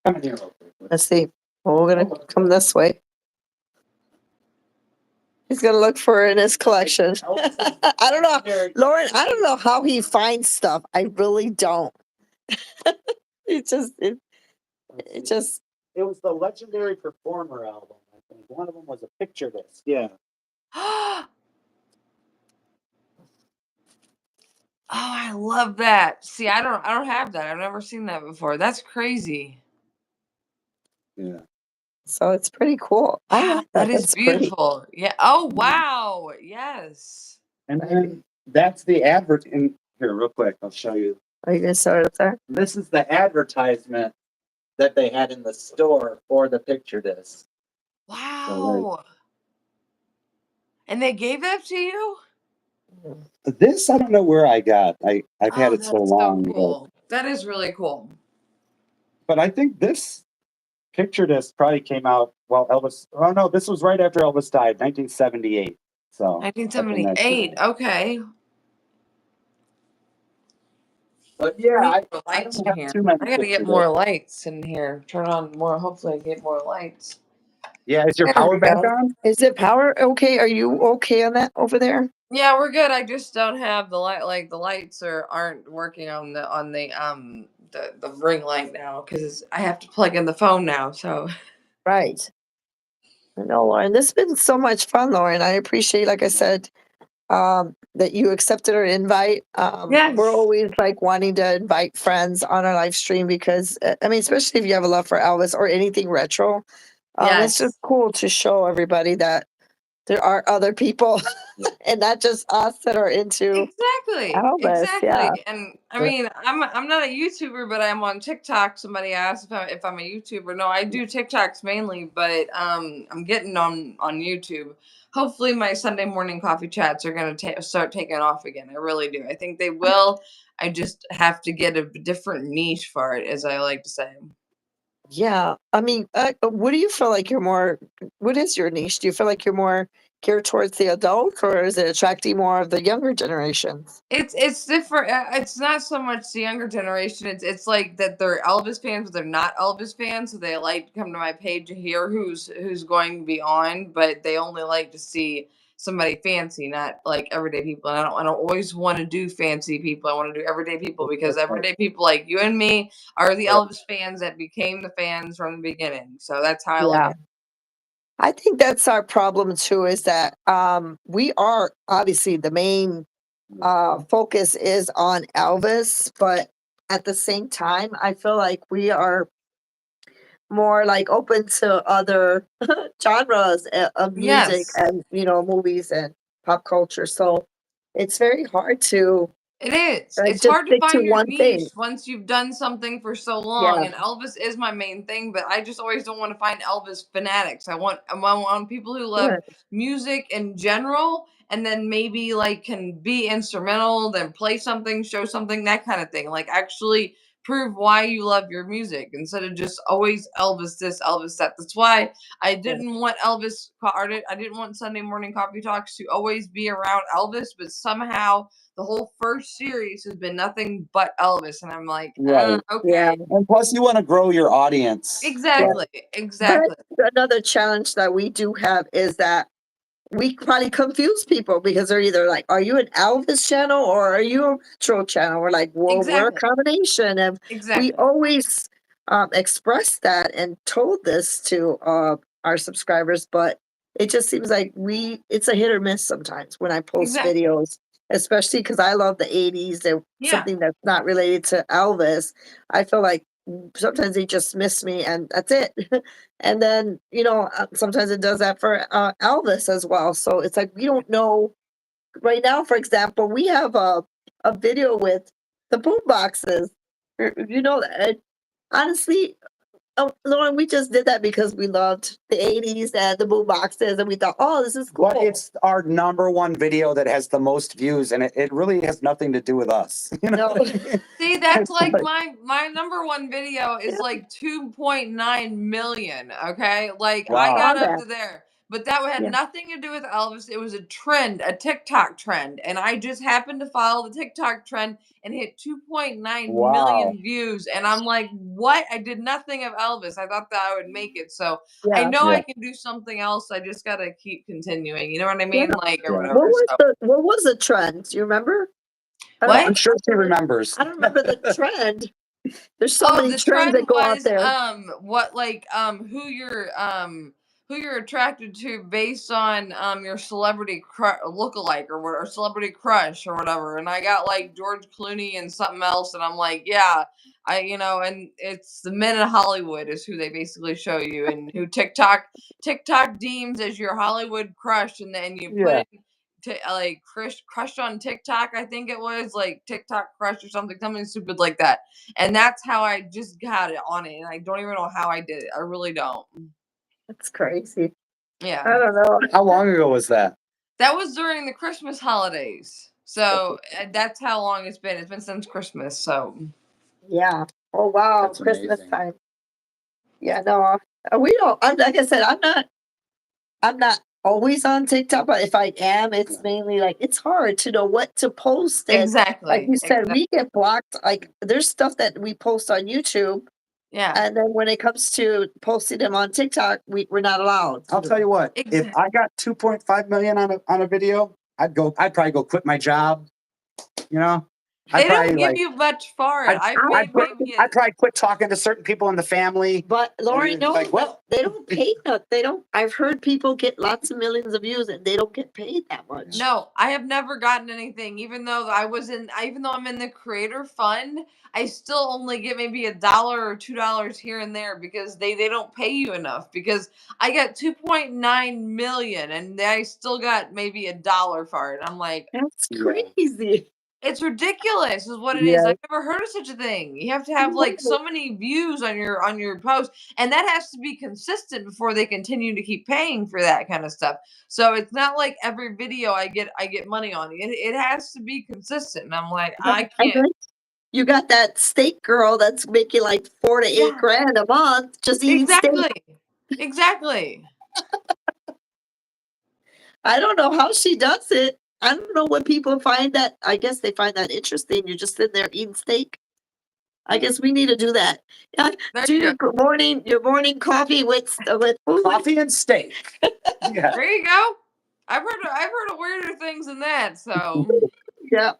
coming here real quick. let's see. Well, we're gonna come this way. He's gonna look for it in his collection. I don't know, Lauren. I don't know how he finds stuff. I really don't. It just it just It was the Legendary Performer album. I think one of them was a picture disc. Yeah. Oh, I love that. See, I don't have that. I've never seen that before. That's crazy. Yeah. so it's pretty cool. I Wow, like that that. is That's pretty. beautiful. Yeah. Oh, wow. Yes. And then that's the advert in here, real quick. I'll show you. Are you gonna start up there? This is the advertisement that they had in the store for the picture disc. Wow. And they gave that to you? This I don't know where I got. I've had Oh, it so that's long, so cool. That is really cool. but I think this picture disc probably came out while Elvis. Oh no, this was right after Elvis died, 1978. So up in that 1978. year. Okay. But yeah, We I, need more I lights don't in have here. too many I gotta picture get more discs. lights in here. Turn on more. Hopefully, I get more lights. Yeah, is your There power we back go. on? Is it power okay? Are you okay on that over there? Yeah, we're good. I just don't have the light. Like the lights aren't working on the ring light now because I have to plug in the phone now. So Right. I know, Lauren. This has been so much fun, Lauren. I appreciate, like I said, that you accepted our invite. yes, We're always like wanting to invite friends on our live stream because I mean, especially if you have a love for Elvis or anything retro, it's just yes. cool to show everybody that there are other people and not just us that are into Exactly, Elvis. exactly. Yeah. And I mean, I'm not a YouTuber, but I'm on TikTok. Somebody asked if I'm a YouTuber. No, I do TikToks mainly, but I'm getting on YouTube. Hopefully, my Sunday morning coffee chats are gonna start taking off again. I really do. I think they will. I just have to get a different niche for it, as I like to say. Yeah. I mean, what do you feel like you're more, what is your niche? Do you feel like you're more geared towards the adult or is it attracting more of the younger generations? It's different. It's not so much the younger generation. It's like that they're Elvis fans, but they're not Elvis fans. So they like to come to my page to hear who's going to be on, but they only like to see somebody fancy, not like everyday people. And I don't always want to do fancy people. I want to do everyday people because everyday people like you and me are the Yeah. Elvis fans that became the fans from the beginning. So that's how I look Yeah. at it. I think that's our problem too, is that we are obviously the main focus is on Elvis, but at the same time, I feel like we are more like open to other genres of music Yes. and movies and pop culture. So it's very hard to It is. It's just hard to stick to find your one thing. niche once you've done something for so long. Yeah, And Elvis is my main thing, but I just always don't want to find Elvis fanatics. I want people who love right. music in general and then maybe like can be instrumental, then play something, show something, that kind of thing. Like actually prove why you love your music instead of just always Elvis this, Elvis that. That's why I didn't want I didn't want Sunday morning coffee talks to always be around Elvis, but somehow the whole first series has been nothing but Elvis, and I'm like, Right. Yeah. okay, And plus, you want to grow your audience. exactly, But exactly, another challenge that we do have is that we probably confuse people because they're either like, are you an Elvis channel or are you a retro channel? We're like, well, we're a exactly, combination. And we exactly. always expressed that and told this to our subscribers, but it just seems like it's a hit or miss sometimes when I post Exactly. videos, especially because I love the 80s and Yeah. something that's not related to Elvis. I feel like sometimes they just miss me and that's it. And then, sometimes it does that for Elvis as well. So it's like we don't know. Right now, for example, we have a video with the boom boxes. You know that. Honestly, Lauren, we just did that because we loved the 80s and the boom boxes, and we thought, oh, this is cool. But it's our number one video that has the most views, and it really has nothing to do with us. No. See, that's It's like like- my number one video is like 2.9 million. Okay, like I Wow. got Saw up that. to there, but that had Yeah. nothing to do with Elvis. It was a trend, a TikTok trend, and I just happened to follow the TikTok trend and hit 2.9 Wow. million views. And I'm like, what? I did nothing of Elvis. I thought that I would make it. So I Yeah. know Yeah. I can do something else. I just gotta keep continuing. You know what I Yeah. mean? Like or Yeah. whatever. So What was the trend? Do you remember? I don't, what? I'm sure she remembers. I don't remember the trend. There's so Oh, many the trends trend that go out was there. what like who you're attracted to based on your celebrity lookalike or what or celebrity crush or whatever. And I got like George Clooney and something else, and I'm like, yeah, and it's the men in Hollywood is who they basically show you, and who TikTok deems as your Hollywood crush, and then you put Yeah. it to like crush on TikTok, I think it was like TikTok crush or something stupid like that. And that's how I just got it on it. And I don't even know how I did it. I really don't. That's crazy. I Yeah. don't know. How long ago was that? That was during the Christmas holidays. So that's how long it's been. It's been since Christmas. So Yeah. Oh wow, That's Christmas amazing. time. Yeah, no, we don't. Like I said, I'm not always on TikTok, but if I am, it's mainly like it's hard to know what to post. And like exactly. you said, Exactly. we get blocked. Like there's stuff that we post on YouTube, Yeah. and then when it comes to posting them on TikTok, we're not allowed. I'll tell you what. If Exactly. I got 2.5 million on a video, I'd probably go quit my job. You know, They I'd don't probably give you much for it. I've made maybe I'd probably quit talking to certain people in the family. But Lori, no, Like, what? they don't pay that. They don't. I've heard people get lots of millions of views, and they don't get paid that much. No, I have never gotten anything. Even though I'm in the creator fund, I still only get maybe $1 or $2 here and there because they don't pay you enough. Because I got 2.9 million and I still got maybe $1 for it. I'm like, That's Yeah. crazy. it's ridiculous, is what it is. Yeah. I've never heard of such a thing. You have to have like so many views on your post, and that has to be consistent before they continue to keep paying for that kind of stuff. So it's not like every video I get money on. It has to be consistent. And I'm like, I And can't. then you got that steak girl that's making like 4 to 8 Yeah, grand a month just eating steak. exactly. Exactly. I don't know how she does it. I don't know when people find that. I guess they find that interesting. You're just sitting there eating steak. I guess we need to do that. Yeah, There do you your go. morning coffee with food. Coffee and steak. Yeah. There you go. I've heard of weirder things than that. So Yeah,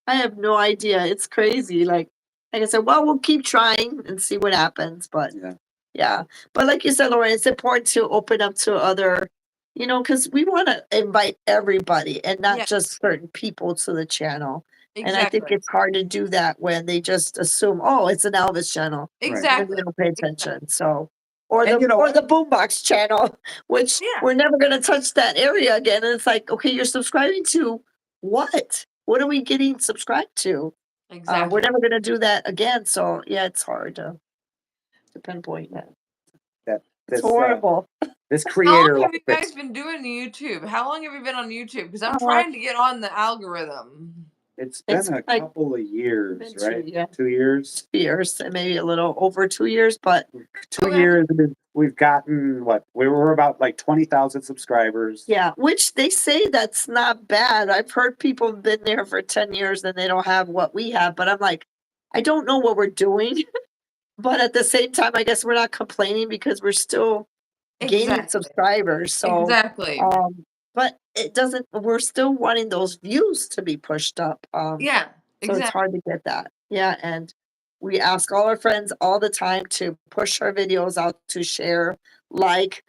I have no idea. It's crazy. Like I said, well, we'll keep trying and see what happens. But Yeah. yeah, but like you said, Lauren, it's important to open up to other, because we want to invite everybody and not yeah, just certain people to the channel. And I think exactly. it's hard to do that when they just assume, oh, it's an Elvis channel, and Exactly. they don't pay Exactly. attention. So, or And, the boombox channel, which Yeah. we're never going to touch that area again. And it's like, okay, you're subscribing to what? What are we getting subscribed to? We're Exactly. never going to do that again. So yeah, it's hard to pinpoint that. That It's this horrible. This How creator long have like you guys this. been doing YouTube? How long have you been on YouTube? Because I'm Uh, trying to get on the algorithm. It's It's been a like couple of years, been right? 2 years. 2 years. Years, and maybe a little over 2 years, but 2 Okay. years. We've gotten what? We were about like 20,000 subscribers. yeah, which they say that's not bad. I've heard people have been there for 10 years and they don't have what we have, but I'm like, I don't know what we're doing. But at the same time, I guess we're not complaining because we're still gaining Exactly. subscribers. So, Exactly. but it doesn't, we're still wanting those views to be pushed up. Yeah. So it's Exactly. hard to get that. Yeah. And we ask all our friends all the time to push our videos out, to share, like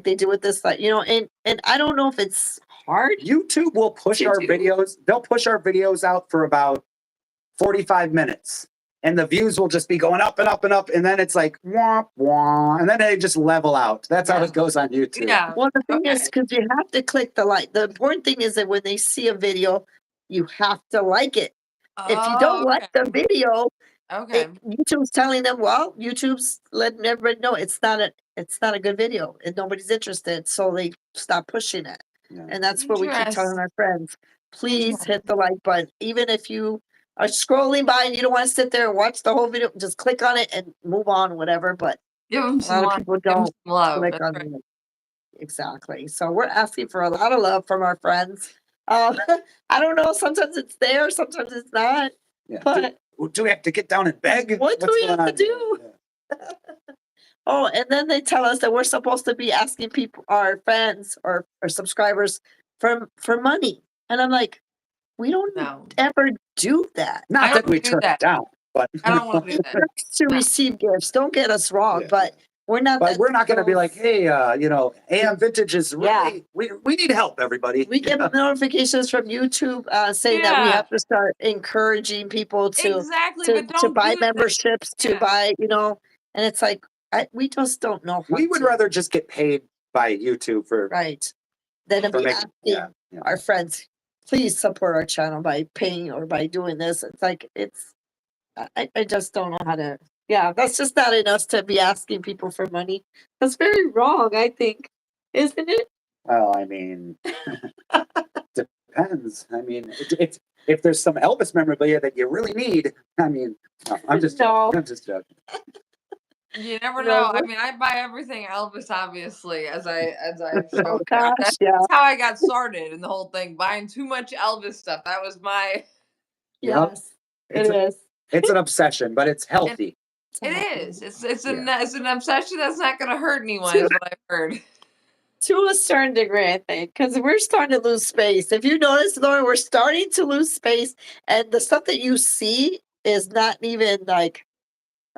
they do with this, like, and I don't know if it's hard. YouTube will push To our do. videos. They'll push our videos out for about 45 minutes. And the views will just be going up and up and up. And then it's like, wah, wah. And then they just level out. That's how Yeah. it goes on YouTube. Yeah. Well, the thing is, Okay. because you have to click the like. The important thing is that when they see a video, you have to like it. If you don't Oh, like the video, okay. YouTube's telling them, well, YouTube's letting everybody know it's not a good video and nobody's interested, so they stop pushing it. Yeah. And that's what we keep telling our friends. Please Interesting. hit the like button. Even if you are scrolling by and you don't want to sit there and watch the whole video, just click on it and move on, whatever. But Give them a some lot of love. people Give them don't some love. click That's on right. it. Exactly. So we're asking for a lot of love from our friends. I don't know. Sometimes it's there, sometimes it's not. Yeah. But Do we have to get down and beg? what do What's we going have to on here? do? Yeah. Oh, and then they tell us that we're supposed to be asking people, our fans or subscribers, for money. And I'm like, we don't No. ever do that. I Not that don't we do turn that. it down, but I don't want to do It's that. nice to No. receive gifts. Don't get us wrong, Yeah. but we're not. but we're not going to be like, those- hey, AM Vintage is Yeah. really, we need help, everybody. We get notifications from YouTube saying that we Yeah. have to start encouraging people Exactly, to but don't buy do that. memberships, to Yeah. buy, and it's like we just don't know. How We would to, rather just get paid by YouTube for right than to for be making, asking yeah. our friends, please support our channel by paying or by doing this. It's like I just don't know how to. Yeah, that's just not in us to be asking people for money. That's very wrong, I think, isn't it? Well, I mean, depends. I mean, if there's some Elvis memorabilia that you really need, I mean, no, I'm just No. joking. I'm just joking. You never No, know. I what- mean, I buy everything Elvis, obviously, as I've Oh shown. gosh, That's yeah, how I got started in the whole thing, buying too much Elvis stuff. That was my. Yep. yes, It's it is. It's an obsession, but it's healthy. It is. It's Yeah. an obsession that's not going to hurt anyone, To- is what I've heard. To a certain degree, I think, because we're starting to lose space. If you notice, Lauren, we're starting to lose space, and the stuff that you see is not even like,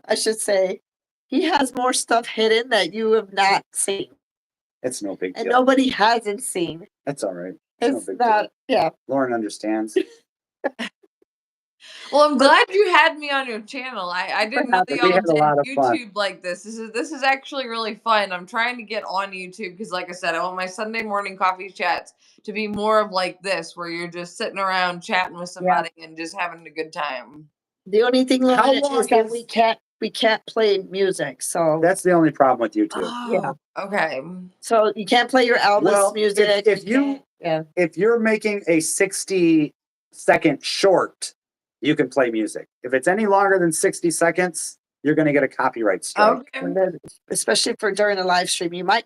I should say, he has more stuff hidden that you have not seen, It's no big and deal. nobody hasn't seen. It's all right. It's It's no big not, yeah. deal. Lauren understands. Well, I'm glad you had me on your channel. I didn't know that We y'all had a did lot of fun. YouTube like this. This is actually really fun. I'm trying to get on YouTube because, like I said, I want my Sunday morning coffee chats to be more of like this, where you're just sitting around chatting with somebody and just having a good time. The only thing, How Lauren, long is that is- we can't play music. So That's the only problem with YouTube. Oh, okay. so you can't play your Elvis Well, music. if you yeah. if you're making a 60-second short, you can play music. If it's any longer than 60 seconds, you're going to get a copyright strike. Okay. And then, especially for during a live stream, you might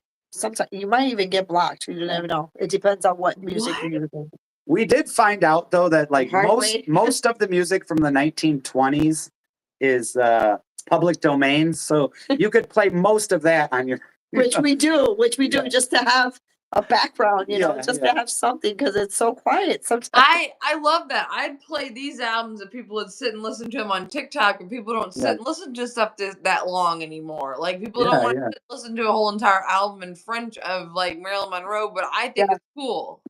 even get blocked. You never know. It depends on what music What? you're using. We did find out though that like Hard way. most of the music from the 1920s is public domain, so you could play most of that on your. Which we do Yeah. just to have a background, Yeah, just yeah. to have something because it's so quiet sometimes. I love that. I'd play these albums that people would sit and listen to them on TikTok, and people don't sit Yeah. and listen to stuff that long anymore. Like people Yeah, don't want yeah. to listen to a whole entire album in French of like Marilyn Monroe, but I think Yeah. it's cool.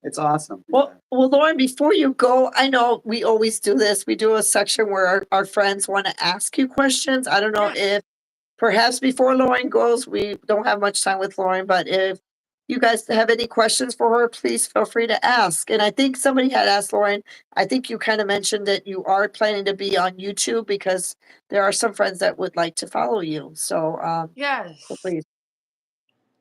It's awesome. Well, Lauren, before you go, I know we always do this. We do a section where our friends want to ask you questions. I don't know if perhaps before Lauren goes, we don't have much time with Lauren, but if you guys have any questions for her, please feel free to ask. And I think somebody had asked Lauren, I think you kind of mentioned that you are planning to be on YouTube because there are some friends that would like to follow you. So, Yes. please.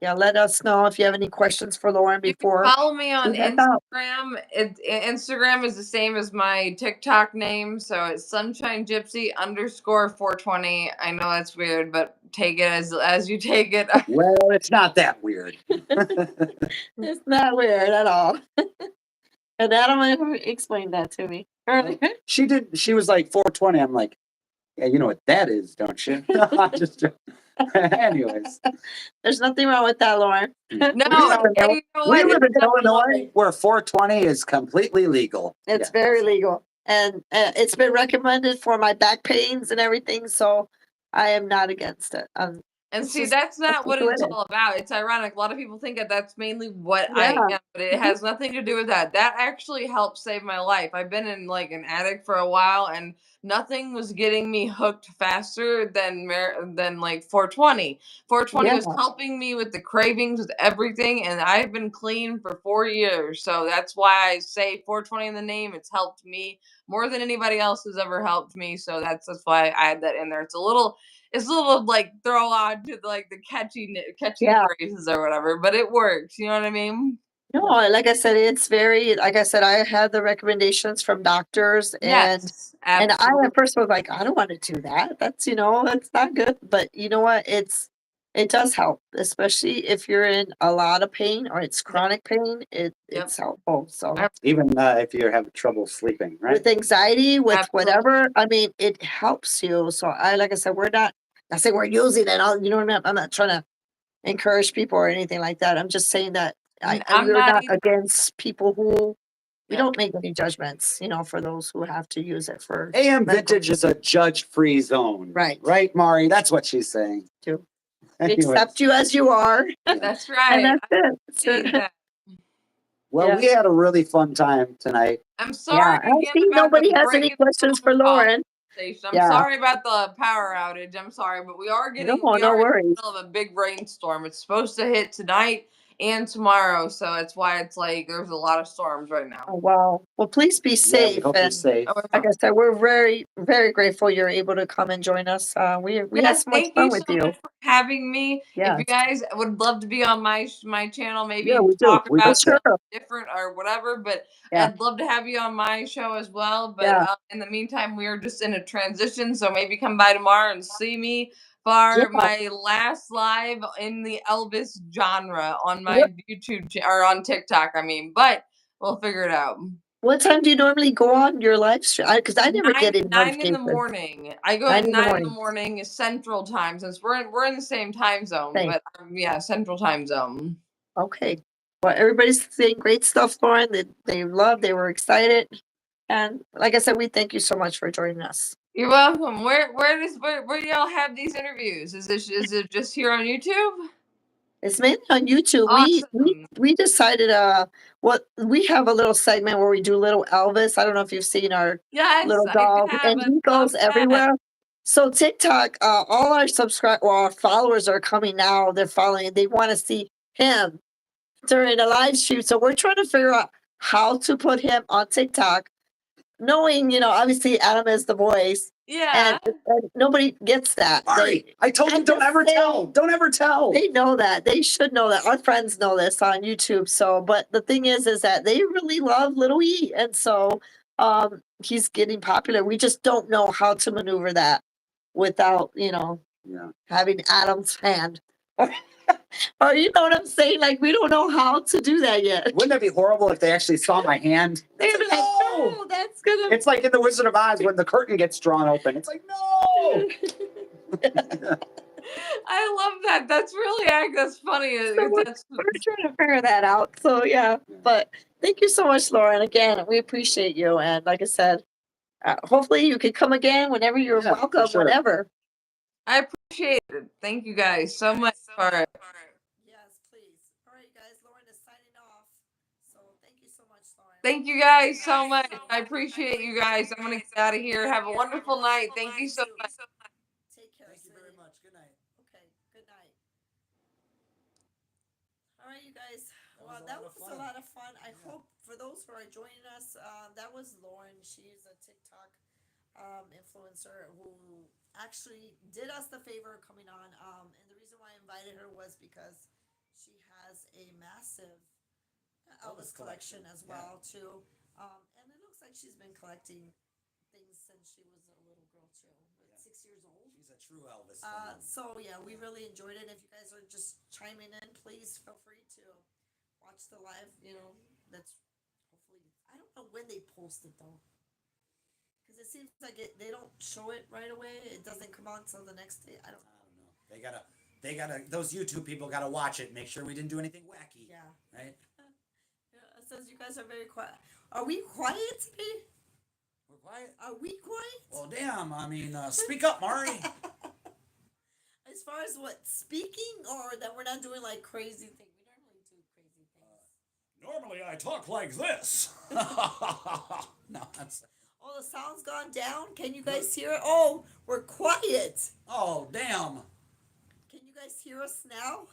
Yeah, let us know if you have any questions for Lauren You can before follow me on we head out. Instagram. Instagram is the same as my TikTok name, so it's Sunshine Gypsy _ 420. I know that's weird, but take it as you take it. Well, it's not that weird. It's not weird at all. And Adam explained that to me earlier. She did. She was like 420. I'm like, yeah, you know what that is, don't you? I'm just. Anyways, There's nothing wrong with that, Lauren. No, we live in, and you know we what? live in It's not Illinois where 420 is completely legal. It's Yeah. very legal, and it's been recommended for my back pains and everything. So I am not against it. And It's see, just that's not what what it's it is. all about. It's ironic. A lot of people think that that's mainly what Yeah. I am, but it has nothing to do with that. That actually helped save my life. I've been in like an addict for a while, and nothing was getting me hooked faster than like 420. 420 was Yeah. helping me with the cravings, with everything, and I've been clean for 4 years. So that's why I say 420 in the name. It's helped me more than anybody else has ever helped me. So that's why I had that in there. It's a little like throw on to like the catchy Yeah. phrases or whatever, but it works. You know what I mean? No, like I said, it's very, like I said, I had the recommendations from doctors, Yes, and I absolutely. at first was like, I don't want to do that. That's, that's not good. But you know what? It does help, especially if you're in a lot of pain or it's chronic pain. It's helpful. So Even if you're having trouble sleeping, right? with anxiety, with Absolutely. whatever, I mean, it helps you. So like I said, I say we're using it. You know what I mean? I'm not trying to encourage people or anything like that. I'm just saying that I'm we're not not either. against people who we Yeah. don't make any judgments, for those who have to use it for AM medical. Vintage is a judge-free zone. Right. Right, Mari? That's what she's saying. Too. We Anyways. accept you as you are. That's And right. that's it. I That's see it. that. Well, Yeah. we had a really fun time tonight. I'm sorry Yeah. I again see about nobody the has any breaking questions for phone call Lauren. station. I'm Yeah. sorry about the power outage. I'm sorry, but we are No in the worries. middle of a big rainstorm. It's supposed to hit tonight and tomorrow, so that's why it's like there's a lot of storms right now. Oh, wow. Well, please be Yeah, we safe. hope you're And safe. like I said, we're very, very grateful you're able to come and join us. We had Yes, so much thank fun you with so you. much for having me. If Yeah. you guys would love to be on my channel, maybe Yeah, we do. talk We about do. something Sure. different or whatever, but Yeah. I'd love to have you on my show as well. But Yeah. in the meantime, we are just in a transition, so maybe come by tomorrow and see me Yeah. for my last live in the Elvis genre on my What, YouTube or on TikTok. I mean, but we'll figure it out. what time do you normally go on your live stream? Because I never get any Nine in the notifications. morning. I go 9 at in the 9 in the morning is Central Time, since we're in the same time zone, Same. but yeah, Central Time zone. Okay. Well, everybody's saying great stuff, Lauren. They were excited. And like I said, we thank you so much for joining us. You're welcome. Where do y'all have these interviews? Is it just here on YouTube? It's mainly on YouTube. Awesome. We decided we have a little segment where we do little Elvis. I don't know if you've seen our Yes, little I dog, have. and I he love goes that. everywhere. So TikTok, all our followers are coming now. They're following. They want to see him during a live stream. So we're trying to figure out how to put him on TikTok, knowing, obviously Adam is the voice. Yeah. And nobody gets that. Mari, I told you, don't ever tell. Don't ever tell. They know that. They should know that. Our friends know this on YouTube. So, but the thing is that they really love Little E. And so he's getting popular. We just don't know how to maneuver that without, having Adam's hand. Or you know what I'm saying? Like, we don't know how to do that yet. Wouldn't that be horrible if they actually saw my hand? They'd be like, no, that's gonna. It's like in The Wizard of Oz when the curtain gets drawn open. It's like, no. I love that. That's funny. So we're trying to figure that out. So yeah, but thank you so much, Lauren. Again, we appreciate you. And like I said, hopefully you can come again whenever you're welcome, sure. whenever. I appreciate it. Thank you guys so much for it. Yes, please. All right, guys. Lauren is signing off. So thank you so much, Lauren. Thank you guys so much. I appreciate you guys. I'm gonna get out of here. Have a wonderful night. Thank you so much. Take care. Thank you very much. Good night. Okay. Good night. All right, you guys. Well, that was a lot of fun. I hope for those who are joining us, that was Lauren. She's a TikTok influencer who actually did us the favor of coming on. And the reason why I invited her was because she has a massive Elvis Elvis collection as yeah. well too. And it looks like she's been collecting things since she was a little girl too, Yeah. 6 years old. She's a true Elvis fan. So yeah, we really enjoyed it. If you guys are just chiming in, please feel free to watch the live. That's hopefully I don't know when they post it though, because it seems like they don't show it right away. It doesn't come on until the next day. I don't know. I don't know. They gotta. Those YouTube people gotta watch it. Make sure we didn't do anything wacky. Yeah. Right. Yeah, it says you guys are very quiet. Are we quiet today? We're quiet. Are we quiet? Well, damn. I mean, speak up, Mari. As far as what, speaking, or that we're not doing like crazy things? We normally do crazy things. Normally, I talk like this. No, that's. Oh, the sound's gone down. Can you guys hear it? Oh, we're quiet. Oh, damn. Can you guys hear us now?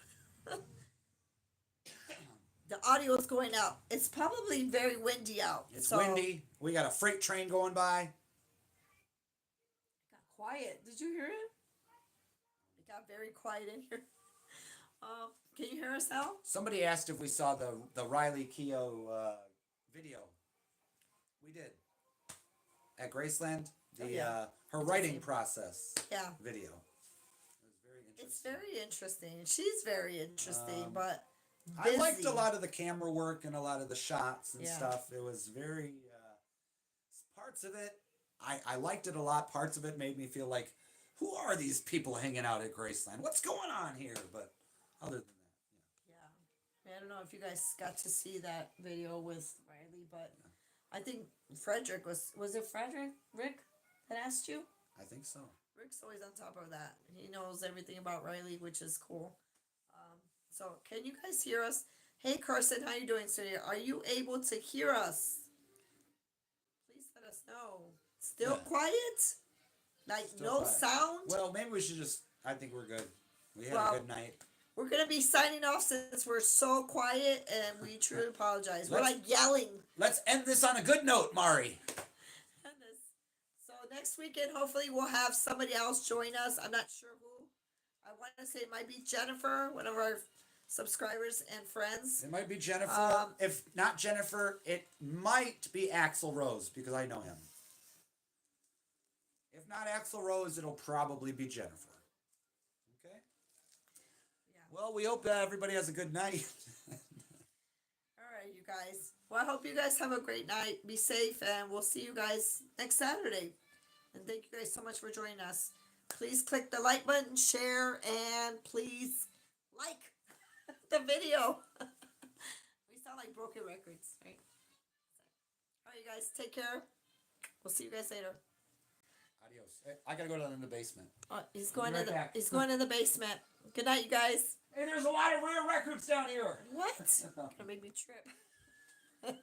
The audio is going out. It's probably very windy out. It's windy. We got a freight train going by. It got quiet. Did you hear it? It got very quiet in here. Can you hear us now? Somebody asked if we saw the Riley Keough video. We did. At Graceland, her writing process video. It was very interesting. It's very interesting. She's very interesting, but I liked a lot of the camera work and a lot of the shots and stuff. It was very parts of it. I liked it a lot. Parts of it made me feel like, who are these people hanging out at Graceland? What's going on here? But other than that, I don't know if you guys got to see that video with Riley, but I think Frederick was it Rick that asked you? I think so. Rick's always on top of that. He knows everything about Riley, which is cool. So can you guys hear us? Hey Carson, how you doing today? Are you able to hear us? Please let us know. Still quiet? Like Still no quiet. sound? Well, maybe we should just. I think we're good. We had a good night. We're gonna be signing off since we're so quiet, and we truly apologize. We're like yelling. Let's end this on a good note, Mari. So next weekend, hopefully, we'll have somebody else join us. I'm not sure who. I want to say it might be Jennifer, one of our subscribers and friends. It might be Jennifer. If not Jennifer, it might be Axl Rose because I know him. If not Axl Rose, it'll probably be Jennifer. Okay? Yeah. Well, we hope that everybody has a good night. All right, you guys. Well, I hope you guys have a great night. Be safe, and we'll see you guys next Saturday. And thank you guys so much for joining us. Please click the like button, share, and please like the video. We sound like broken records, right? All right, you guys. Take care. We'll see you guys later. Adios. I gotta go down in the basement. He's going Be right in the back. he's going in the basement. Good night, you guys. Hey, there's a lot of rare records down here. What? Gonna make me trip.